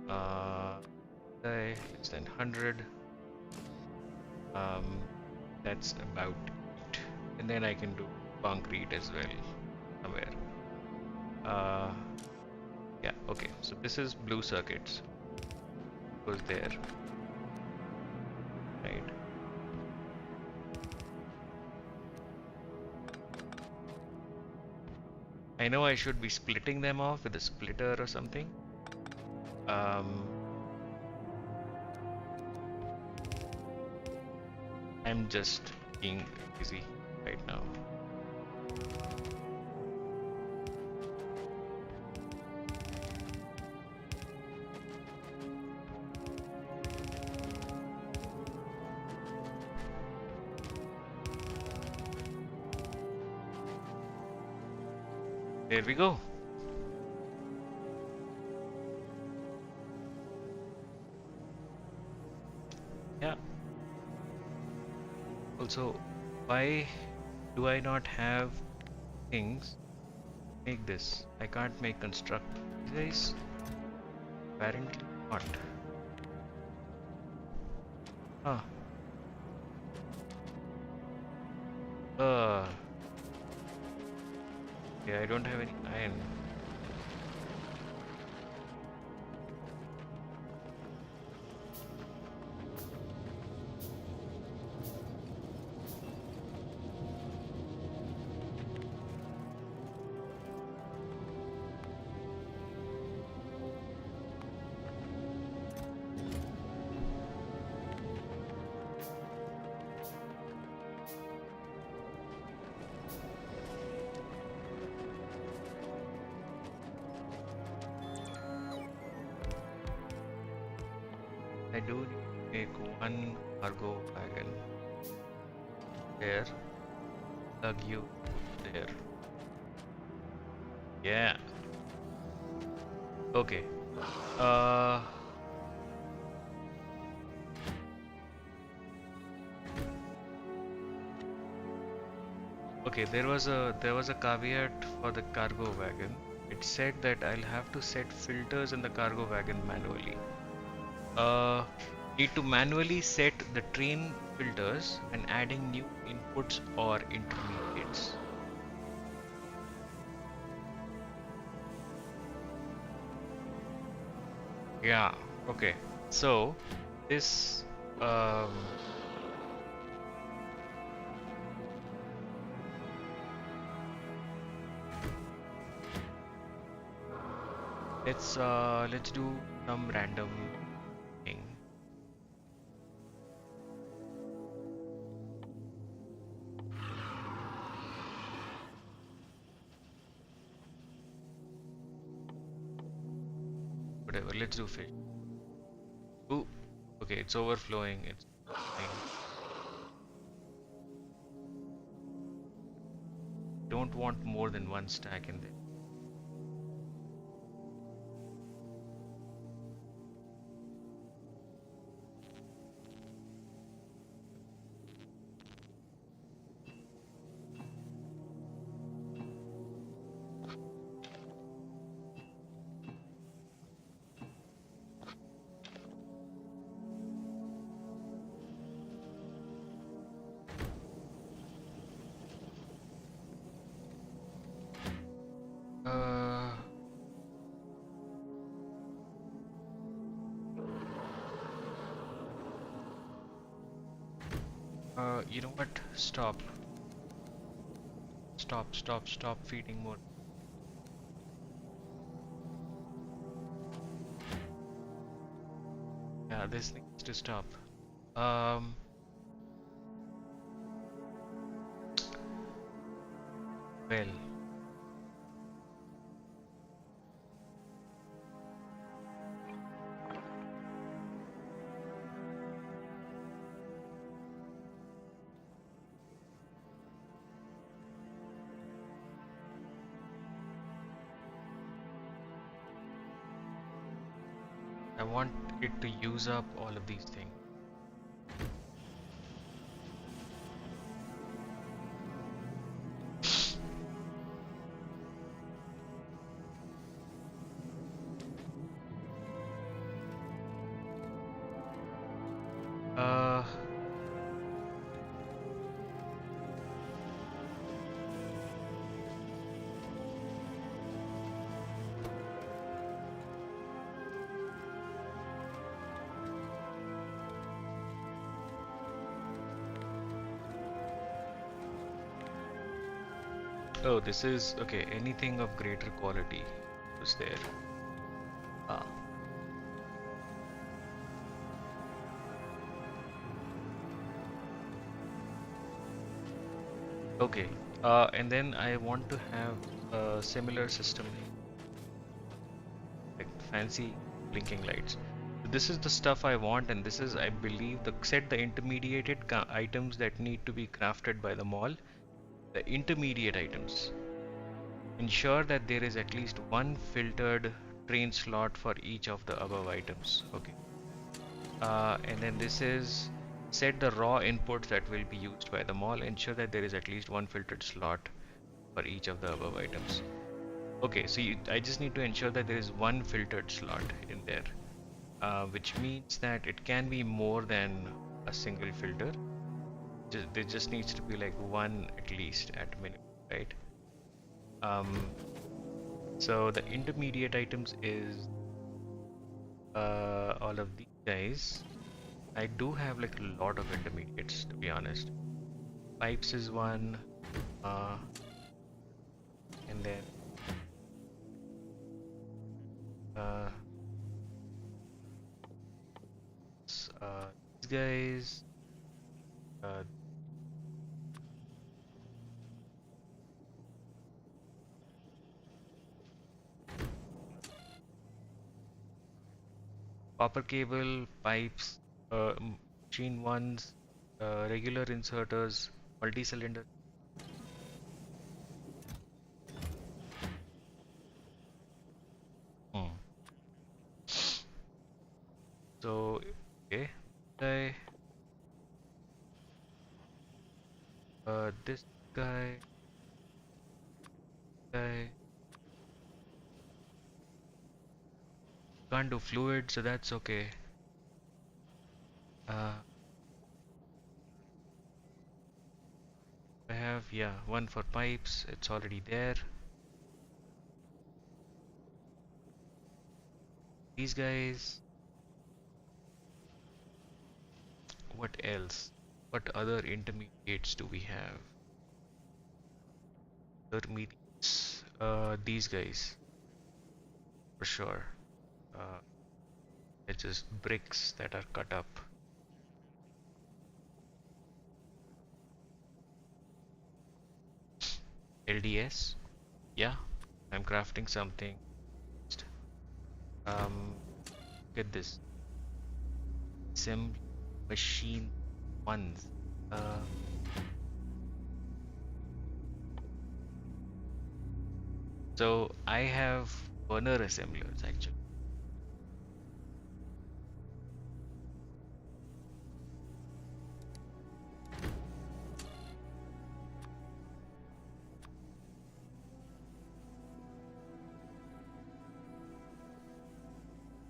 guy less than 100. That's about it. And then I can do concrete as well somewhere. Uh, yeah, okay. So this is blue circuits. Goes there. Right. I know I should be splitting them off with a splitter or something. I'm just being busy right now. There we go. Yeah. Also, Why do I not have things? Make this. I can't make construct. Guys, apparently not. Huh. Uh. Yeah, I don't have any iron. I do need to make one cargo wagon there. Plug you there. Yeah. Okay. Uh. Okay. There was a caveat for the cargo wagon. It said that I'll have to set filters in the cargo wagon manually. Need to manually set the train filters and adding new inputs or intermediates. Yeah, okay. So this let's do some random thing. Whatever, let's do fish. Ooh, okay, it's overflowing. It's overflowing. Don't want more than one stack in there. Uh, you know what? Stop. Stop feeding more. Yeah, this needs to stop. Um, well, I want it to use up all of these things. Uh, oh, this is okay. Anything of greater quality was there. Ah, okay. And then I want to have a similar system, like fancy blinking lights. So this is the stuff I want, and this is, I believe, the set the intermediated items that need to be crafted by the mall. The intermediate items. Ensure that there is at least one filtered train slot for each of the above items. Okay. And then this is Set the raw inputs that will be used by the mall. Ensure that there is at least one filtered slot for each of the above items. Okay, so I just need to ensure that there is one filtered slot in there, which means that it can be more than a single filter. There just needs to be like one at least at minimum, right? Um, so the intermediate items is all of these guys. I do have like a lot of intermediates, to be honest. Pipes is one, uh, and then uh, these guys. Uh, Copper cable, pipes, machine ones, regular inserters, multi-cylinder. Hmm. So, okay, guy, this guy can't do fluid, so that's okay. Uh, I have, yeah, one for pipes, it's already there. These guys, what else? What other intermediates do we have? Intermediates, these guys, for sure. Uh, it's just bricks that are cut up. LDS, yeah, I'm crafting something. Get this. Assembly machine ones. Uh, so I have burner assemblers actually.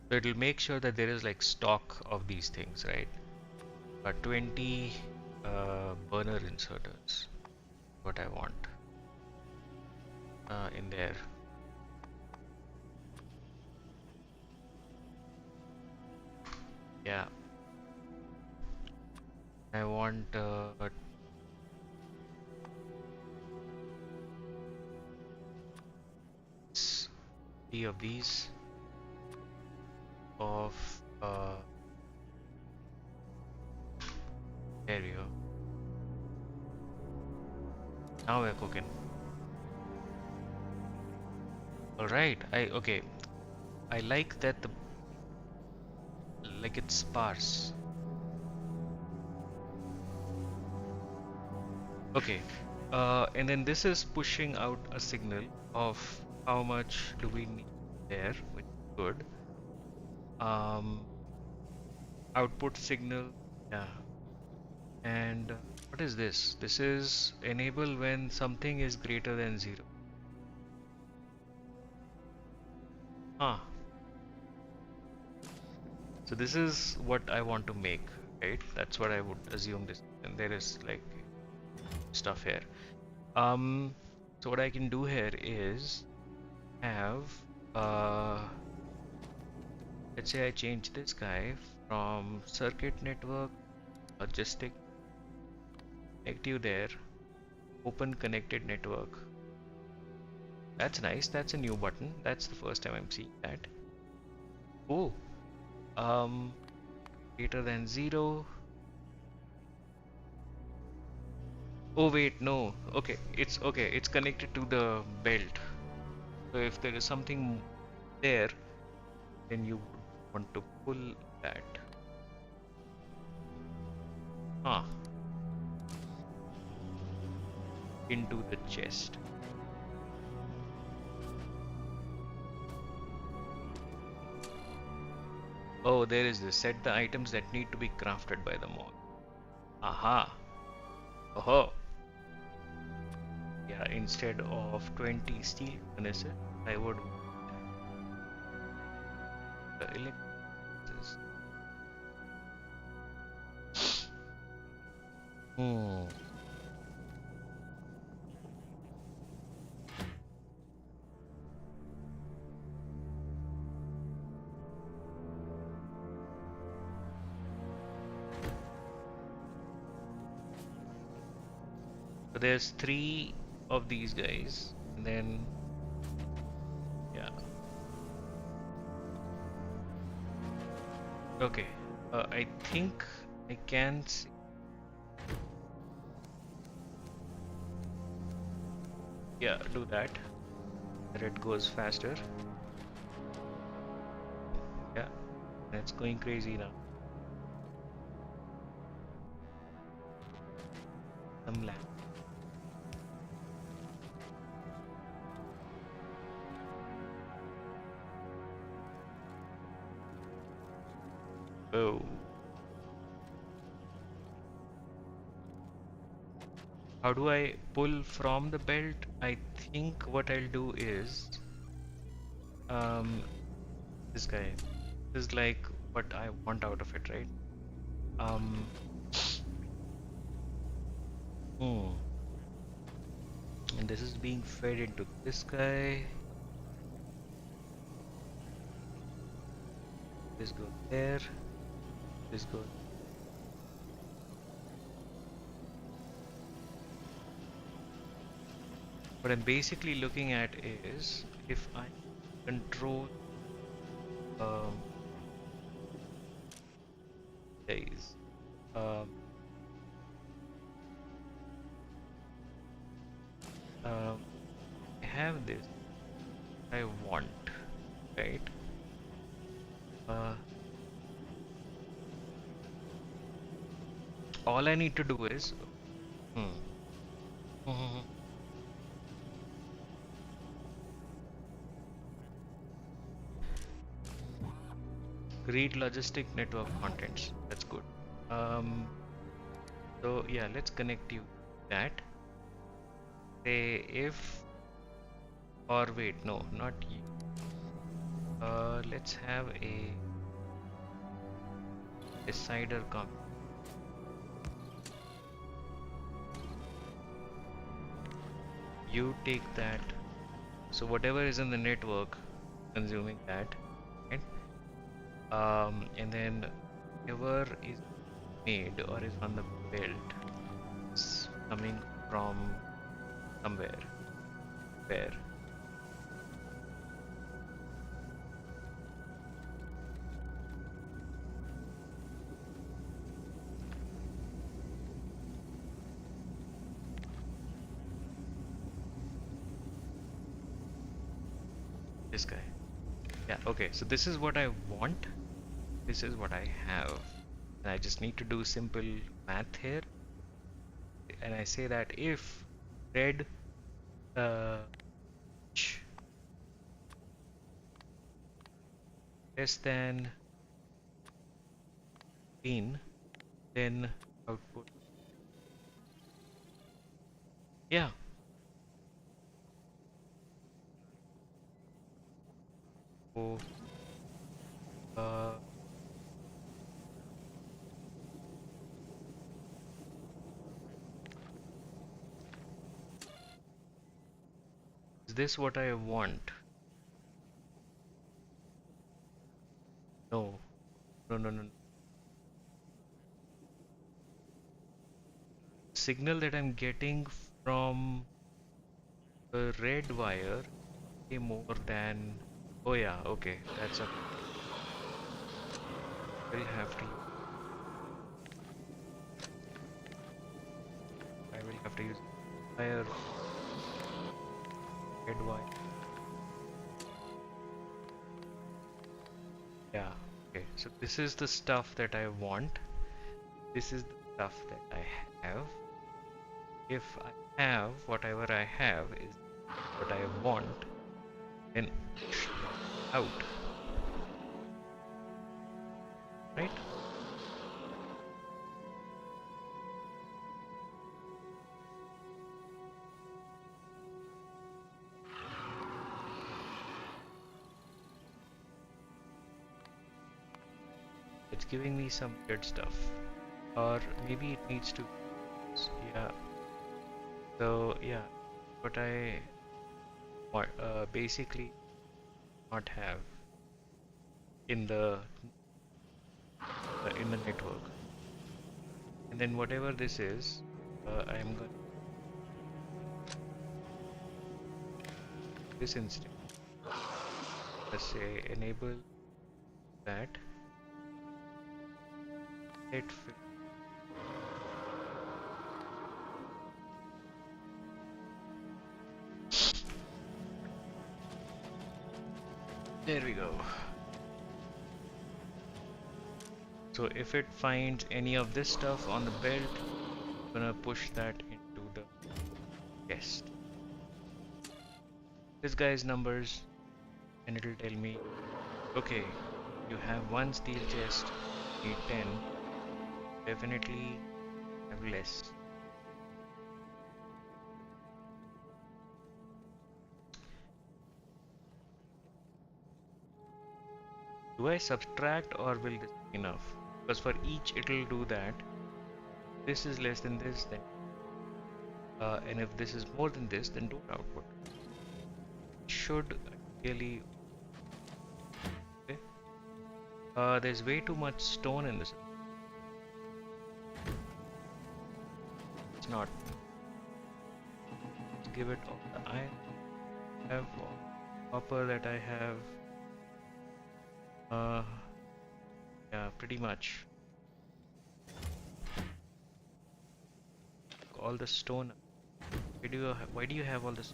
So it'll make sure that there is like stock of these things, right? 20 burner inserters. What I want in there. Yeah. I want 3 of these of there we go. Now we're cooking. Alright, okay. I like that it's sparse. Okay. And then this is pushing out a signal of how much do we need there, which is good. Output signal, yeah. And what is this? This is enable when something is greater than 0. Huh. So this is what I want to make, right? That's what I would assume this. And there is like stuff here. So what I can do here is have let's say I change this guy from circuit network, logistic, active there, open connected network. That's nice. That's a new button. That's the first time I'm seeing that. Oh, greater than 0. Oh wait, no. Okay, it's okay. It's connected to the belt. So if there is something there, then you want to pull that. Huh. Into the chest. Oh, there is this. Set the items that need to be crafted by the mall. Aha. Oh. Yeah, instead of 20 steel furnaces, I would electric. Hmm. So there's three of these guys, and then yeah. Okay. I think I can see. Yeah, do that. Red goes faster. Yeah, it's going crazy now. Some lag. Oh. How do I pull from the belt? I think what I'll do is um this guy. This is like what I want out of it, right? Um hmm. And this is being fed into this guy. This goes there. This goes. What I'm basically looking at is if I control um guys. Um um I have this I want, right? Uh all I need to do is hmm. Mhm. Read logistic network contents. That's good. So yeah, let's connect you that. Say if or wait, no, not you. Let's have a decider com. You take that. So whatever is in the network, consuming that, right? And then whatever is made or is on the belt is coming from somewhere. Where? This guy. Yeah, okay. So this is what I want. This is what I have. And I just need to do simple math here. And I say that if red uh, less than green, then output. Yeah. So uh, is this what I want? No. No, no, no. Signal that I'm getting from the red wire way more than. Oh yeah, okay. That's a. Will have to. I will have to use wire red wire. Yeah. Okay. So this is the stuff that I want. This is the stuff that I have. If I have whatever I have is what I want, then out. Right? It's giving me some weird stuff. Or maybe it needs to, yeah. So yeah, what I basically not have in the network. And then whatever this is, I am going this instance. Let's say enable that set there we go. So if it finds any of this stuff on the belt, I'm gonna push that into the chest. This guy's numbers, and it'll tell me, okay, you have one steel chest, need 10, definitely have less. Do I subtract or will this be enough? Because for each it'll do that. This is less than this, then and if this is more than this, then don't output. Should really. Okay. There's way too much stone in this. It's not. Let's give it all the iron I have, all the copper that I have. Yeah, pretty much. All the stone. Why do you have all this?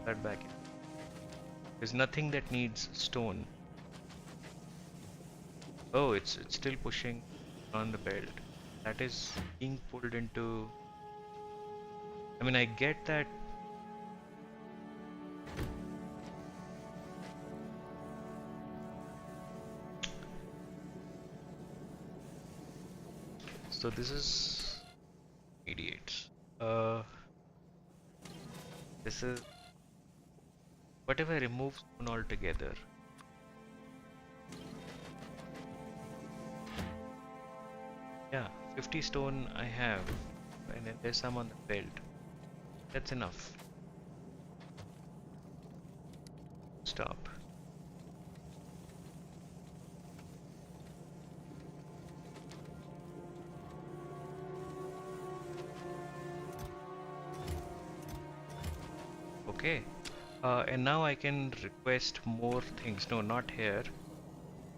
That back in. There's nothing that needs stone. Oh, it's still pushing on the belt. That is being pulled into. I mean, I get that. So this is mediates. This is. What if I remove stone altogether? Yeah, 50 stone I have, and then there's some on the belt. That's enough. Stop. Okay. And now I can request more things. No, not here.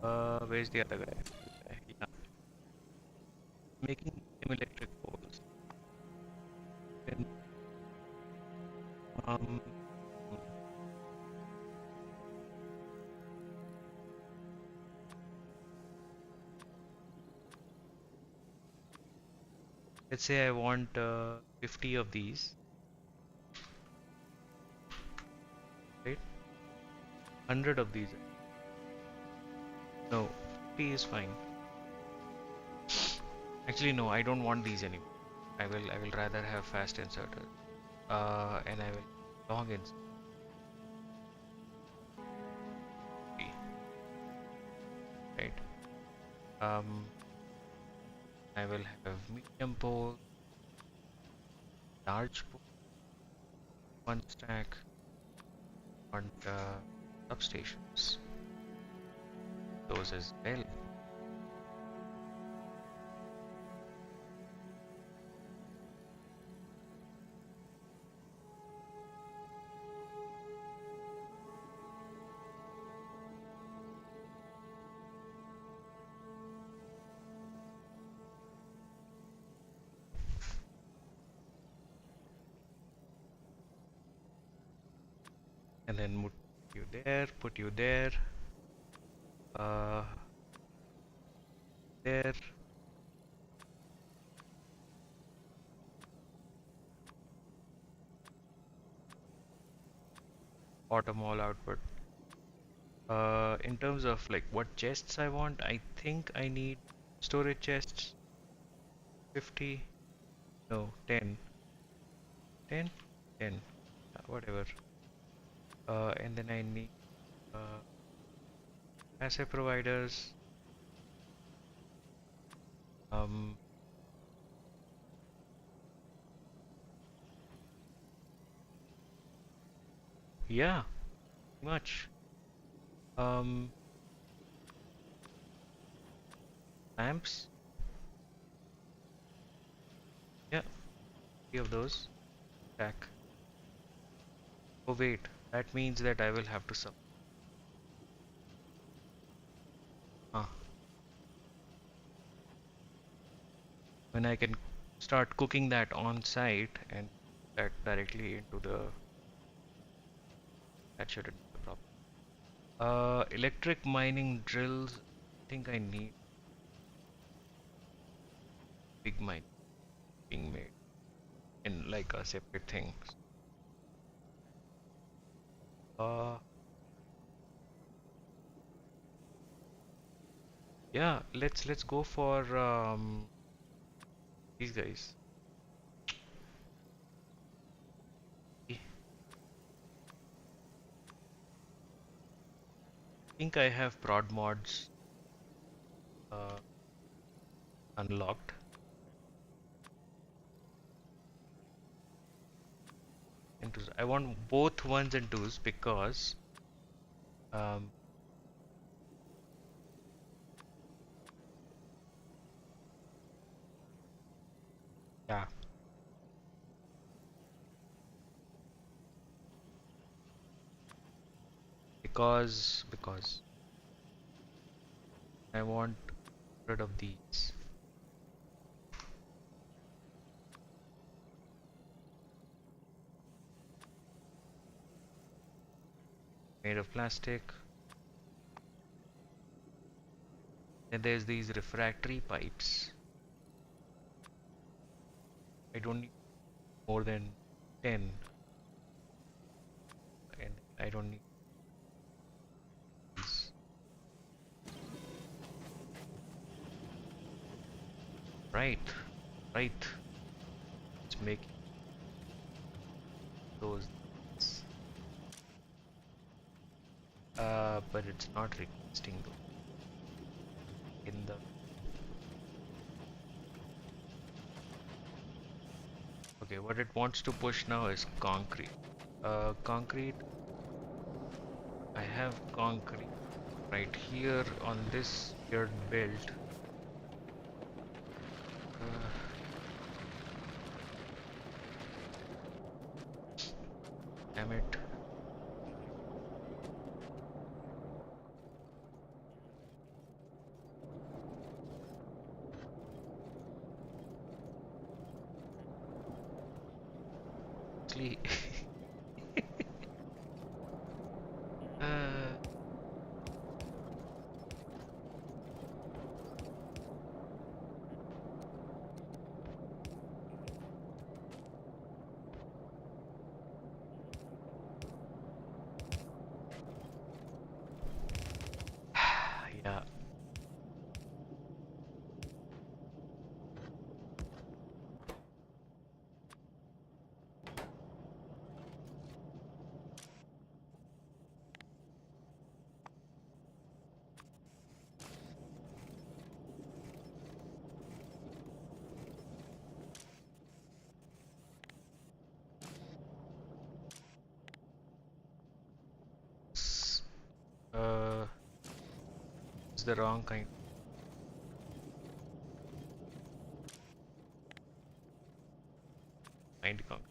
Where's the other guy? Yeah. Making electric poles. Then, um, let's say I want 50 of these. Right? 100 of these. No, 50 is fine. Actually, no, I don't want these anymore. I will rather have fast inserter. And I will long insert. Right. I will have medium pole, large pole, one stack, and substations. Those as well. And then put you there, put you there, there. Autom all output. In terms of like what chests I want, I think I need storage chests. 50, no, 10, 10, 10, whatever. And then I need uh, asset providers. Um, yeah, pretty much. Um, lamps. Yeah, three of those. Back. Oh wait, that means that I will have to sub. Huh. When I can start cooking that on site and that directly into the that shouldn't be a problem. Electric mining drills. I think I need big mine being made in like a separate thing. Uh, yeah, let's go for these guys. I think I have prod mods uh, unlocked. Into I want both ones and twos because um, yeah, because I want rid of these. Made of plastic. Then there's these refractory pipes. I don't need more than 10, and I don't need these. Right, right. Let's make those. But it's not requesting though. In the okay, what it wants to push now is concrete. Concrete. I have concrete right here on this weird belt. Uh, damn it. Actually, uh, yeah. S- Uh, it's the wrong kind of concrete.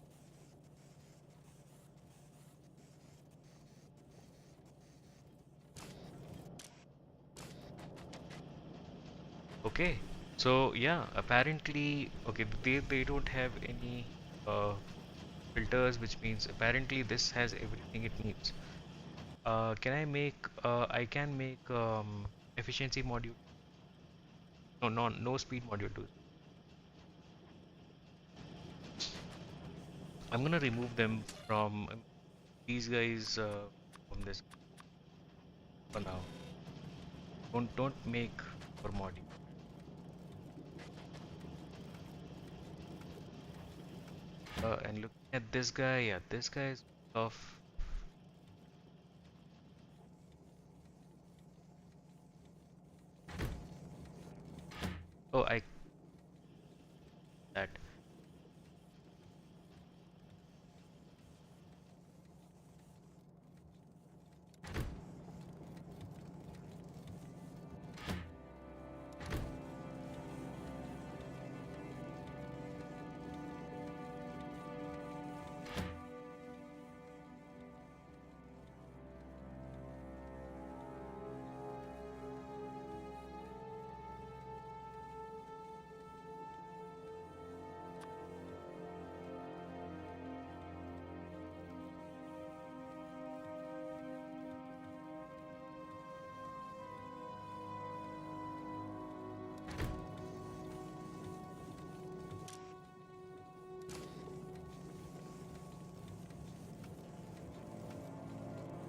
Okay. So yeah, apparently, okay, they don't have any filters, which means apparently this has everything it needs. Can I make? I can make efficiency module. No, no speed module too. I'm gonna remove them from these guys from this for now. Don't make for module. And looking at this guy, yeah, this guy is off.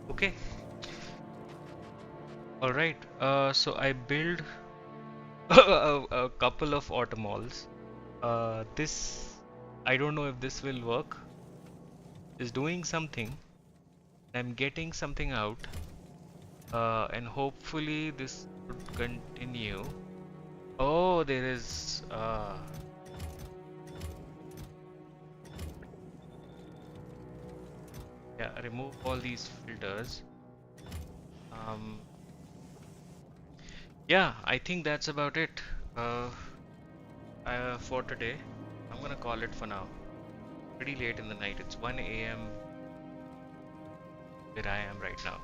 Okay. All right. So I build a couple of automols. This I don't know if this will work. Is doing something. I'm getting something out. And hopefully this should continue. Oh, there is yeah, remove all these filters. Um, yeah, I think that's about it for today. I'm gonna call it for now. Pretty late in the night. It's 1 a.m. where I am right now.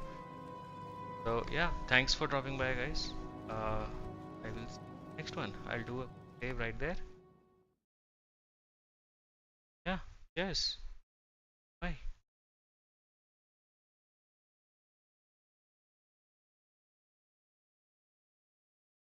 So yeah, thanks for dropping by, guys. I will see you next one. I'll do a save right there. Yeah, yes. Bye.